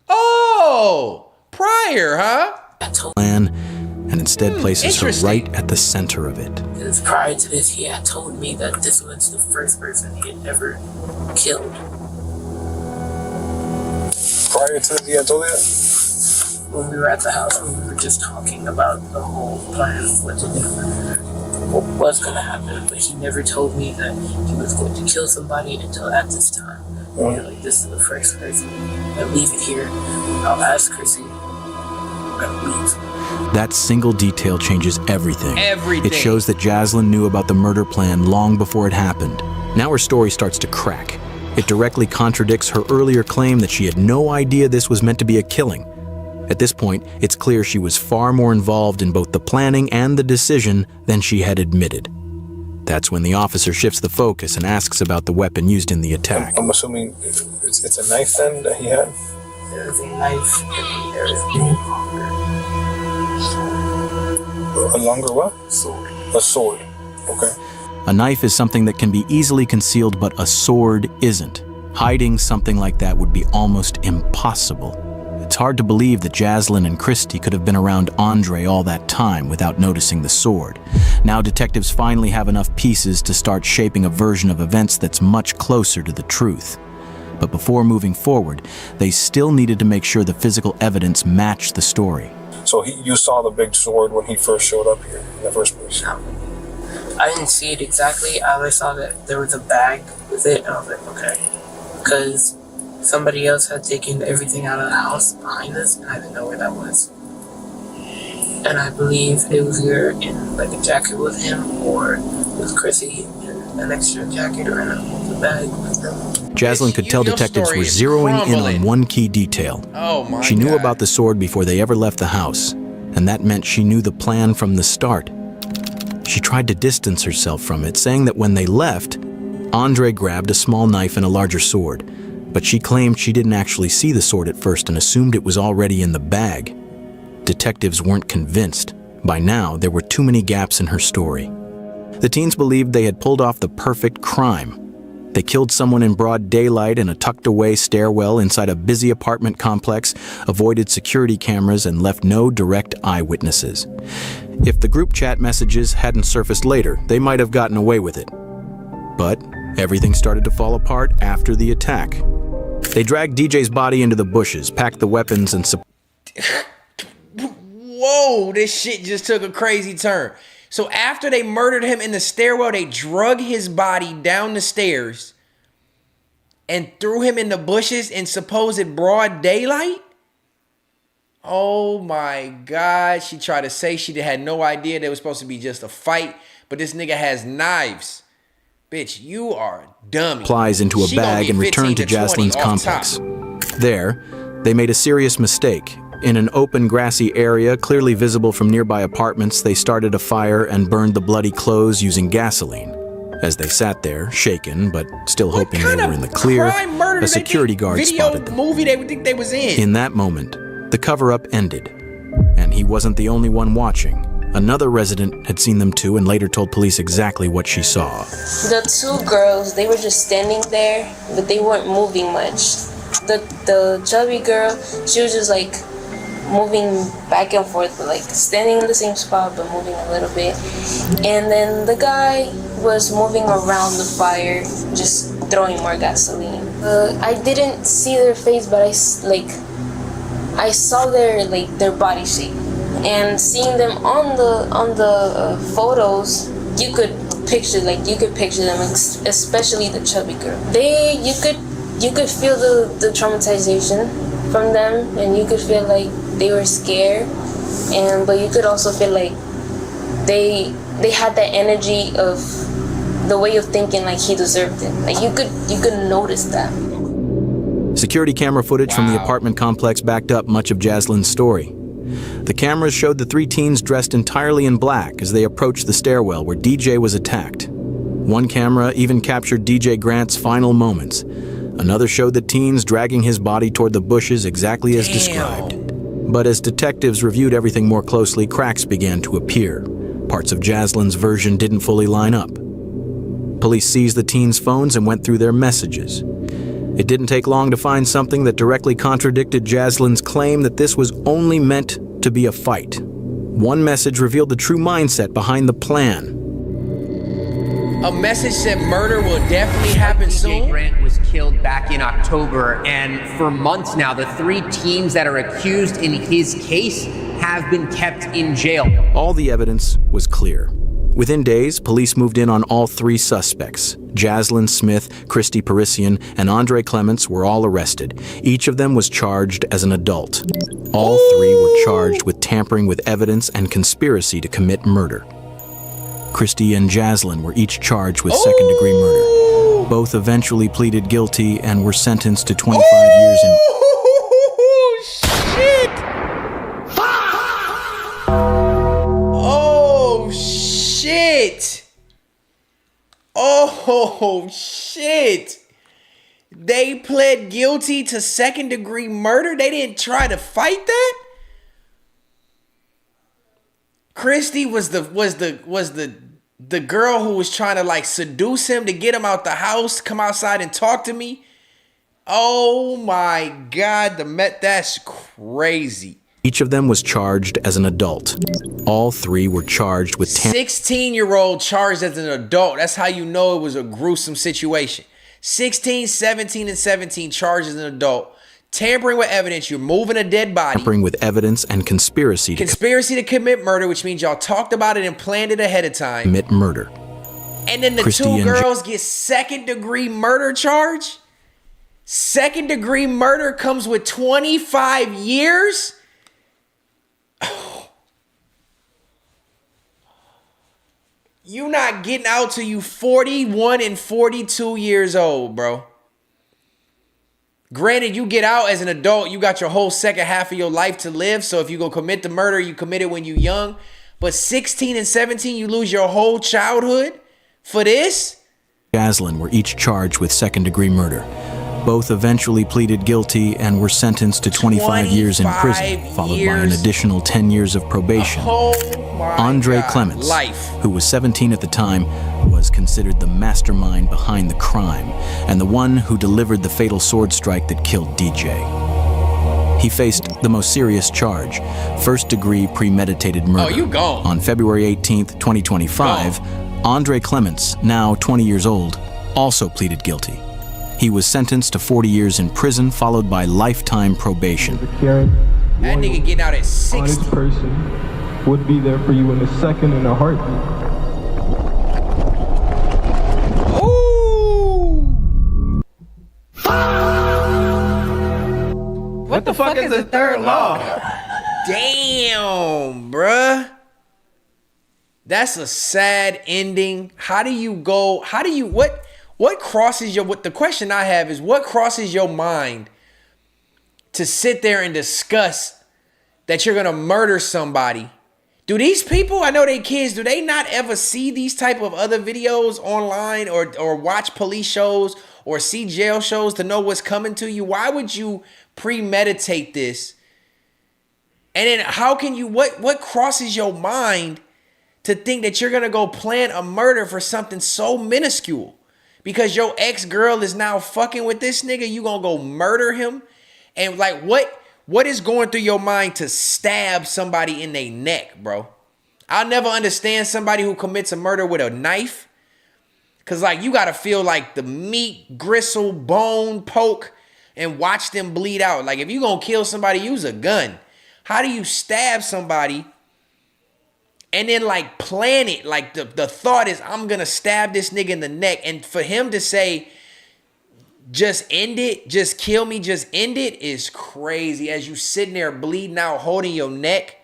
Oh, prior, huh? Plan, and instead places her right at the center of it. Because prior to this, he had told me that this was the first person he had ever killed. Prior to this, he had told you that? When we were at the house, we were just talking about the whole plan of what to do. What was going to happen, but he never told me that he was going to kill somebody until at this time. You know, like, this is the first person. I leave it here. I'll ask Chrissy. That single detail changes everything. Everything. It shows that Jaslyn knew about the murder plan long before it happened. Now her story starts to crack. It directly contradicts her earlier claim that she had no idea this was meant to be a killing. At this point, it's clear she was far more involved in both the planning and the decision than she had admitted. That's when the officer shifts the focus and asks about the weapon used in the attack. I'm assuming it's a knife then that he had? There is a knife and there is a longer what? Sword. A sword. Okay. A knife is something that can be easily concealed, but a sword isn't. Hiding something like that would be almost impossible. It's hard to believe that Jaslyn and Christy could have been around Andre all that time without noticing the sword. Now detectives finally have enough pieces to start shaping a version of events that's much closer to the truth. But before moving forward, they still needed to make sure the physical evidence matched the story. So you saw the big sword when he first showed up here in the first place? I didn't see it exactly. I saw that there was a bag with it, and I was like, okay. Because somebody else had taken everything out of the house behind us, and I didn't know where that was. And I believe it was either in like a jacket with him, or with Chrissy in an extra jacket, or in a bag with them. Jaslyn could tell detectives were zeroing in on one key detail. Oh my She knew God. about the sword before they ever left the house, and that meant she knew the plan from the start. She tried to distance herself from it, saying that when they left, Andre grabbed a small knife and a larger sword, but she claimed she didn't actually see the sword at first and assumed it was already in the bag. Detectives weren't convinced. By now, there were too many gaps in her story. The teens believed they had pulled off the perfect crime. They killed someone in broad daylight in a tucked-away stairwell inside a busy apartment complex, avoided security cameras, and left no direct eyewitnesses. If the group chat messages hadn't surfaced later, they might have gotten away with it. But everything started to fall apart after the attack. They dragged DJ's body into the bushes, packed the weapons, and... Whoa, this shit just took a crazy turn. So after they murdered him in the stairwell, they drug his body down the stairs and threw him in the bushes in supposed broad daylight? Oh my God. She tried to say she had no idea there was supposed to be just a fight, but this nigga has knives. Bitch, you are a dummy. Plies into a bag and returned to Jaslyn's complex. There, they made a serious mistake. In an open, grassy area, clearly visible from nearby apartments, they started a fire and burned the bloody clothes using gasoline. As they sat there, shaken, but still hoping they were in the clear, a security guard spotted them. Movie they would think they was in. In that moment, the cover-up ended, and he wasn't the only one watching. Another resident had seen them too and later told police exactly what she saw. The two girls, they were just standing there, but they weren't moving much. The chubby girl, she was just like moving back and forth, but like standing in the same spot but moving a little bit. And then the guy was moving around the fire, just throwing more gasoline. I didn't see their face, but I saw their body shape, and seeing them on the photos, you could picture them, especially the chubby girl. You could feel the traumatization from them, and you could feel like they were scared, but you could also feel like they had that energy of the way of thinking like he deserved it. Like you could notice that. Security camera footage from the apartment complex backed up much of Jaslyn's story. The cameras showed the three teens dressed entirely in black as they approached the stairwell where DJ was attacked. One camera even captured DJ Grant's final moments. Another showed the teens dragging his body toward the bushes exactly as described. But as detectives reviewed everything more closely, cracks began to appear. Parts of Jaslyn's version didn't fully line up. Police seized the teens' phones and went through their messages. It didn't take long to find something that directly contradicted Jaslyn's claim that this was only meant to be a fight. One message revealed the true mindset behind the plan. A message said murder will definitely happen soon. DJ Grant was killed back in October, and for months now, the three teens that are accused in his case have been kept in jail. All the evidence was clear. Within days, police moved in on all three suspects. Jaslyn Smith, Christy Parisian, and Andre Clements were all arrested. Each of them was charged as an adult. All three were charged with tampering with evidence and conspiracy to commit murder. Christy and Jaslyn were each charged with second-degree murder. Both eventually pleaded guilty and were sentenced to 25 years in... Shit! Oh, shit! Oh, shit! They pled guilty to second-degree murder? They didn't try to fight that? Christy was the girl who was trying to like seduce him to get him out the house, come outside and talk to me. Oh my God, that's crazy. Each of them was charged as an adult. All three were charged with 16-year-old charged as an adult. That's how you know it was a gruesome situation. 16, 17, and 17 charged as an adult. Tampering with evidence, you're moving a dead body. Tampering with evidence and conspiracy to commit murder, which means y'all talked about it and planned it ahead of time. Commit murder. And then the two girls get second-degree murder charge? Second-degree murder comes with 25 years? You not getting out till you 41 and 42 years old, bro. Granted, you get out as an adult, you got your whole second half of your life to live. So if you go commit the murder, you commit it when you're young. But 16 and 17, you lose your whole childhood for this? Jaslyn were each charged with second-degree murder. Both eventually pleaded guilty and were sentenced to 25 years in prison, followed by an additional 10 years of probation. Andre Clements, who was 17 at the time, was considered the mastermind behind the crime and the one who delivered the fatal sword strike that killed DJ. He faced the most serious charge, first-degree premeditated murder. Oh, you gone. On February 18th, 2025, Andre Clements, now 20 years old, also pleaded guilty. He was sentenced to 40 years in prison, followed by lifetime probation. That nigga getting out at 60. Honest person would be there for you in a second, in a heartbeat. What the fuck is the third law? Damn, bruh. That's a sad ending. What crosses the question I have is, what crosses your mind to sit there and discuss that you're gonna murder somebody? Do these people, I know they kids, do they not ever see these type of other videos online or watch police shows or see jail shows to know what's coming to you? Why would you premeditate this? And then how can you, what crosses your mind to think that you're gonna go plan a murder for something so minuscule? Because your ex-girl is now fucking with this nigga, you gonna go murder him? And like, what is going through your mind to stab somebody in their neck, bro? I'll never understand somebody who commits a murder with a knife. Cause like you gotta feel like the meat, gristle, bone, poke, and watch them bleed out. Like if you gonna kill somebody, use a gun. How do you stab somebody and then like plan it? Like the thought is, I'm gonna stab this nigga in the neck. And for him to say, just end it, just kill me, just end it, is crazy. As you sitting there bleeding out, holding your neck.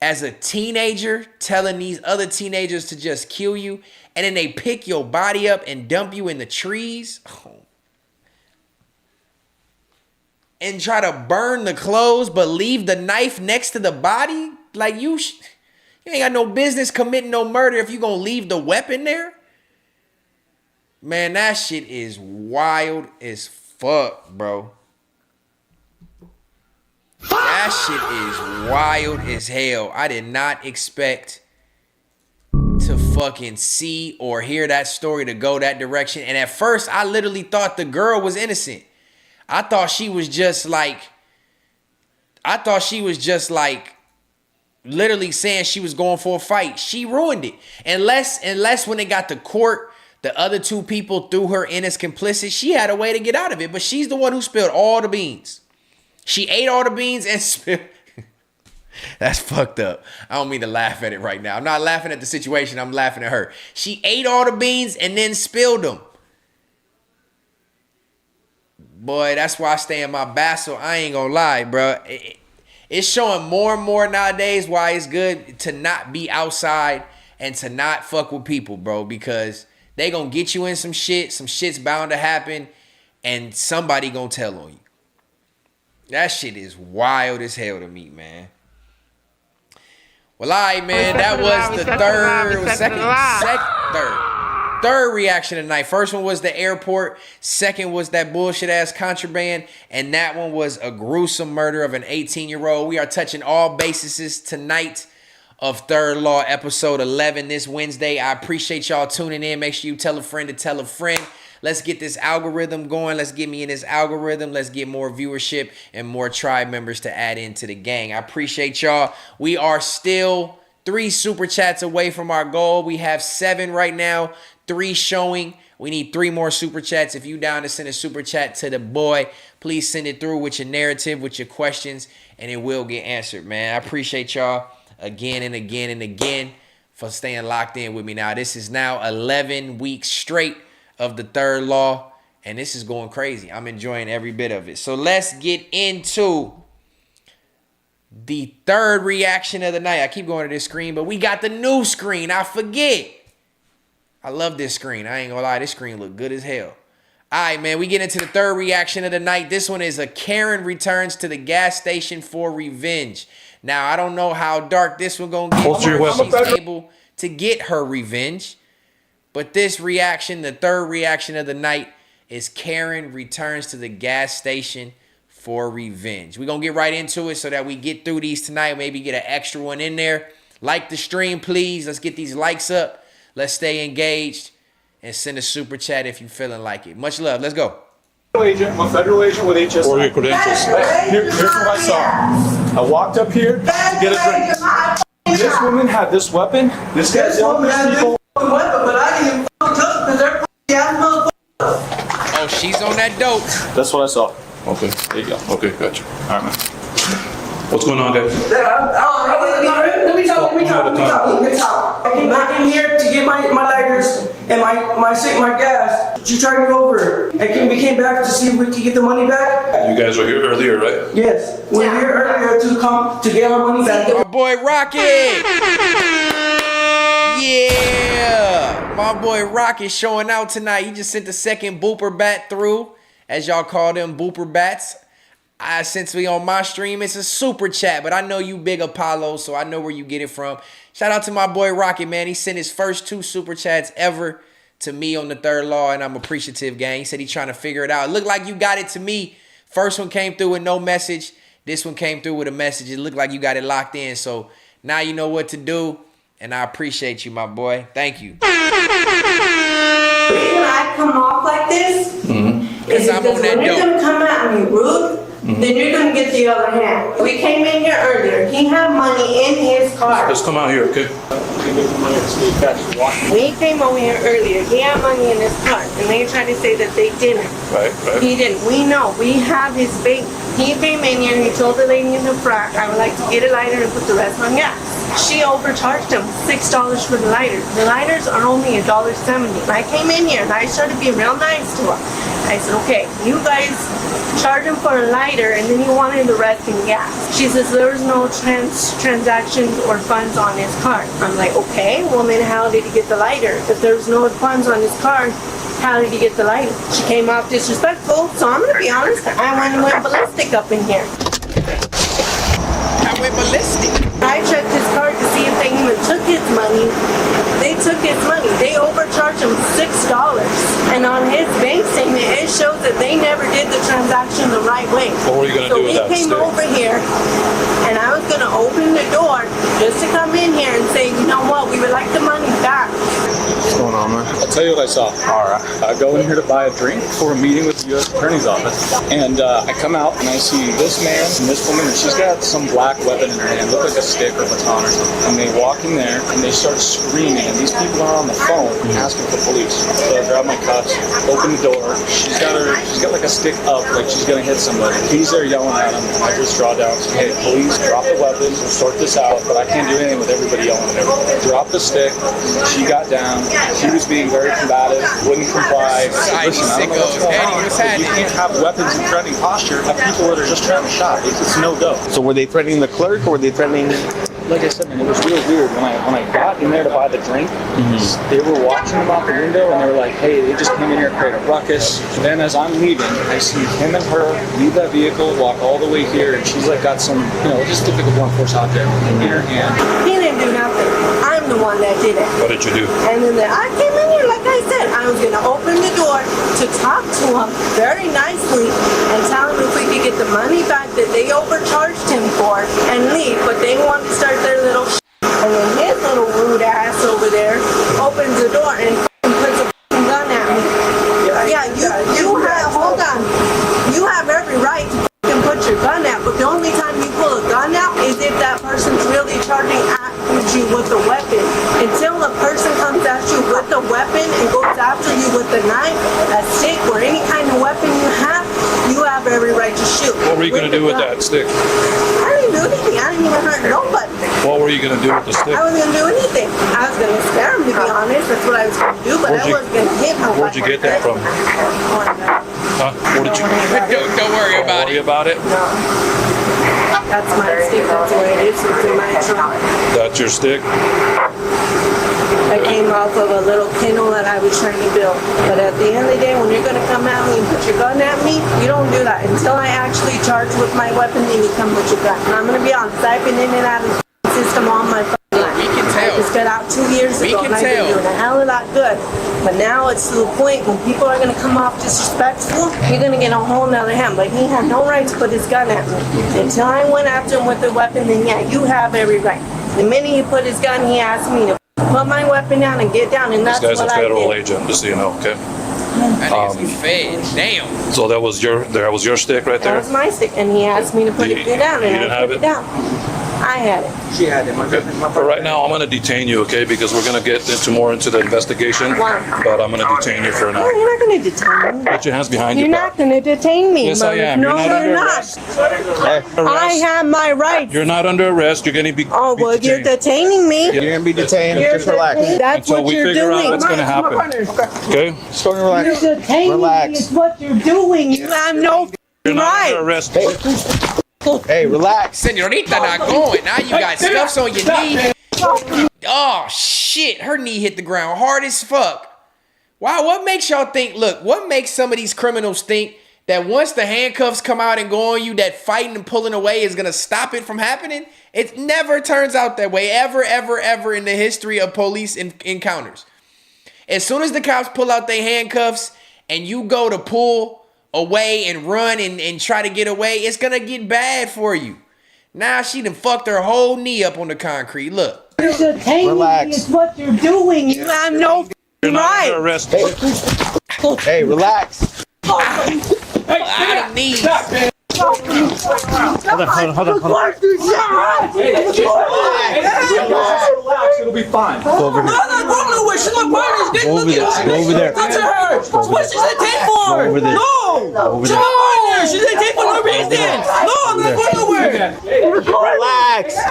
As a teenager, telling these other teenagers to just kill you, and then they pick your body up and dump you in the trees. Oh. And try to burn the clothes, but leave the knife next to the body? Like you ain't got no business committing no murder if you gonna leave the weapon there. Man, that shit is wild as fuck, bro. That shit is wild as hell. I did not expect to fucking see or hear that story to go that direction. And at first, I literally thought the girl was innocent. I thought she was just like literally saying she was going for a fight. She ruined it. Unless when they got to court, the other two people threw her in as complicit, she had a way to get out of it. But she's the one who spilled all the beans. She ate all the beans and spilled. That's fucked up. I don't mean to laugh at it right now. I'm not laughing at the situation. I'm laughing at her. She ate all the beans and then spilled them. Boy, that's why I stay in my basso. I ain't gonna lie, bro. It's showing more and more nowadays why it's good to not be outside and to not fuck with people, bro. Because they gonna get you in some shit. Some shit's bound to happen. And somebody gonna tell on you. That shit is wild as hell to me, man. Well, all right, man. That was the third reaction tonight. First one was the airport. Second was that bullshit ass contraband. And that one was a gruesome murder of an 18-year-old. We are touching all bases tonight of Third Law episode 11 this Wednesday. I appreciate y'all tuning in. Make sure you tell a friend to tell a friend. Let's get this algorithm going. Let's get me in this algorithm. Let's get more viewership and more tribe members to add into the gang. I appreciate y'all. We are still 3 super chats away from our goal. We have 7 right now, 3 showing. We need 3 more super chats. If you down to send a super chat to the boy, please send it through with your narrative, with your questions, and it will get answered, man. I appreciate y'all again and again and again for staying locked in with me. Now, this is now 11 weeks straight of the Third Law, and this is going crazy. I'm enjoying every bit of it. So let's get into the third reaction of the night. I keep going to this screen, but we got the new screen. I forget. I love this screen. I ain't gonna lie, this screen look good as hell. All right, man, we get into the third reaction of the night. This one is a Karen returns to the gas station for revenge. Now, I don't know how dark this one gonna get. She's able to get her revenge. But this reaction, the third reaction of the night, is Karen returns to the gas station for revenge. We're going to get right into it so that we get through these tonight. Maybe get an extra one in there. Like the stream, please. Let's get these likes up. Let's stay engaged. And send a super chat if you're feeling like it. Much love. Let's go. I'm a federal agent with HSI. Or your credentials. Here's what I saw. I walked up here to get a drink. This woman had this weapon. This guy's yelling at people. But I didn't even fucking touch it because they're ass motherfuckers. Oh, she's on that dope. That's what I saw. Okay, there you go. Okay, gotcha. All right, man. What's going on, guys? Let me talk. I came back in here to get my lighters and my gas. She tried me over. And we came back to see if we could get the money back. You guys were here earlier, right? Yes. We were here earlier to come to get our money back. My boy Rocket. Yeah, my boy Rocket showing out tonight. He just sent the second booper bat through, as y'all call them, booper bats. Since we on my stream, it's a super chat, but I know you big Apollo, so I know where you get it from. Shout out to my boy Rocket, man. He sent his first 2 super chats ever to me on the Third Law, and I'm appreciative, gang. He said he's trying to figure it out. It looked like you got it to me. First one came through with no message. This one came through with a message. It looked like you got it locked in, so now you know what to do. And I appreciate you, my boy. Thank you. The reason I come off like this is because when they're gonna come at me rude, then you're gonna get the other hand. We came in here earlier. He had money in his car. Let's come out here, okay? We came over here earlier. He had money in his car, and they tried to say that they didn't. Right. He didn't. We know. We have his bank. He came in here and he told the lady in the front, I would like to get a lighter and put the rest on gas. She overcharged him $6 for the lighter. The lighters are only $1.70. And I came in here and I started being real nice to him. I said, okay, you guys charge him for a lighter and then you wanted the rest in gas. She says there was no transactions or funds on his card. I'm like, okay, well then how did he get the lighter? If there was no funds on his card, how did he get the lighter? She came off disrespectful, so I'm gonna be honest, I went ballistic up in here. I went ballistic. I checked his card to see if they even took his money. They took his money. They overcharged him $6. And on his bank statement, it shows that they never did the transaction the right way. What were you gonna do with that? So he came over here, and I was gonna open the door just to come in here and say, you know what, we would like the money back. What's going on, man? I'll tell you what I saw. All right. I go in here to buy a drink for a meeting with the U.S. Attorney's Office. And I come out and I see this man and this woman, and she's got some black weapon in her hand, look like a stick or baton or something. And they walk in there and they start screaming, and these people are on the phone asking for police. So I grab my cuffs, open the door. She's got like a stick up, like she's gonna hit somebody. He's there yelling at him. I just draw down, say, hey, police, drop the weapon, sort this out. But I can't do anything with everybody yelling at everybody. Drop the stick. She got down. He was being very combative, wouldn't comply. Listen, I don't know what's going on. You can't have weapons in threatening posture of people that are just trying to shop. It's no go. So were they threatening the clerk or were they threatening? Like I said, man, it was real weird. When I got in there to buy the drink, they were watching him out the window and they were like, hey, they just came in here and created a ruckus. Then as I'm leaving, I see him and her leave that vehicle, walk all the way here, and she's like got some, just typical blunt force object in her hand. He didn't do nothing. I'm the one that did it. What did you do? And then I came in here, like I said, I was gonna open the door to talk to him very nicely and tell him if we could get the money back that they overcharged him for and leave, but they wanted to start their little shit. And then his little rude ass over there opens the door and puts a gun at me. Yeah, you have, hold on. You have every right to put your gun out, but the only time you pull a gun out is if that person's really charging at you with a weapon. Until a person comes at you with a weapon and goes after you with a knife, a stick, or any kind of weapon you have every right to shoot. What were you going to do with that stick? I didn't do anything. I didn't even hurt nobody. What were you going to do with the stick? I wasn't going to do anything. I was going to scare him, to be honest. That's what I was going to do, but I wasn't going to hit nobody. Where'd you get that from? Huh? What did you... Don't worry about it. Worry about it? No. That's my stick. That's where it is. It's in my trunk. That's your stick? I came off of a little kennel that I was trying to build. But at the end of the day, when you're going to come at me and put your gun at me, you don't do that. Until I actually charge with my weapon, then you come with your gun. And I'm going to be honest, I've been in and out of the system all my life. We can tell. I just got out 2 years ago and I've been doing a hell of a lot good. But now it's to the point when people are going to come off disrespectful, you're going to get a whole nother hand. But he had no right to put his gun at me. Until I went after him with the weapon, then yeah, you have every right. The minute he put his gun, he asked me to put my weapon down and get down, and that's what I did. This guy's a federal agent, just so you know, okay? That is fed. Damn. So that was your stick right there? That was my stick, and he asked me to put it down, and I put it down. I had it. She had it. Okay. For right now, I'm going to detain you, okay? Because we're going to get more into the investigation. Why? But I'm going to detain you for now. No, you're not going to detain me. Put your hands behind You're your not going to detain me. Yes, I am. No, You're not you're not. I have my rights. You're not under arrest. You're going to be Oh, well, you're detaining me. You're going to be detained. You're Just relax. That's Until what we you're figure out doing. what's going to happen. Okay? Just go and relax. You're detaining Relax. me is what you're doing. You have no You're not right. under arrest. Hey, relax. Senorita not going. Now you got scuffs on your knee. Oh, shit. Her knee hit the ground hard as fuck. Wow, what makes y'all think, look, what makes some of these criminals think that once the handcuffs come out and go on you, that fighting and pulling away is going to stop it from happening? It never turns out that way, ever, ever, ever in the history of police encounters. As soon as the cops pull out their handcuffs and you go to pull away and run and try to get away, it's going to get bad for you. Now she done fucked her whole knee up on the concrete. Look. You're detaining me is what you're doing. You have no You're not right. under arrest. Hey, relax. I don't need. Hold on. Relax, it'll be fine. Go over here. No, I'm not going nowhere. She's my partner. Go over there. Talk to her. What's she say take for? Go over there. No. She's my partner. She said take for no reason. No, I'm not going nowhere.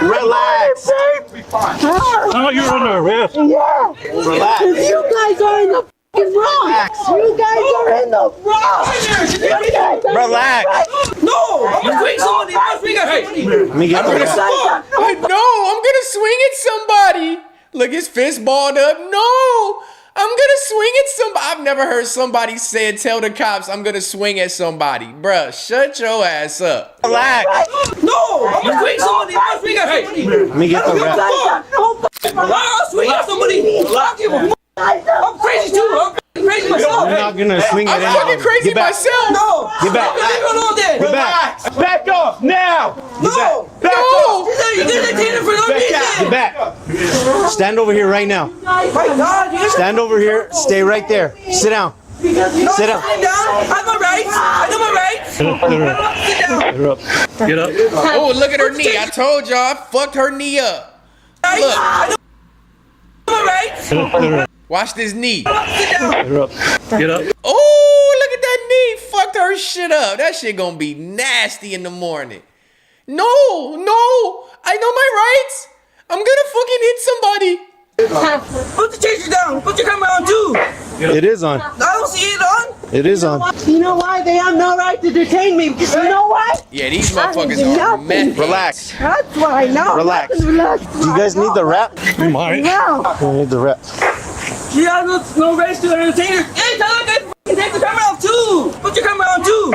Relax. Be fine. Oh, you're under arrest. Yeah. Relax. You guys are in the f***ing wrong. You guys are in the wrong. Relax. No, I'm gonna swing somebody. I'm gonna swing at somebody. Let me get No, I'm gonna swing at somebody. Look, his fist balled up. No, I'm gonna swing at somebody. I've never heard somebody say, tell the cops I'm gonna swing at somebody. Bruh, shut your ass up. Relax. No, I'm gonna swing somebody. I'm gonna swing at somebody. Let me get the rap. I'll swing at somebody. I'm crazy too. I'm crazy myself. I'm not gonna swing at I'm fucking crazy myself. No. Get back. Get back. Back off now. No. Back off. You're detained for no reason. Get back. Stand over here right now. My God, you Stand over here. Stay right there. Sit down. Sit down. I have my rights. I know my rights. Get up. Oh, look at her knee. I told y'all, I fucked her knee up. Look. I know my rights. Watch this knee. Get up. Oh, look at that knee. Fucked her shit up. That shit gonna be nasty in the morning. No. I know my rights. I'm gonna fucking hit somebody. Put the chaser down. Put your camera on too. It is on. I don't see it on. It is on. You know why? They have no right to detain me. Because you know what? Yeah, these motherfuckers are meth. Relax. That's why I know. Relax. Do you guys need the rap? You might. No. You need the rap. She has no rights to entertain her. Hey, tell that guy to take the camera off too. Put your camera on too.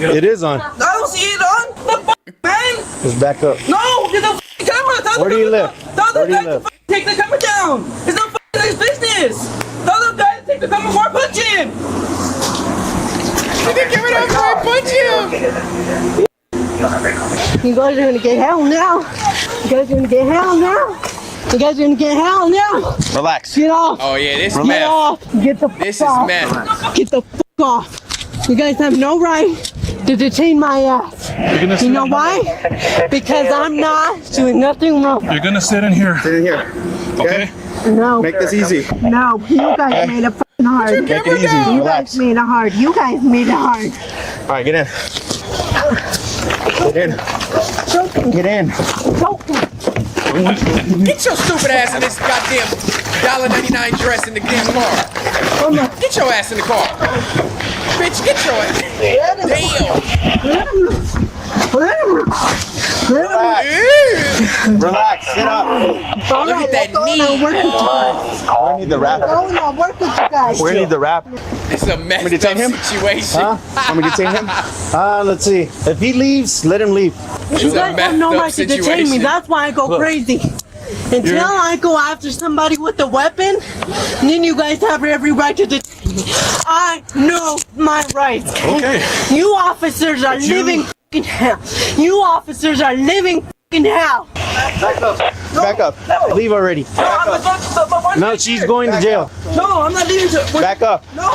It is on. I don't see it on. The man. Just back up. No, get the camera. Tell Where do you live? Tell Where the do you guy live? to take the camera down. It's not his business. Tell the guy to take the camera before I punch him. Take the camera down before I punch him. You guys are gonna get hell now. You guys are gonna get hell now. You guys are gonna get hell now. Relax. Get off. Oh yeah, this Get meth. off. Get the This is off. meth. Get the off. You guys have no right to detain my ass. You know why? Because I'm not doing nothing wrong. You're gonna sit in here. Sit in here. Okay? No. Make this easy. No, you guys made it fucking hard. Make it easy. You Relax. guys made it hard. You guys made it hard. All right, get in. Get in. Get in. Get your stupid ass in this goddamn $1.99 dress in the damn car. Get your ass in the car. Bitch, get your ass. Relax. Sit up. Look at that knee. Where need the rap? I'll work with you guys. Where need the rap? It's a messed up detain him? situation. Huh? Want me to detain him? Let's see. If he leaves, let him leave. You guys have no right to detain me. That's why I go crazy. Until I go after somebody with a weapon, then you guys have every right to detain me. I know my rights. Okay. You officers are living f***ing hell. You officers are living f***ing hell. Back up. Back up. Leave already. No, she's going to jail. No, I'm not leaving. Back up. No.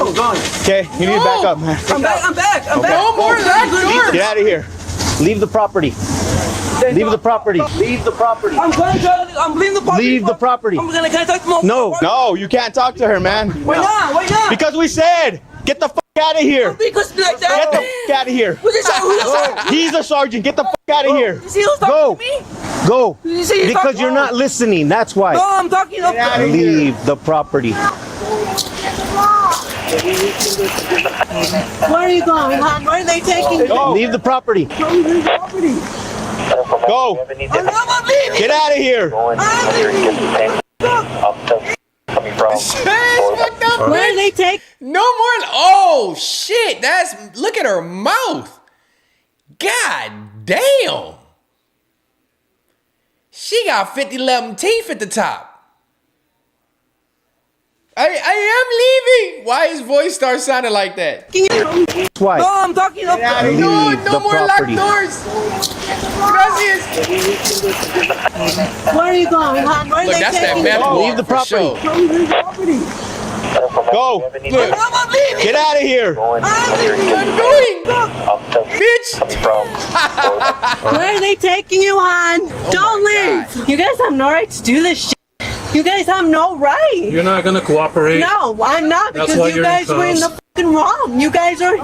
Okay, you need to back up, man. I'm back. I'm back. No more locked doors. Get out of here. Leave the property. Leave the property. Leave the property. I'm leaving the property. Leave the property. Can I talk to my No, you can't talk to her, man. Why not? Why not? Because we said, get the fuck out of here. Because like that. Get the fuck out of here. Who's the He's a sergeant. Get the fuck out of here. You see who's talking Go. to me? Go. You see you're Because talking- you're not listening. That's why. No, I'm talking about. Leave the property. Where are you going, hon? Where are they taking you? Leave the property. Go. I'm not leaving. Get out of here. Where are they taking? No more. Oh shit! Look at her mouth. God damn. She got 50-11 teeth at the top. I am leaving. Why his voice start sounding like that? That's why. No, I'm talking about. No more locked property. doors. Gracias. Where are you going, hon? Where are Look, they that's that taking meth you? war Leave the for property. sure. Go. Get out of here. I'm going. Bitch. Where are they taking you on? Don't leave. You guys have no right to do this shit. You guys have no right. You're not gonna cooperate. No, I'm not, That's because why you you're guys were in the fucking wrong. You guys are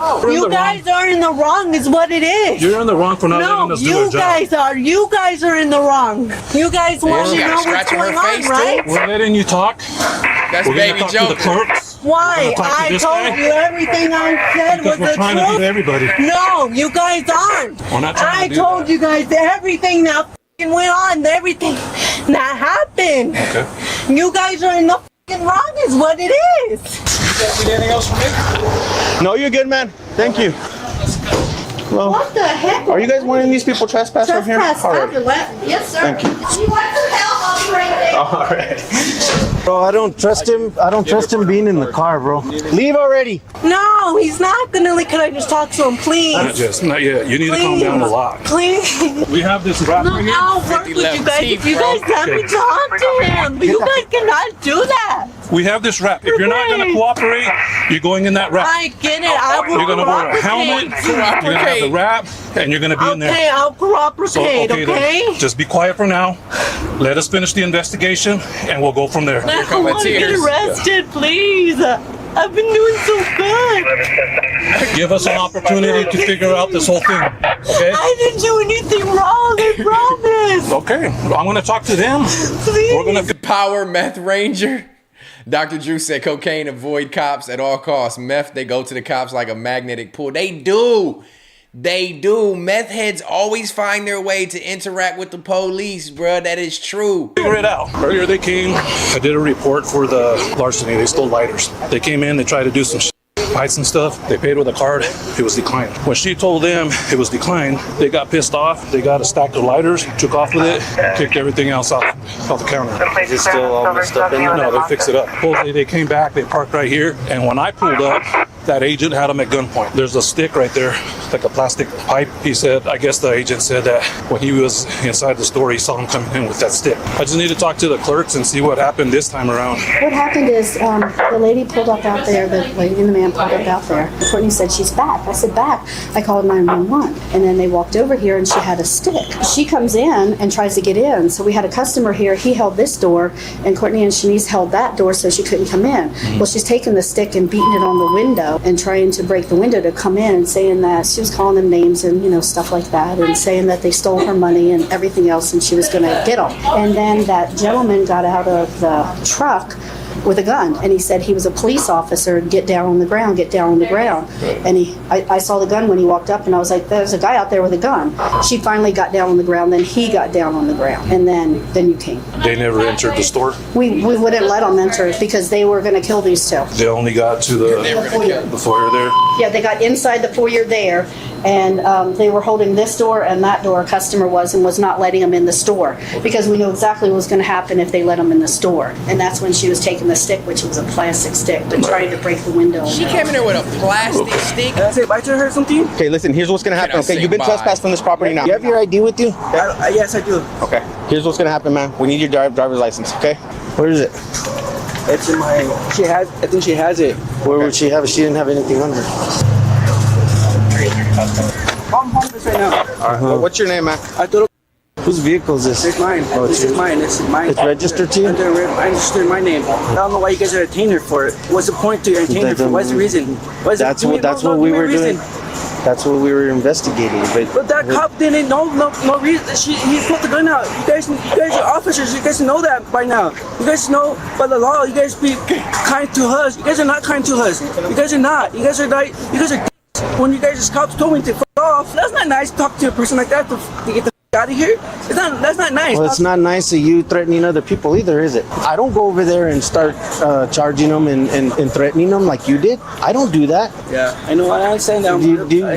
in the wrong is what it is. You're in the wrong for not letting us do our job. You guys are in the wrong. You guys want to know what's going on, right? We're letting you talk. That's We're baby gonna talk to the joking. clerks. Why? We're gonna talk to I this told guy. you everything I said Because was we're the trying to truth. do everybody. No, you guys aren't. We're not trying I to do told you guys everything that fucking went on, everything that happened. Okay. You guys are in the fucking wrong is what it is. Anything else from me? No, you're good, man. Thank you. Well, What the heck? are you guys wanting these people trespass from here? Trespass All right. after what? Yes, sir. Thank you. You want some help? I'll be right there. All right. Bro, I don't trust him. I don't trust him being in the car, bro. Leave already. No, he's not gonna leave. Can I just talk to him, please? Not yet. You need to calm down a lot. Please. We have this rap No, right here. I'll work with you guys if you guys let me talk to him. But you guys cannot do that. We have this rap. If you're not going to cooperate, you're going in that rap. I get it. I will You're going to wear a helmet. You're going to have the rap, and you're going to be in there. Okay, I'll cooperate, So, okay? then, just be quiet for now. Let us finish the investigation, and we'll go from there. I don't want to get arrested, please. I've been doing so good. Give us an opportunity to figure out this whole thing, okay? I didn't do anything wrong, I promise. Okay, I'm going to talk to them. We're gonna the Power Meth Ranger. Dr. Drew said cocaine avoid cops at all costs. Meth, they go to the cops like a magnetic pull. They do. They do. Meth heads always find their way to interact with the police, bruh. That is true. Figure it out. Earlier they came, I did a report for the larceny. They stole lighters. They came in, they tried to do some fights and stuff. They paid with a card. It was declined. When she told them it was declined, they got pissed off. They got a stack of lighters, took off with it, kicked everything else off the counter. Is it still all messed up in there? No, they fixed it up. Supposedly they came back, they parked right here, and when I pulled up, that agent had him at gunpoint. There's a stick right there, like a plastic pipe. He said, I guess the agent said that when he was inside the store, he saw him come in with that stick. I just need to talk to the clerks and see what happened this time around. What happened is the lady pulled up out there, the lady and the man pulled up out there. Courtney said, she's back. I said, back. I called 911. And then they walked over here and she had a stick. She comes in and tries to get in. So we had a customer here. He held this door and Courtney and Shanice held that door so she couldn't come in. Well, she's taking the stick and beating it on the window and trying to break the window to come in and saying that she was calling them names and, stuff like that and saying that they stole her money and everything else and she was going to get them. And then that gentleman got out of the truck with a gun and he said he was a police officer and get down on the ground. And I saw the gun when he walked up and I was like, there's a guy out there with a gun. She finally got down on the ground, then he got down on the ground and then you came. They never entered the store? We wouldn't let them enter because they were going to kill these two. They only got to the foyer there? Yeah, they got inside the foyer there and they were holding this door and that door. A customer was not letting them in the store because we knew exactly what was going to happen if they let them in the store. And that's when she was taking the stick, which was a plastic stick, but trying to break the window. She came in there with a plastic stick. Can I say bye to her or something? Okay, listen, here's what's gonna happen, okay? You've been trespassed from this property now. You have your ID with you? Yes, I do. Okay, here's what's gonna happen, man. We need your driver's license, okay? Where is it? It's in my, I think she has it. Where would she have it? She didn't have anything on her. I'm homeless right now. All right, well, what's your name, man? I thought. Whose vehicle is this? It's mine. Oh, This is mine. It's registered to you? I registered my name. I don't know why you guys are detaining her for it. What's the point to detain her for? What's the reason? That's what we were doing. That's what we were investigating. But that cop didn't know no reason. He put the gun out. You guys are officers. You guys know that by now. You guys know by the law. You guys be kind to us. You guys are not kind to us. You guys are not. You guys are like. You guys are. When you guys as cops told me to fuck off, that's not nice to talk to a person like that to get the out of here. That's not nice. Well, it's not nice of you threatening other people either, is it? I don't go over there and start charging them and threatening them like you did. I don't do that. Yeah, I know. I understand that. I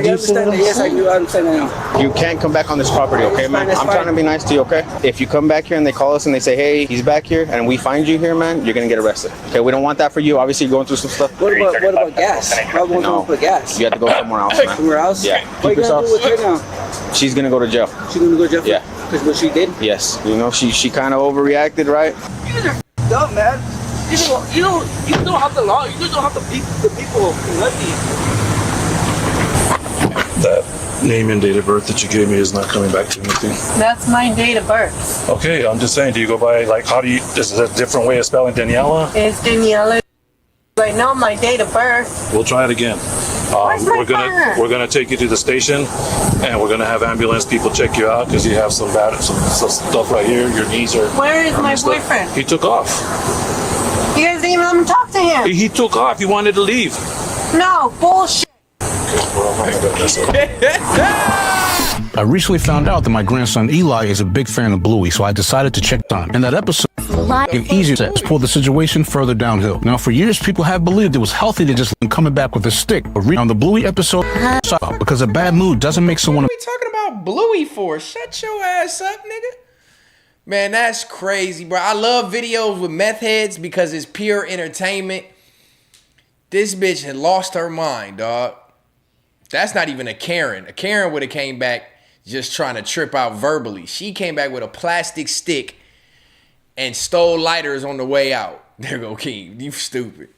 understand that. Yes, I do. I understand that now. You can't come back on this property, okay, man? I'm trying to be nice to you, okay? If you come back here and they call us and they say, hey, he's back here, and we find you here, man, you're gonna get arrested. Okay, we don't want that for you. Obviously, you're going through some stuff. What about gas? Why won't you put gas? You have to go somewhere else, man. Somewhere else? Yeah. What are you gonna do with her now? She's gonna go to jail. She's gonna go to jail? Yeah. Because what she did? Yes. She kind of overreacted, right? You guys are dumb, man. You don't have the law. You just don't have to beat the people nothing. That name and date of birth that you gave me is not coming back to anything. That's my date of birth. Okay, I'm just saying, do you go by, like, is it a different way of spelling Daniela? It's Daniela. Right now, my date of birth. We'll try it again. We're gonna take you to the station, and we're gonna have ambulance people check you out because you have some stuff right here. Your knees are. Where is my boyfriend? He took off. You guys didn't even let me talk to him. He took off. He wanted to leave. No, bullshit. Oh my goodness. I recently found out that my grandson Eli is a big fan of Bluey, so I decided to check on. In that episode, an easier steps pulled the situation further downhill. Now, for years, people have believed it was healthy to just let him coming back with a stick. But on the Bluey episode, because a bad mood doesn't make someone. What are we talking about Bluey for? Shut your ass up, nigga. Man, that's crazy, bro. I love videos with meth heads because it's pure entertainment. This bitch had lost her mind, dog. That's not even a Karen. A Karen would have came back just trying to trip out verbally. She came back with a plastic stick and stole lighters on the way out. There go King. You stupid.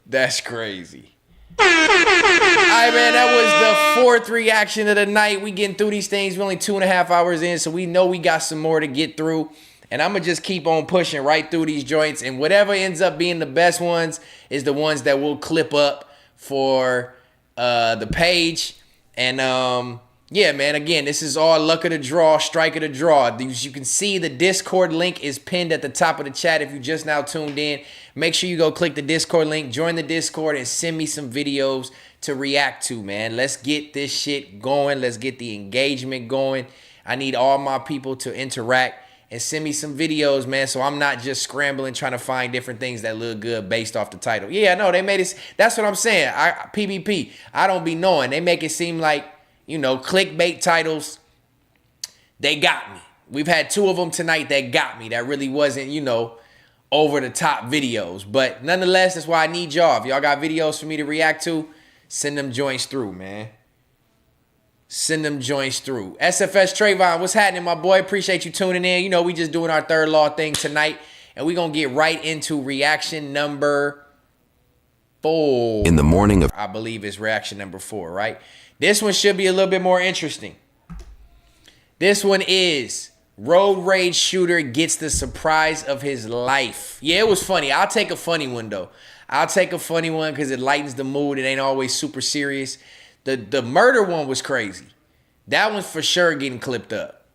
That's crazy. All right, man, that was the fourth reaction of the night. We getting through these things. We're only 2.5 hours in, so we know we got some more to get through. And I'm going to just keep on pushing right through these joints. And whatever ends up being the best ones is the ones that we'll clip up for the page. And yeah, man, again, this is all luck of the draw, strike of the draw. As you can see, the Discord link is pinned at the top of the chat if you just now tuned in. Make sure you go click the Discord link, join the Discord, and send me some videos to react to, man. Let's get this shit going. Let's get the engagement going. I need all my people to interact and send me some videos, man, so I'm not just scrambling trying to find different things that look good based off the title. Yeah, no, they made it. That's what I'm saying. PvP, I don't be knowing. They make it seem like, you know, clickbait titles, they got me. We've had 2 of them tonight that got me. That really wasn't, you know, over the top videos. But nonetheless, that's why I need y'all. If y'all got videos for me to react to, send them joints through, man. Send them joints through. SFS Trayvon, what's happening, my boy? Appreciate you tuning in. You know, we just doing our third law thing tonight. And we're going to get right into reaction number 4. In the morning of... I believe it's reaction number 4, right? This one should be a little bit more interesting. This one is road rage shooter gets the surprise of his life. Yeah, it was funny. I'll take a funny one, though. I'll take a funny one because it lightens the mood. It ain't always super serious. The murder one was crazy. That one's for sure getting clipped up.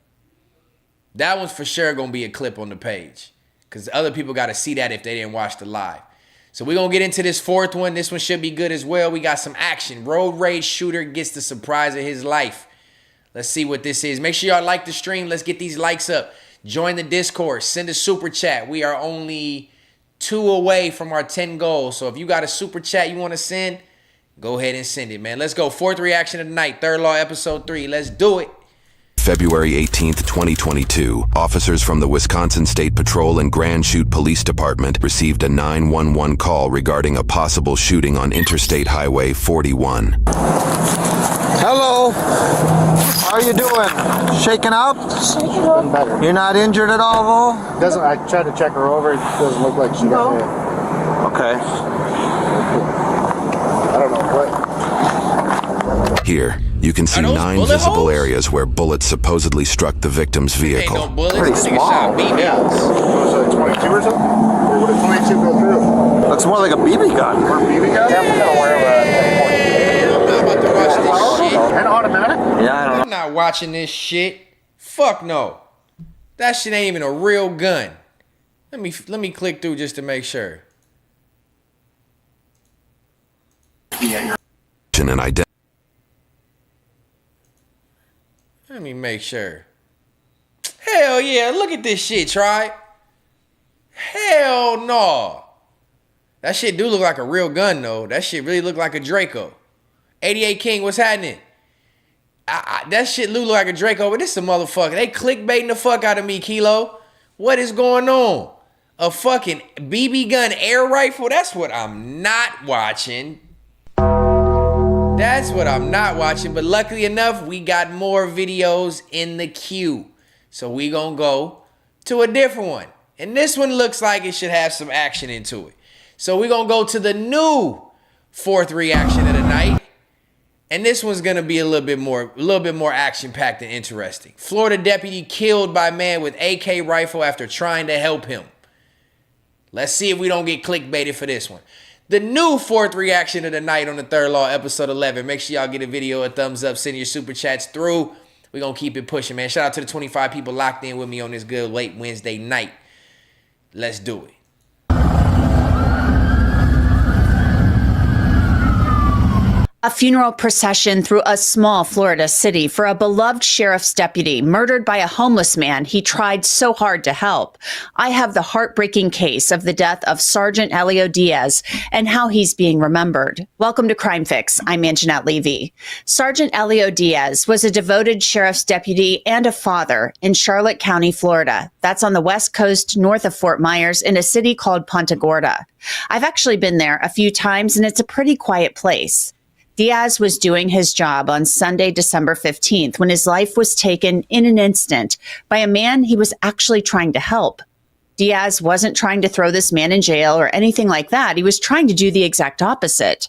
That one's for sure going to be a clip on the page because other people got to see that if they didn't watch the live. So we're going to get into this 4th one. This one should be good as well. We got some action. Road rage shooter gets the surprise of his life. Let's see what this is. Make sure y'all like the stream. Let's get these likes up. Join the Discord. Send a super chat. We are only 2 away from our 10 goals. So if you got a super chat you want to send, go ahead and send it, man. Let's go. 4th reaction of the night. Third Law episode 3. Let's do it. February 18th, 2022, officers from the Wisconsin State Patrol and Grand Chute Police Department received a 911 call regarding a possible shooting on Interstate Highway 41. Hello. How are you doing? Shaking up? Shaking up. Better. You're not injured at all, though? Doesn't. I tried to check her over. It doesn't look like she got hit. Okay. I don't know what. Here, you can see 9 visible areas where bullets supposedly struck the victim's vehicle. Ain't no bullets. Pretty This nigga small. shot BBs. Was it 22 or something? Or would a 22 go through? Looks more like a BB gun. Or a BB gun? Yeah, I'm gonna wear I'm not about to watch this shit. An automatic? Yeah, I don't know. I'm not watching this shit. Fuck no. That shit ain't even a real gun. Let me click through just to make sure. And Let me make sure. Hell yeah, look at this shit, Tribe. Hell no. That shit do look like a real gun, though. That shit really look like a Draco. 88 King, what's happening? That shit look like a Draco, but this is a motherfucker. They clickbaiting the fuck out of me, Kilo. What is going on? A fucking BB gun air rifle? That's what I'm not watching. That's what I'm not watching. But luckily enough, we got more videos in the queue. So we gonna go to a different one. And this one looks like it should have some action into it. So we're going to go to the new fourth reaction of the night. And this one's going to be a little bit more action-packed and interesting. Florida deputy killed by man with AK rifle after trying to help him. Let's see if we don't get clickbaited for this one. The new fourth reaction of the night on the Third Law, episode 11. Make sure y'all get a video, a thumbs up, send your super chats through. We're going to keep it pushing, man. Shout out to the 25 people locked in with me on this good late Wednesday night. Let's do it. A funeral procession through a small Florida city for a beloved sheriff's deputy murdered by a homeless man he tried so hard to help. I have the heartbreaking case of the death of Sergeant Elio Diaz and how he's being remembered. Welcome to Crime Fix. I'm Anjanette Levy. Sergeant Elio Diaz was a devoted sheriff's deputy and a father in Charlotte County, Florida. That's on the West Coast north of Fort Myers in a city called Punta Gorda. I've actually been there a few times and it's a pretty quiet place. Diaz was doing his job on Sunday, December 15th, when his life was taken in an instant by a man he was actually trying to help. Diaz wasn't trying to throw this man in jail or anything like that. He was trying to do the exact opposite.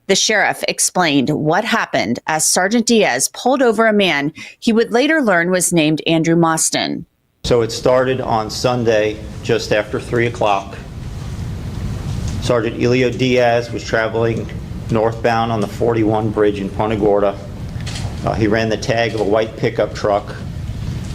The sheriff explained what happened as Sergeant Diaz pulled over a man he would later learn was named Andrew Mostyn. So it started on Sunday, just after 3 o'clock. Sergeant Elio Diaz was traveling northbound on the 41 bridge in Punta Gorda. He ran the tag of a white pickup truck,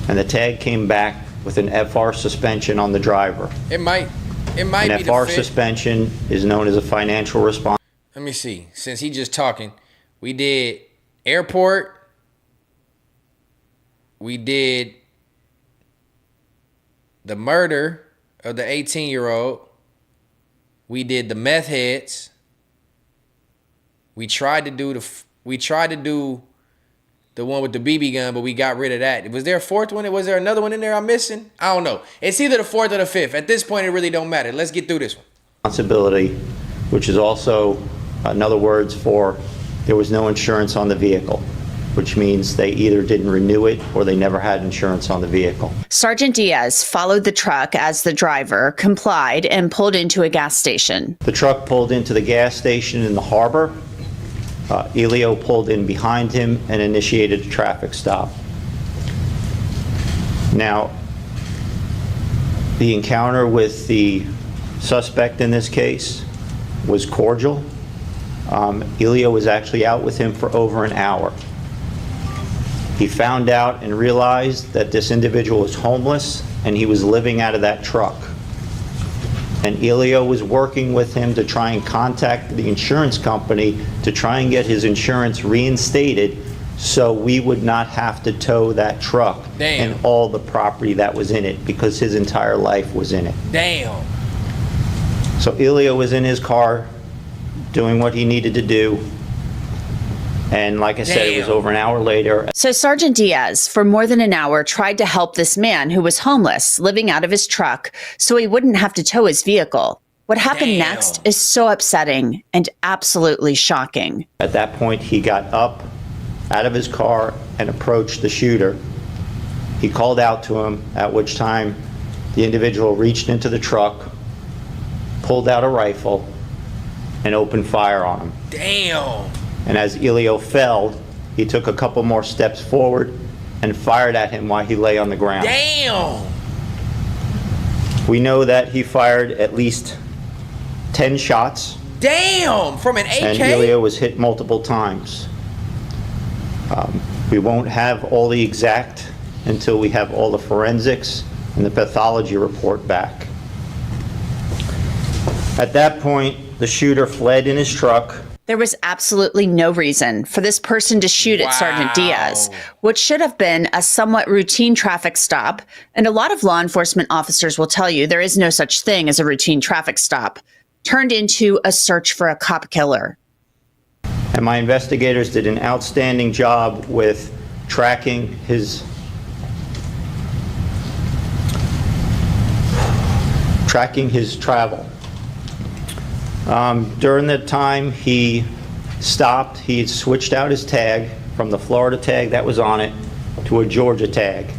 and the tag came back with an FR suspension on the driver. It might An be FR the fit. suspension is known as a financial response. Let me see. Since he just talking, we did airport. We did the murder of the 18-year-old. We did the meth heads. We tried to do the one with the BB gun, but we got rid of that. Was there a fourth one? Was there another one in there I'm missing? I don't know. It's either the fourth or the fifth. At this point, it really don't matter. Let's get through this one. Responsibility, which is also another words for there was no insurance on the vehicle, which means they either didn't renew it or they never had insurance on the vehicle. Sergeant Diaz followed the truck as the driver complied and pulled into a gas station. The truck pulled into the gas station in the harbor. Elio pulled in behind him and initiated a traffic stop. Now, the encounter with the suspect in this case was cordial. Elio was actually out with him for over an hour. He found out and realized that this individual was homeless and he was living out of that truck. And Elio was working with him to try and contact the insurance company to try and get his insurance reinstated so we would not have to tow that truck and all the property that was in it because his entire life was in it. Damn. So Elio was in his car doing what he needed to do. And like I said, it was over an hour later. So Sergeant Diaz, for more than an hour, tried to help this man who was homeless, living out of his truck, so he wouldn't have to tow his vehicle. What happened next is so upsetting and absolutely shocking. At that point, he got up out of his car and approached the shooter. He called out to him, at which time the individual reached into the truck, pulled out a rifle, and opened fire on him. Damn. And as Elio fell, he took a couple more steps forward and fired at him while he lay on the ground. Damn. We know that he fired at least 10 shots. Damn, from an AK? And Elio was hit multiple times. We won't have all the exact until we have all the forensics and the pathology report back. At that point, the shooter fled in his truck. There was absolutely no reason for this person to shoot at Sergeant Diaz, which should have been a somewhat routine traffic stop. And a lot of law enforcement officers will tell you there is no such thing as a routine traffic stop, turned into a search for a cop killer. And my investigators did an outstanding job with tracking his travel. During the time he stopped, he switched out his tag from the Florida tag that was on it to a Georgia tag.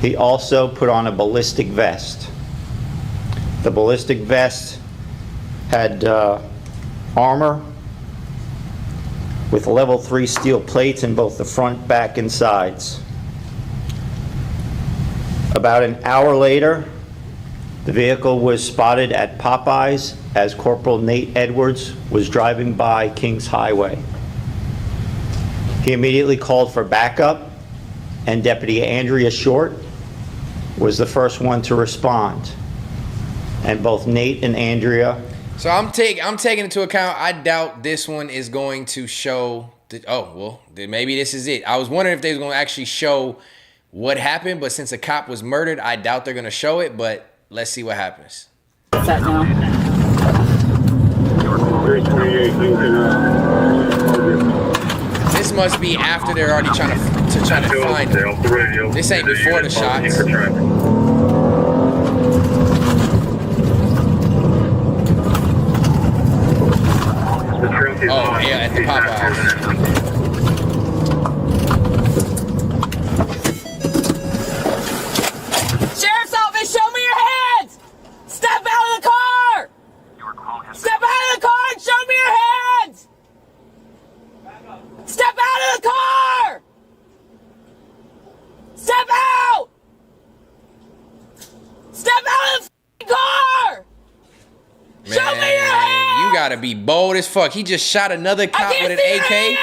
He also put on a ballistic vest. The ballistic vest had armor with level 3 steel plates in both the front, back, and sides. About an hour later, the vehicle was spotted at Popeyes as Corporal Nate Edwards was driving by Kings Highway. He immediately called for backup, and Deputy Andrea Short was the first one to respond. And both Nate and Andrea. So I'm taking into account, I doubt this one is going to show, maybe this is it. I was wondering if they was going to actually show what happened, but since a cop was murdered, I doubt they're going to show it, but let's see what happens. What's that now? This must be after they're already trying to find him. This ain't before the shots. Oh, yeah, at the Popeyes. Sheriff's office, show me your hands! Step out of the car! Step out of the car and show me your hands! Step out of the car! Step out! Step out of the car! Man, show me your hands! You gotta be bold as fuck. He just shot another cop with an AK,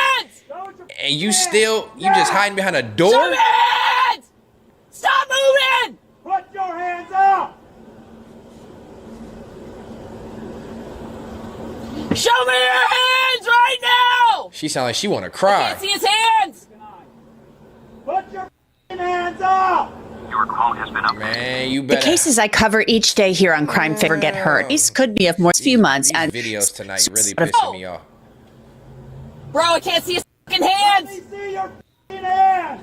and you just hiding behind a door? Show me your hands! Stop moving! Put your hands up! Show me your hands right now! She sound like she wanna I cry. can't see his hands! Put your hands up! Your call has been up. Man, you The better. cases I cover each day here on Crime Favor Get Heard. These could be of more few months. These And videos tonight really pissing me off. Bro, I can't see his fucking hands! Let me see your hands!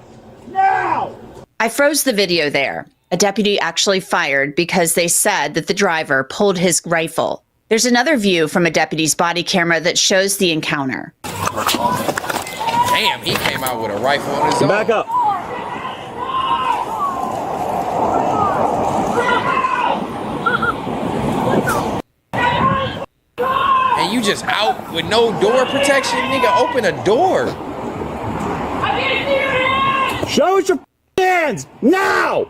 Now! I froze the video there. A deputy actually fired because they said that the driver pulled his rifle. There's another view from a deputy's body camera that shows the encounter. Damn, he came out with a rifle on his own. Back up. And you just out with no door protection? Nigga, open a door. Show us your hands! Now!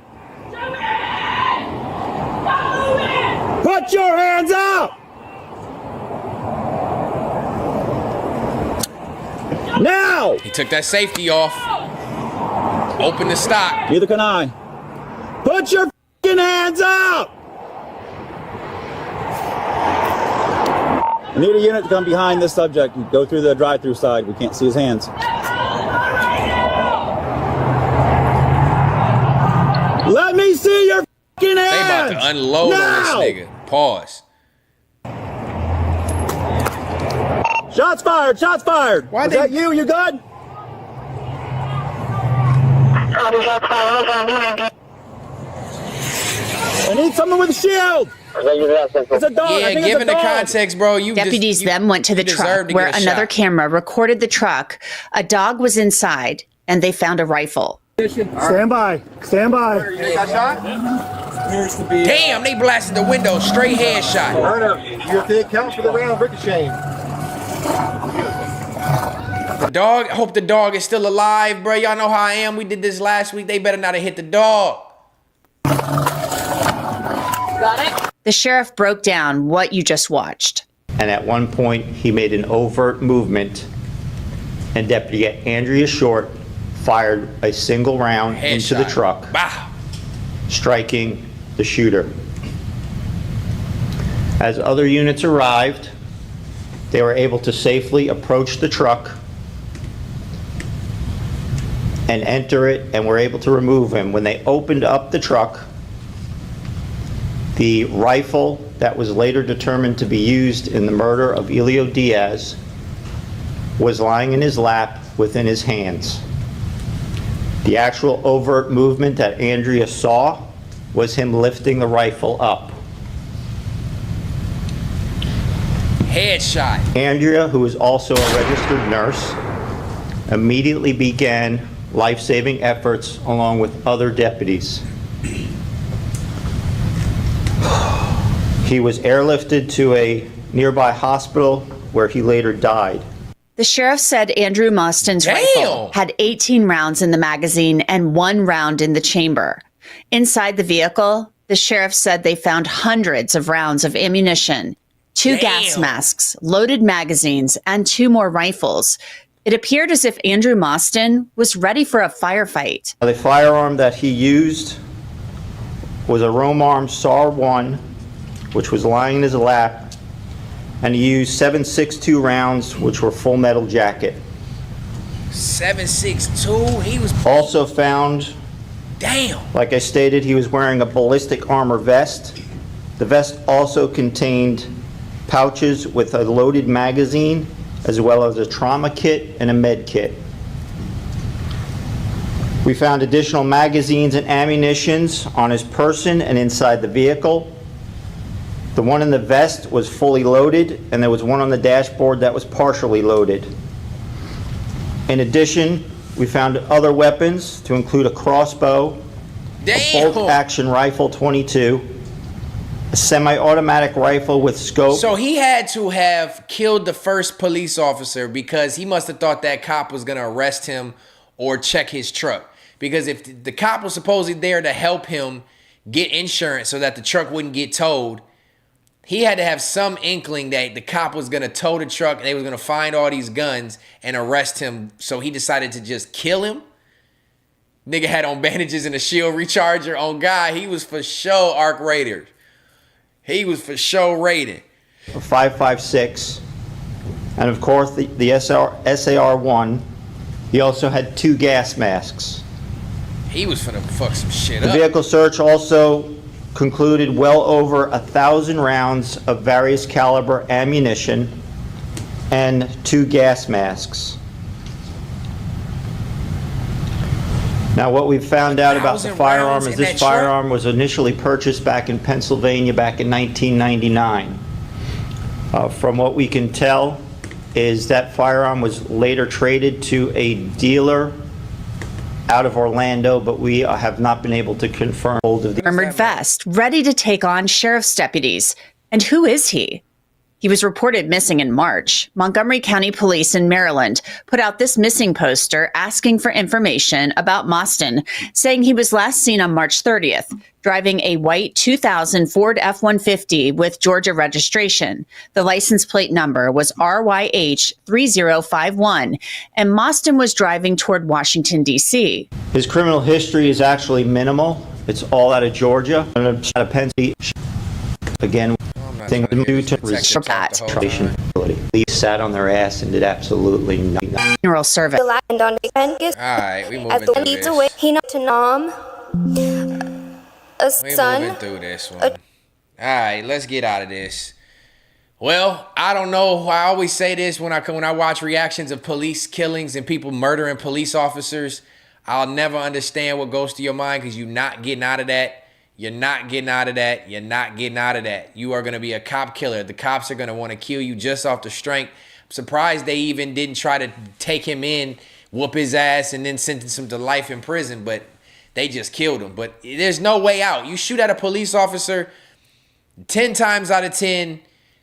Put your hands up! Now! He took that safety off. Open the stock. Neither can I. Put your hands up! I need a unit to come behind this subject and go through the drive-through side. We can't see his hands. Let me see your hands! They about to unload now! on this nigga. Pause. Shots fired! Shots fired! Why Was they- that you? You good? I need someone with a shield! It's a dog! I Yeah, think given it's the a dog. context, bro, you Deputies just, then went to the you deserve truck to where get a another shot. camera recorded the truck. A dog was inside and they found a rifle. Stand by. Stand by. Damn, they blasted the window. Straight headshot. You have to account for the round ricocheting. The dog, I hope the dog is still alive, bro. Y'all know how I am. We did this last week. They better not have hit the dog. Got it? The sheriff broke down what you just watched. And at one point, he made an overt movement, and Deputy Andrea Short fired a single round into the Headshot. truck, Bah. striking the shooter. As other units arrived, they were able to safely approach the truck and enter it, and were able to remove him. When they opened up the truck, the rifle that was later determined to be used in the murder of Elio Diaz was lying in his lap within his hands. The actual overt movement that Andrea saw was him lifting the rifle up. Headshot. Andrea, who is also a registered nurse, immediately began life-saving efforts along with other deputies. He was airlifted to a nearby hospital where he later died. The sheriff said Andrew Mostyn's rifle had 18 rounds in the magazine and 1 round in the chamber. Inside the vehicle, the sheriff said they found hundreds of rounds of ammunition, 2 gas masks, loaded magazines, and 2 more rifles. It appeared as if Andrew Mostyn was ready for a firefight. The firearm that he used was a Romarm SAR-1, which was lying in his lap, and he used 7.62 rounds, which were full metal jacket. 7.62? He was also found, like I stated, he was wearing a ballistic armor vest. The vest also contained pouches with a loaded magazine, as well as a trauma kit and a med kit. We found additional magazines and ammunitions on his person and inside the vehicle. The one in the vest was fully loaded, and there was one on the dashboard that was partially loaded. In addition, we found other weapons to include a crossbow, a bolt-action rifle 22, a semi-automatic rifle with scope. So he had to have killed the first police officer because he must have thought that cop was going to arrest him or check his truck. Because if the cop was supposedly there to help him get insurance so that the truck wouldn't get towed, he had to have some inkling that the cop was going to tow the truck and they was going to find all these guns and arrest him. So he decided to just kill him. Nigga had on bandages and a shield recharger on guy. He was for sure Arc Raider. He was for sure raided. A 5.56, and of course the SAR-1. He also had 2 gas masks. He was finna fuck some shit up. The vehicle search also concluded well over 1,000 rounds of various caliber ammunition and 2 gas masks. Now, what we found out about the firearm is this firearm was initially purchased back in Pennsylvania back in 1999. From what we can tell is that firearm was later traded to a dealer out of Orlando, but we have not been able to confirm hold of the armored vest, ready to take on sheriff's deputies. And who is he? He was reported missing in March. Montgomery County Police in Maryland put out this missing poster asking for information about Mostyn, saying he was last seen on March 30th, driving a white 2000 Ford F-150 with Georgia registration. The license plate number was RYH 3051, and Mostyn was driving toward Washington, D.C. His criminal history is actually minimal. It's all out of Georgia and out of Pennsylvania. Again, thing due to registration. Police sat on their ass and did absolutely nothing. Funeral service. Alright, we moving through this. We moving through this one. Alright, let's get out of this. Well, I don't know. I always say this when I watch reactions of police killings and people murdering police officers. I'll never understand what goes through your mind because you're not getting out of that. You're not getting out of that. You're not getting out of that. You are going to be a cop killer. The cops are going to want to kill you just off the strength. I'm surprised they even didn't try to take him in, whoop his ass, and then sentence him to life in prison. But they just killed him. But there's no way out. You shoot at a police officer, 10 times out of 10,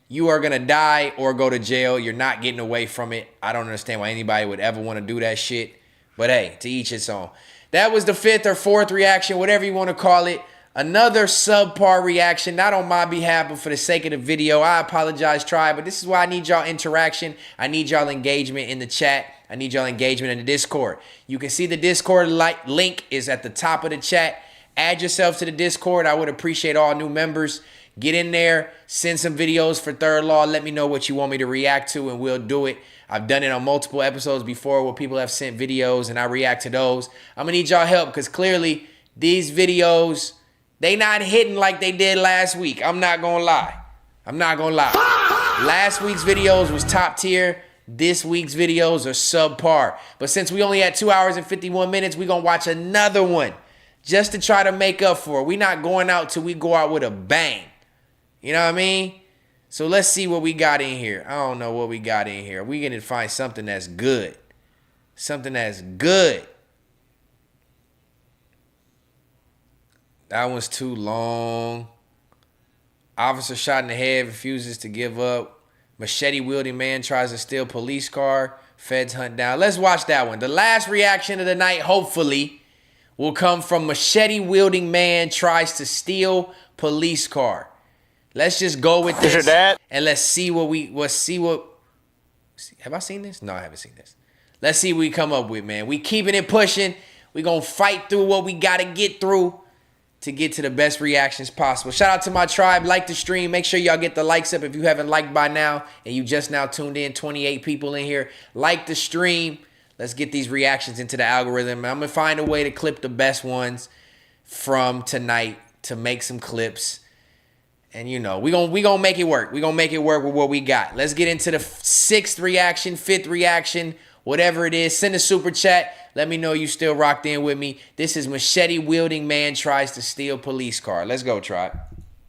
you are going to die or go to jail. You're not getting away from it. I don't understand why anybody would ever want to do that shit. But hey, to each its own. That was the 5th or 4th reaction, whatever you want to call it. Another subpar reaction, not on my behalf, but for the sake of the video. I apologize, tribe, but this is why I need y'all interaction. I need y'all engagement in the chat. I need y'all engagement in the Discord. You can see the Discord link is at the top of the chat. Add yourself to the Discord. I would appreciate all new members. Get in there, send some videos for Third Law. Let me know what you want me to react to, and we'll do it. I've done it on multiple episodes before where people have sent videos, and I react to those. I'm going to need y'all help because clearly these videos, they not hitting like they did last week. I'm not gonna lie. I'm not gonna lie. Last week's videos was top tier. This week's videos are subpar. But since we only had 2 hours and 51 minutes, we gonna watch another one just to try to make up for it. We not going out till we go out with a bang. You know what I mean? So let's see what we got in here. I don't know what we got in here. We gonna find something that's good. Something that's good. That one's too long. Officer shot in the head, refuses to give up. Machete wielding man tries to steal police car. Feds hunt down. Let's watch that one. The last reaction of the night, hopefully, will come from machete wielding man tries to steal police car. Let's just go with this. Is your dad? And let's see what have I seen this? No, I haven't seen this. Let's see what we come up with, man. We keeping it pushing. We gonna fight through what we gotta get through to get to the best reactions possible. Shout out to my tribe. Like the stream. Make sure y'all get the likes up if you haven't liked by now and you just now tuned in. 28 people in here. Like the stream. Let's get these reactions into the algorithm. I'm gonna find a way to clip the best ones from tonight to make some clips. And you know, we gonna make it work. We gonna make it work with what we got. Let's get into the 6th reaction, 5th reaction, whatever it is. Send a super chat. Let me know you still rocked in with me. This is machete wielding man tries to steal police car. Let's go, tribe.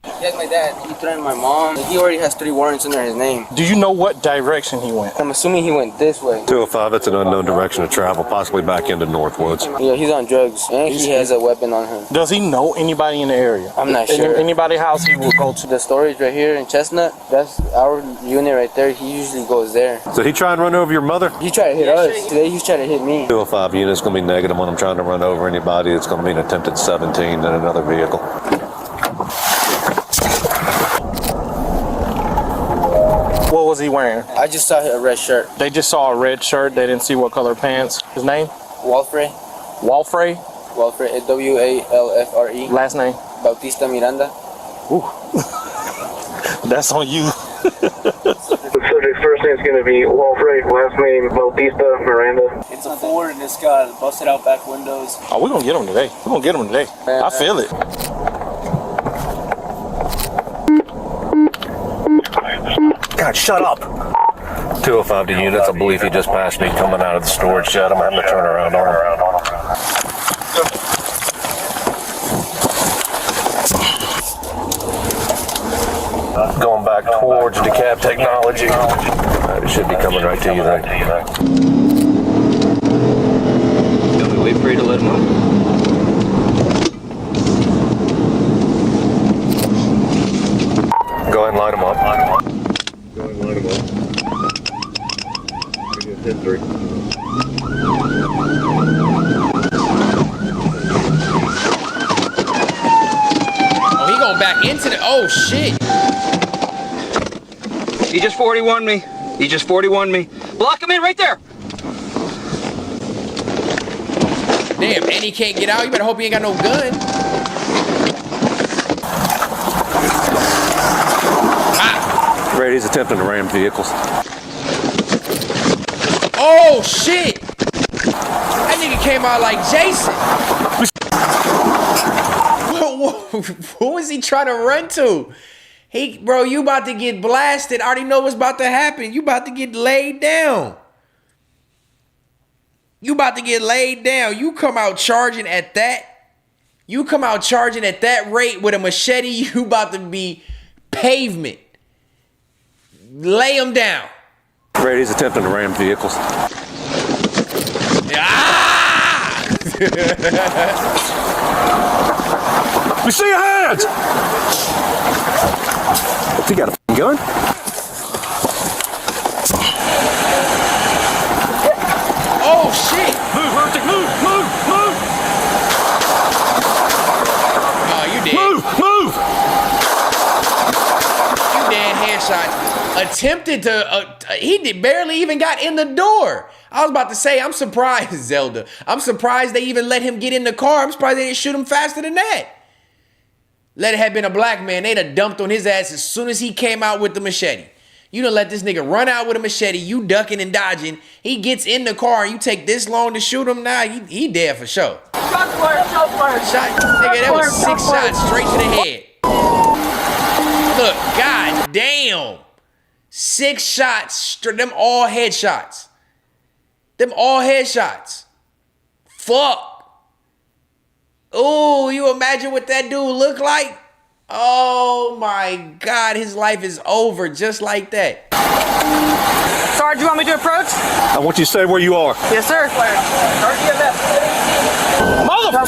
Yes, my dad. He threatened my mom. He already has 3 warrants under his name. Do you know what direction he went? I'm assuming he went this way. 205, that's an unknown direction of travel, possibly back into Northwoods. Yeah, he's on drugs, and he has a weapon on him. Does he know anybody in the area? I'm not sure. Anybody's house he will go to? The storage right here in Chestnut, that's our unit right there. He usually goes there. Did he try and run over your mother? He tried to hit us. Today he's trying to hit me. 205 unit's going to be negative when I'm trying to run over anybody. It's going to be an attempted 17 in another vehicle. What was he wearing? I just saw a red shirt. They just saw a red shirt. They didn't see what color pants. His name? Walfrey. Walfrey? Walfrey, W-A-L-F-R-E. Last name? Bautista Miranda. Ooh. That's on you. The subject's first name is going to be Walfrey, last name Bautista Miranda. It's a Ford and it's got busted out back windows. Oh, we're going to get him today. We're going to get him today. I feel it. God, shut up. 205 to units, I believe he just passed me coming out of the storage shed. I'm having to turn around on him. Going back towards DeKalb Technology. It should be coming right to you then. Can we wait for you to let him out? Go ahead and line him up. Go ahead and line him up. 10-3. Oh, he going back into the... Oh, shit. He just 41 me. He just 41 me. Block him in right there. Damn, and he can't get out. You better hope he ain't got no gun. Brady's attempting to ram vehicles. Oh, shit. That nigga came out like Jason. Who is he trying to run to? Bro, you about to get blasted. I already know what's about to happen. You about to get laid down. You about to get laid down. You come out charging at that. You come out charging at that rate with a machete. You about to be pavement. Lay him down. Brady's attempting to ram vehicles. Ah! We see your hands! He got a gun? Oh, shit! Move, Arctic, move! Oh, you dead. Move! You dead. Headshot. Attempted to, he barely even got in the door. I was about to say, I'm surprised, Zelda. I'm surprised they even let him get in the car. I'm surprised they didn't shoot him faster than that. Let it have been a black man, they'd have dumped on his ass as soon as he came out with the machete. You done let this nigga run out with a machete, you ducking and dodging. He gets in the car and you take this long to shoot him. Nah, he dead for sure. Shots fired. Nigga, that was 6 shots straight to the head. Look, god damn. 6 shots, them all headshots. Fuck. Ooh, you imagine what that dude look like? Oh my God, his life is over just like that. Sarge, you want me to approach? I want you to say where you are. Yes, sir. Start EMS. Motherfucker.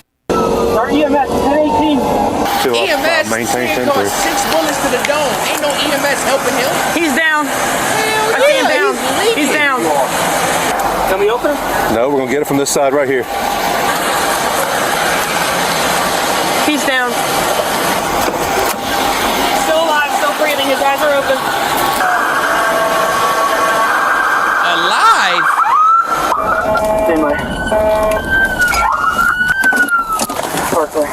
Start EMS 1018. EMS got 6 bullets to the dome. Ain't no EMS helping him. He's down. Hell I see him yeah, down. He's down. Can we open him? No, we're gonna get it from this side right here. He's down. Still alive, still breathing. His eyes are open. Alive? Anyway. Parkway.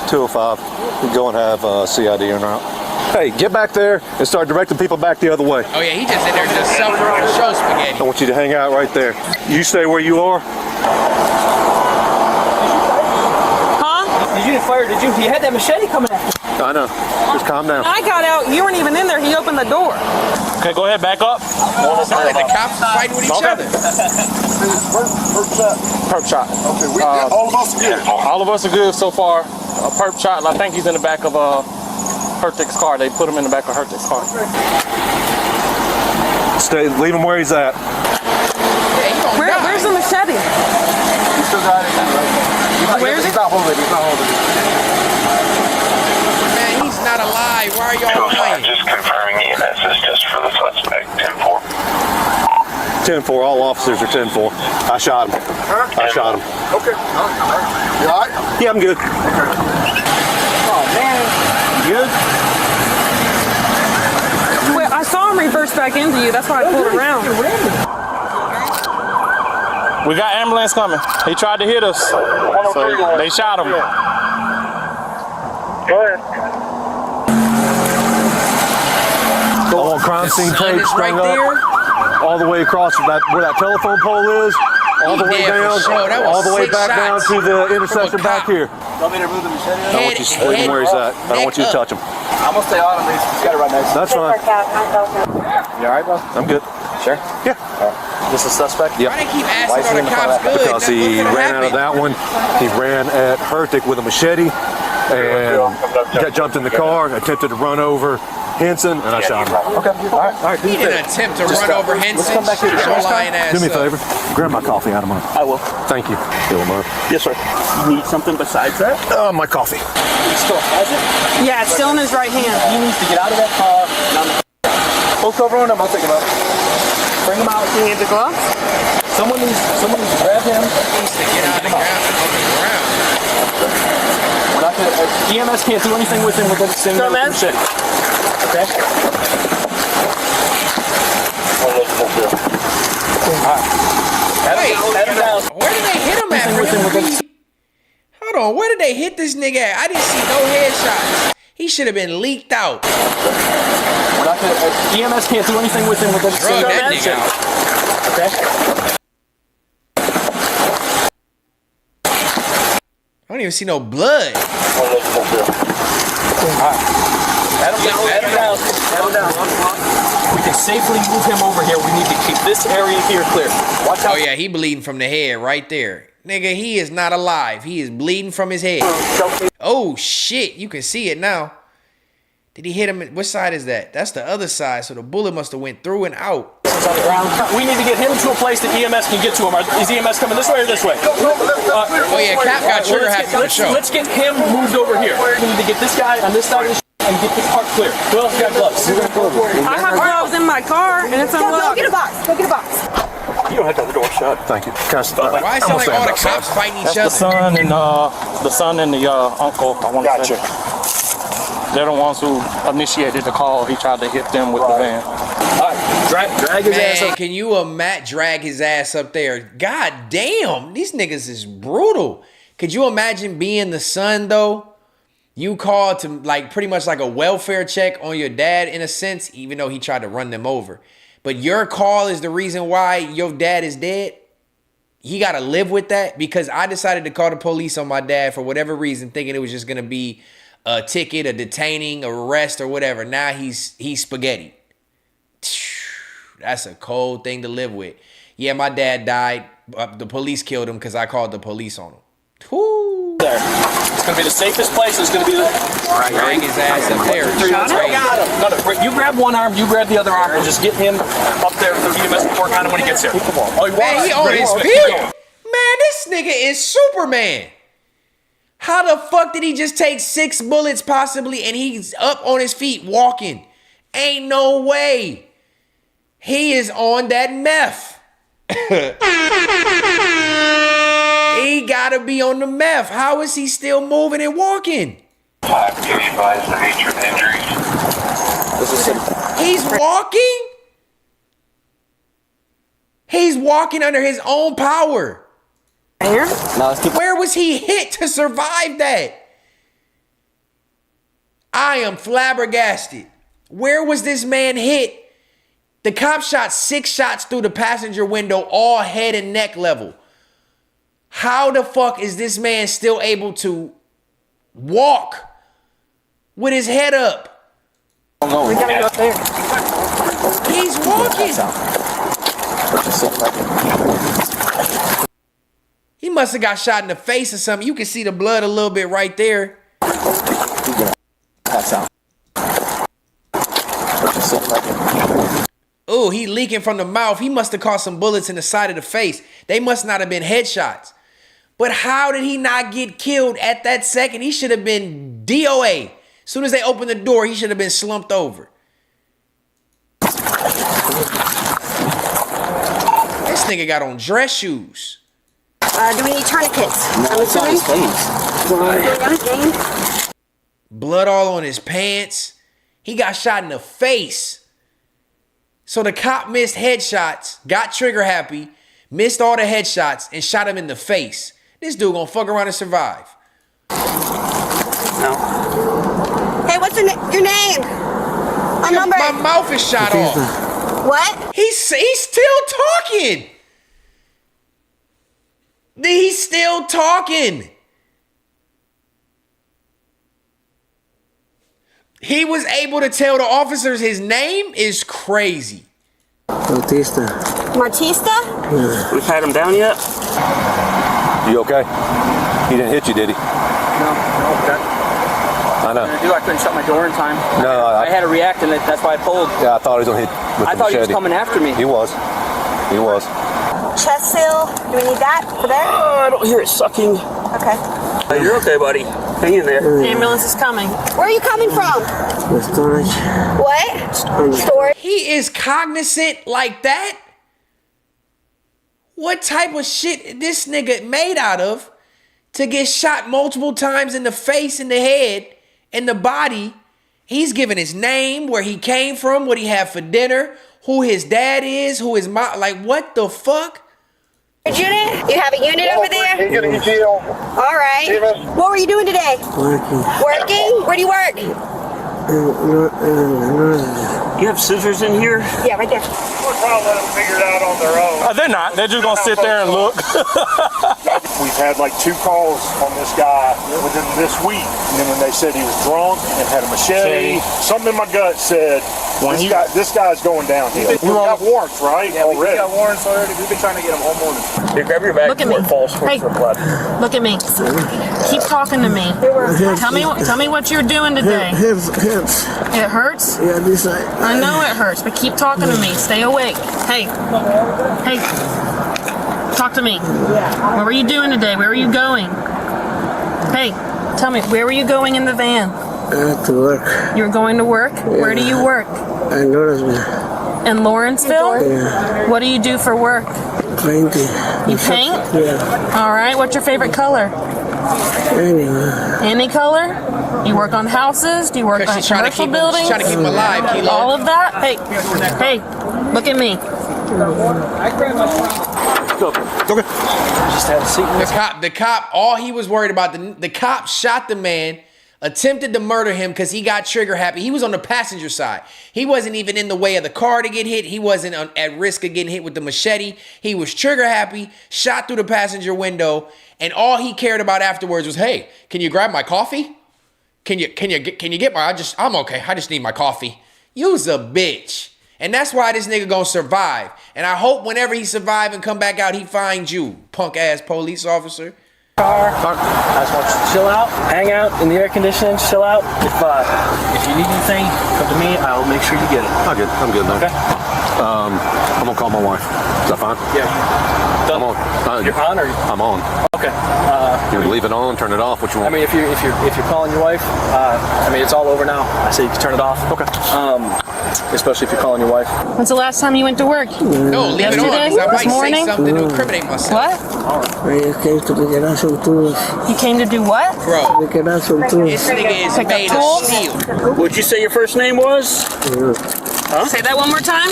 205. We go and have CID en route. Hey, get back there and start directing people back the other way. Oh yeah, he just in there just suffering for show spaghetti. I want you to hang out right there. You stay where you are. Huh? Did you get fired? Did you? You had that machete coming at you. I know. Just calm down. I got out. You weren't even in there. He opened the door. Okay, go ahead, back up. Sound like the cops are fighting with each other. Perp shot. Okay, all of us are good. All of us are good so far. A perp shot, and I think he's in the back of Hertick's car. They put him in the back of Hertick's car. Stay. Leave him where he's at. Where's the machete? He still got it. Where's it? He's not holding it. He's not holding it. Man, he's not alive. Why are y'all playing? Just confirming EMS is just for the suspect, 10-4. 10-4. All officers are 10-4. I shot him. I shot him. Okay. You all right? Yeah, I'm good. Oh man. Good? Well, I saw him reverse back into you. That's why I pulled around. We got ambulance coming. He tried to hit us, so they shot him. Go ahead. I want crime scene tape is right strung there. up all the way across where that telephone pole is, all the way down, all the way back down to the intersection back here. Want me to move the machete? I want you to leave him where he's at. I don't want you to touch him. I'm gonna stay on him. He's got it right next to That's fine. You alright, bro? I'm good. Sure? Yeah. This is suspect? Yep. Why they keep asking all the cops good? Because he ran out of that one. He ran at Hertick with a machete and got jumped in the car, attempted to run over Henson, and I shot him. Okay. All right. He didn't attempt to run over Henson. Let's come back here. Your lying ass Do me a up. favor. Grab my coffee out of mine. I will. Thank you. Yes, sir. You need something besides that? My coffee. He still has it? Yeah, it's still in his right hand. He needs to get out of that car. Poke over on him. I'll take him out. Bring him out. You need the gloves? Someone needs to grab him. He needs to get out of the ground and on the ground. We're not gonna, EMS can't do anything with him within the same machete. Okay? Wait, where did they hit him at? Hold on, where did they hit this nigga at? I didn't see no headshots. He should have been leaked out. We're not gonna, EMS can't do anything with him within the same Drug that nigga out. Okay? I don't even see no blood. Adam down. We can safely move him over here. We need to keep this area here clear. Watch out. Oh yeah, he bleeding from the head right there. Nigga, he is not alive. He is bleeding from his head. Oh shit, you can see it now. Did he hit him? Which side is that? That's the other side, so the bullet must have went through and out. We need to get him to a place that EMS can get to him. Is EMS coming this way or this way? Oh yeah, Cap got trigger happy for sure. Let's get him moved over here. We need to get this guy on this side of the and get this part clear. Who else got gloves? I have gloves in my car and it's unlocked. Go get a box. Go get a box. You don't have to have the door shut. Thank you. Why it sound like all the cops fighting each other? The son and the uncle. I want to say. They're the ones who initiated the call. He tried to hit them with the van. All right, drag his ass up. Can you drag his ass up there? God damn, these niggas is brutal. Could you imagine being the son though? You called to like pretty much like a welfare check on your dad in a sense, even though he tried to run them over. But your call is the reason why your dad is dead. He got to live with that because I decided to call the police on my dad for whatever reason, thinking it was just going to be a ticket, a detaining, a arrest or whatever. Now he's spaghetti. That's a cold thing to live with. Yeah, my dad died. The police killed him because I called the police on him. Whoo. There. It's going to be the safest place. It's going to be the... Drag his ass up there. Got him. No, you grab one arm, you grab the other arm, and just get him up there for the EMS to work on him when he gets here. Oh, man, he on his feet. Man, this nigga is Superman. How the fuck did he just take 6 bullets possibly and he's up on his feet walking? Ain't no way. He is on that meth. He gotta be on the meth. How is he still moving and walking? He's walking? He's walking under his own power. Here? Where was he hit to survive that? I am flabbergasted. Where was this man hit? The cop shot 6 shots through the passenger window, all head and neck level. How the fuck is this man still able to walk with his head up? We gotta go up there. He's walking. He must have got shot in the face or something. You can see the blood a little bit right there. Oh, he leaking from the mouth. He must have caught some bullets in the side of the face. They must not have been headshots. But how did he not get killed at that second? He should have been DOA. As soon as they opened the door, he should have been slumped over. This nigga got on dress shoes. Do we need tourniquets? I'm assuming. Blood all on his pants. He got shot in the face. So the cop missed headshots, got trigger happy, missed all the headshots, and shot him in the face. This dude gonna fuck around and survive. No. Hey, what's your name? My number. My mouth is shot off. What? He's still talking. He's still talking. He was able to tell the officers his name is crazy. Martista? Yeah. We pat him down yet? You okay? He didn't hit you, did he? No, okay. I know. I couldn't shut my door in time. No, I had to react, and that's why I pulled. Yeah, I thought he was gonna hit with I the thought he was machete. coming after me. He was. He was. Chest seal. Do we need that for there? I don't hear it sucking. Okay. You're okay, buddy. Hang in there. Ambulance is coming. Where are you coming from? The storage. What? Storage. He is cognizant like that? What type of shit this nigga made out of to get shot multiple times in the face, in the head, in the body? He's giving his name, where he came from, what he had for dinner, who his dad is, who his mom, like what the fuck? Unit? You have a unit over there? All right. What were you doing today? Working. Working? Where do you work? You have scissors in here? Yeah, right there. We're trying to let them figure it out on their own. They're not. They're just gonna sit there and look. We've had like 2 calls on this guy within this week. And then when they said he was drunk and had a machete, something in my gut said, this guy's going down here. We got warrants, right? Yeah, we got warrants already. We've been trying to get them all morning. Here, grab your bag. Look at me. Hey, look at me. Keep talking to me. Tell me what you're doing today. Hips. It hurts? Yeah, this side. I know it hurts, but keep talking to me. Stay awake. Hey. Talk to me. What were you doing today? Where were you going? Hey, tell me, where were you going in the van? To work. You were going to work? Yeah. Where do you work? In Lawrenceville. In Lawrenceville? Yeah. What do you do for work? Painting. You paint? Yeah. All right, what's your favorite color? Any color? You work on houses? Do you work on commercial buildings? She's trying to keep him alive, Kilo. All of that? Hey, look at me. Okay. Just have a seat. The cop, all he was worried about, the cop shot the man, attempted to murder him because he got trigger happy. He was on the passenger side. He wasn't even in the way of the car to get hit. He wasn't at risk of getting hit with the machete. He was trigger happy, shot through the passenger window, and all he cared about afterwards was, hey, can you grab my coffee? Can you get my, I'm okay. I just need my coffee. You's a bitch. And that's why this nigga gonna survive. And I hope whenever he survive and come back out, he finds you, punk ass police officer. I just want you to chill out, hang out in the air conditioning, chill out. If you need anything, come to me. I'll make sure you get it. I'm good, man. Okay. I'm gonna call my wife. Is that fine? Yeah. I'm on. You're on, or I'm on. okay. You would leave it on, turn it off. Which one? I mean, if you're calling your wife, I mean, it's all over now. I say you can turn it off. Okay. Especially if you're calling your wife. When's the last time you went to work? No, leave it on, because I might say something to incriminate myself. What? You came to do what? Bro, this nigga is made of steel. What'd you say your first name was? Huh? Say that one more time.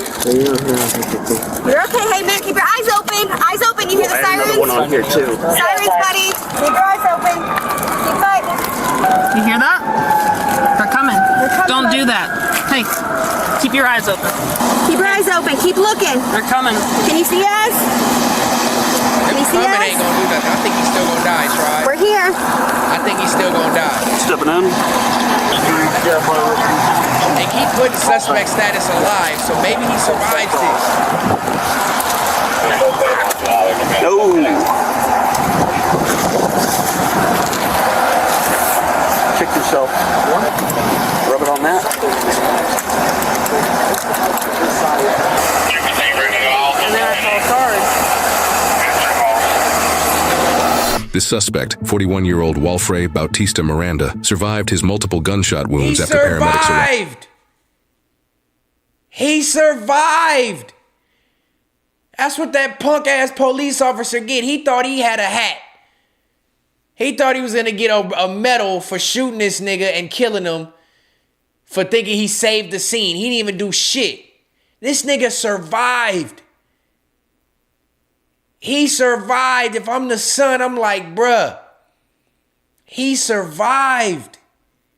You're okay. Hey, man, keep your eyes open. Eyes open. You hear the sirens? I have another one on here, too. Sirens, buddy. Keep your eyes open. Keep fighting. You hear that? They're coming. Don't do that. Hey, keep your eyes open. Keep your eyes open. Keep looking. They're coming. Can you see us? Can you see us? Ain't gonna do nothing. I think he's still gonna die, Try. We're here. I think he's still gonna die. Stepping in. They keep putting suspect status alive, so maybe he survives this. No. Check yourself. Rub it on that. And then I call cards. This suspect, 41-year-old Walfrey Bautista Miranda, survived his multiple gunshot wounds after paramedics arrived. He survived. That's what that punk-ass police officer get. He thought he had a hat. He thought he was going to get a medal for shooting this nigga and killing him for thinking he saved the scene. He didn't even do shit. This nigga survived. He survived. If I'm the son, I'm like, bruh, he survived.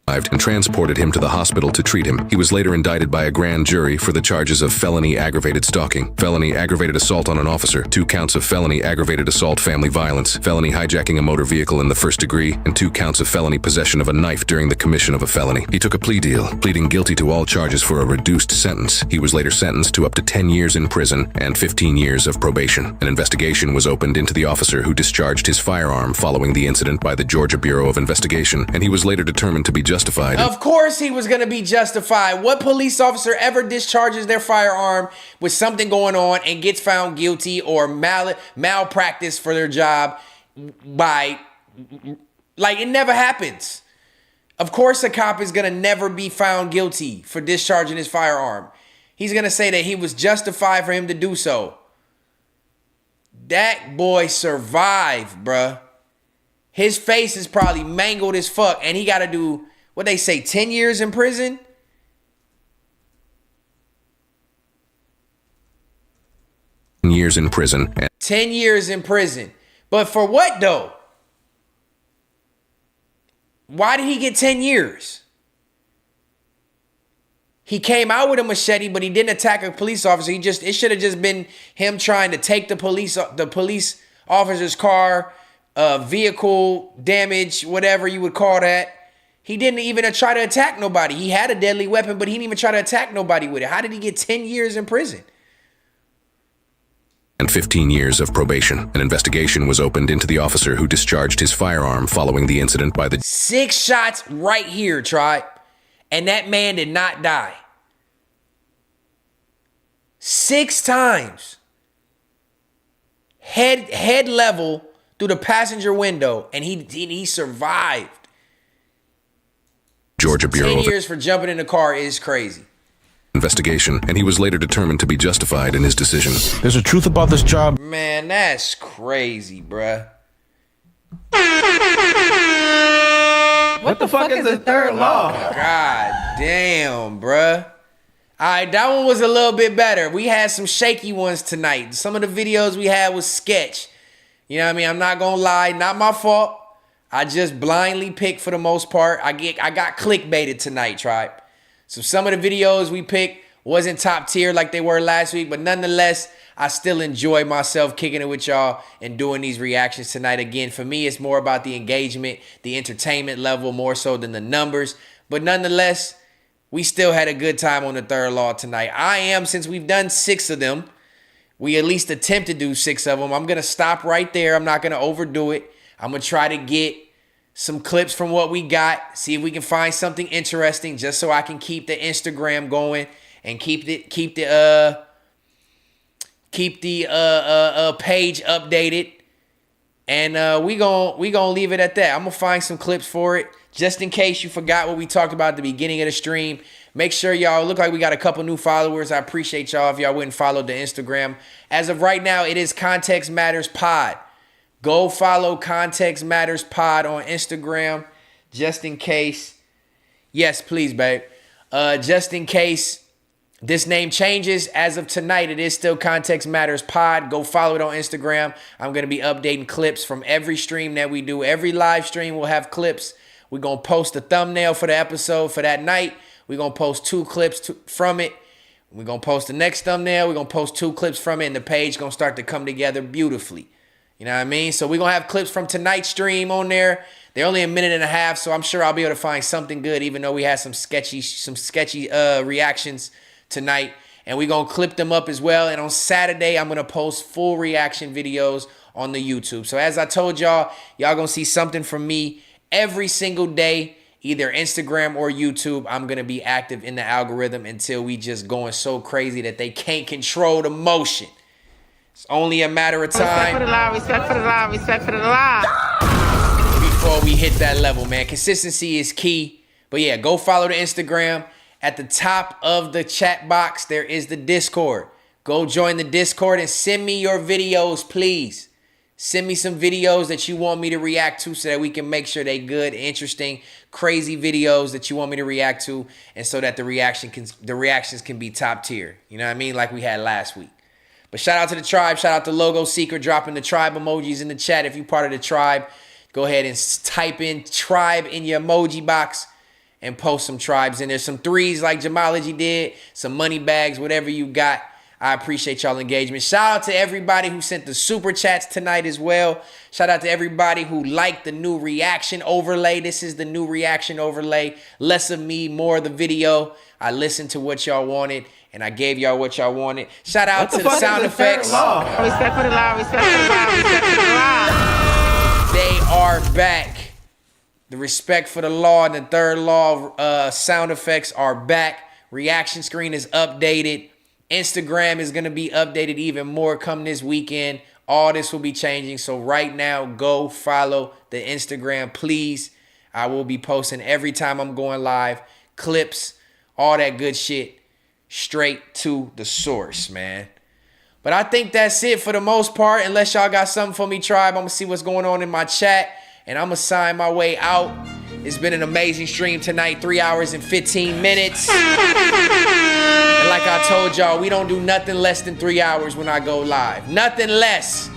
And transported him to the hospital to treat him. He was later indicted by a grand jury for the charges of felony aggravated stalking, felony aggravated assault on an officer, 2 counts of felony aggravated assault family violence, felony hijacking a motor vehicle in the first degree, and 2 counts of felony possession of a knife during the commission of a felony. He took a plea deal, pleading guilty to all charges for a reduced sentence. He was later sentenced to up to 10 years in prison and 15 years of probation. An investigation was opened into the officer who discharged his firearm following the incident by the Georgia Bureau of Investigation, and he was later determined to be justified. Of course he was going to be justified. What police officer ever discharges their firearm with something going on and gets found guilty or malpractice for their job by, like, it never happens. Of course a cop is going to never be found guilty for discharging his firearm. He's going to say that he was justified for him to do so. That boy survived, bruh. His face is probably mangled as fuck, and he got to do, what they say, 10 years in prison? Years in prison. 10 years in prison. But for what, though? Why did he get 10 years? He came out with a machete, but he didn't attack a police officer. It should have just been him trying to take the police officer's car, vehicle damage, whatever you would call that. He didn't even try to attack nobody. He had a deadly weapon, but he didn't even try to attack nobody with it. How did he get 10 years in prison? And 15 years of probation. An investigation was opened into the officer who discharged his firearm following the incident by the... 6 shots right here, tribe. And that man did not die. 6 times. Head level through the passenger window, and he survived. Georgia Bureau 10 years for jumping in the car is crazy. Investigation, and he was later determined to be justified in his decision. There's a truth about this job. Man, that's crazy, bruh. What the fuck is the third law? God damn, bruh. All right, that one was a little bit better. We had some shaky ones tonight. Some of the videos we had was sketch. You know what I mean? I'm not gonna lie, not my fault. I just blindly picked for the most part. I got clickbaited tonight, tribe. So some of the videos we picked wasn't top tier like they were last week, but nonetheless, I still enjoy myself kicking it with y'all and doing these reactions tonight. Again, for me, it's more about the engagement, the entertainment level, more so than the numbers. But nonetheless, we still had a good time on the third law tonight. Since we've done 6 of them, we at least attempt to do 6 of them. I'm going to stop right there. I'm not going to overdo it. I'm going to try to get some clips from what we got, see if we can find something interesting just so I can keep the Instagram going and keep the page updated. And we gonna leave it at that. I'm gonna find some clips for it. Just in case you forgot what we talked about at the beginning of the stream, make sure y'all look like we got a couple new followers. I appreciate y'all if y'all wouldn't follow the Instagram. As of right now, it is Context Matters Pod. Go follow Context Matters Pod on Instagram. Just in case. Yes, please, babe. Just in case this name changes, as of tonight, it is still Context Matters Pod. Go follow it on Instagram. I'm going to be updating clips from every stream that we do. Every live stream will have clips. We're going to post a thumbnail for the episode for that night. We're going to post 2 clips from it. We're going to post the next thumbnail. We're going to post 2 clips from it, and the page going to start to come together beautifully. You know what I mean? So we're going to have clips from tonight's stream on there. They're only a minute and a half, so I'm sure I'll be able to find something good, even though we had some sketchy reactions tonight. And we're going to clip them up as well. And on Saturday, I'm going to post full reaction videos on the YouTube. So as I told y'all going to see something from me every single day, either Instagram or YouTube. I'm going to be active in the algorithm until we just going so crazy that they can't control the motion. It's only a matter of time. Respect for the law, respect for the law. Before we hit that level, man. Consistency is key. But yeah, go follow the Instagram. At the top of the chat box, there is the Discord. Go join the Discord and send me your videos, please. Send me some videos that you want me to react to so that we can make sure they good, interesting, crazy videos that you want me to react to, and so that the reactions can be top tier. You know what I mean? Like we had last week. But shout out to the tribe. Shout out to Logo Seeker dropping the tribe emojis in the chat. If you're part of the tribe, go ahead and type in tribe in your emoji box and post some tribes in there. Some 3s like Jamology did, some money bags, whatever you got. I appreciate y'all engagement. Shout out to everybody who sent the super chats tonight as well. Shout out to everybody who liked the new reaction overlay. This is the new reaction overlay. Less of me, more of the video. I listened to what y'all wanted, and I gave y'all what y'all wanted. Shout out to the sound effects. Respect for the law, respect for the law, respect for the law. They are back. The respect for the law and the third law sound effects are back. Reaction screen is updated. Instagram is going to be updated even more come this weekend. All this will be changing. So right now, go follow the Instagram, please. I will be posting every time I'm going live. Clips, all that good shit. Straight to the source, man. But I think that's it for the most part. Unless y'all got something for me, tribe. I'm going to see what's going on in my chat. And I'm going to sign my way out. It's been an amazing stream tonight. 3 hours and 15 minutes. And like I told y'all, we don't do nothing less than 3 hours when I go live. Nothing less.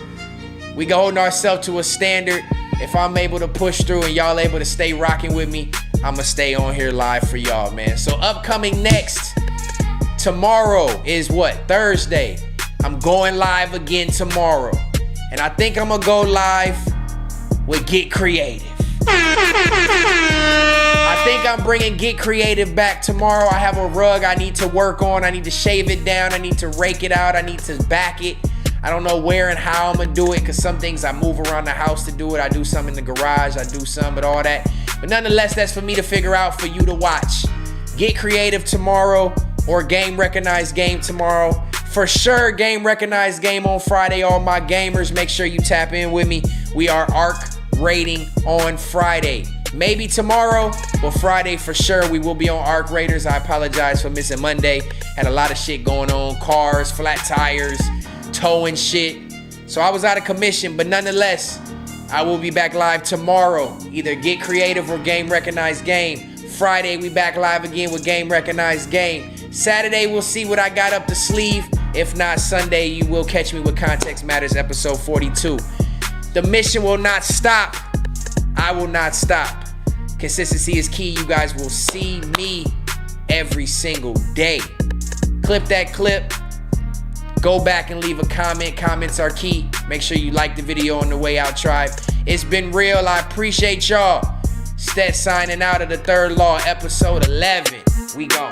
We go holding ourselves to a standard. If I'm able to push through and y'all able to stay rocking with me, I'm going to stay on here live for y'all, man. So upcoming next, tomorrow is what? Thursday. I'm going live again tomorrow. And I think I'm going to go live with Get Creative. I think I'm bringing Get Creative back tomorrow. I have a rug I need to work on. I need to shave it down. I need to rake it out. I need to back it. I don't know where and how I'm going to do it because some things I move around the house to do it. I do some in the garage. I do some, but all that. But nonetheless, that's for me to figure out, for you to watch. Get Creative tomorrow or Game Recognized Game tomorrow. For sure, Game Recognized Game on Friday. All my gamers, make sure you tap in with me. We are ARC rating on Friday. Maybe tomorrow, but Friday for sure we will be on ARC Raiders. I apologize for missing Monday. Had a lot of shit going on. Cars, flat tires, towing shit. So I was out of commission, but nonetheless, I will be back live tomorrow. Either Get Creative or Game Recognized Game. Friday, we back live again with Game Recognized Game. Saturday, we'll see what I got up the sleeve. If not, Sunday, you will catch me with Context Matters episode 42. The mission will not stop. I will not stop. Consistency is key. You guys will see me every single day. Clip that clip. Go back and leave a comment. Comments are key. Make sure you like the video on the way out, tribe. It's been real. I appreciate y'all. Stet signing out of the Third Law, episode 11. We go.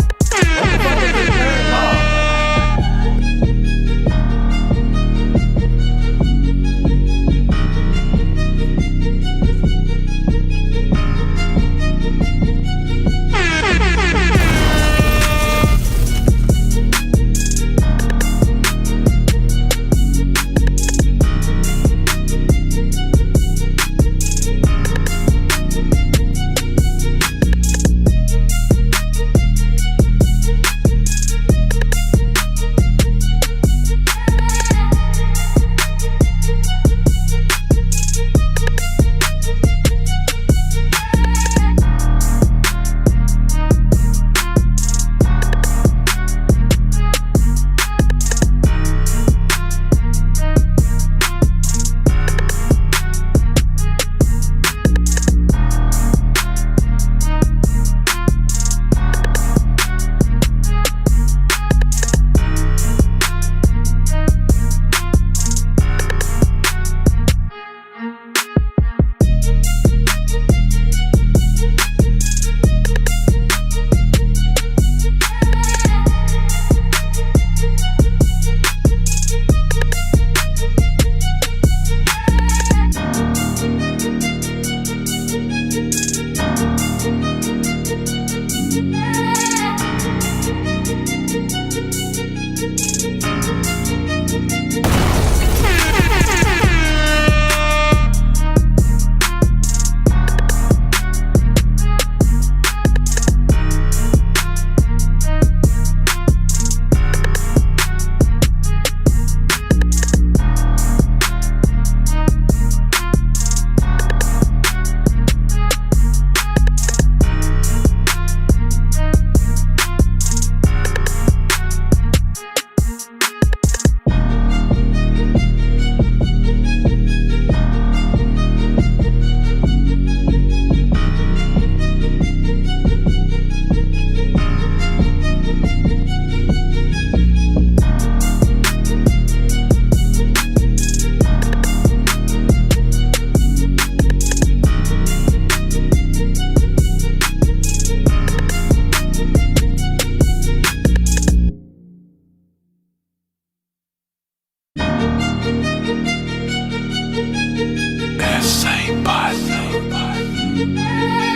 that same partner.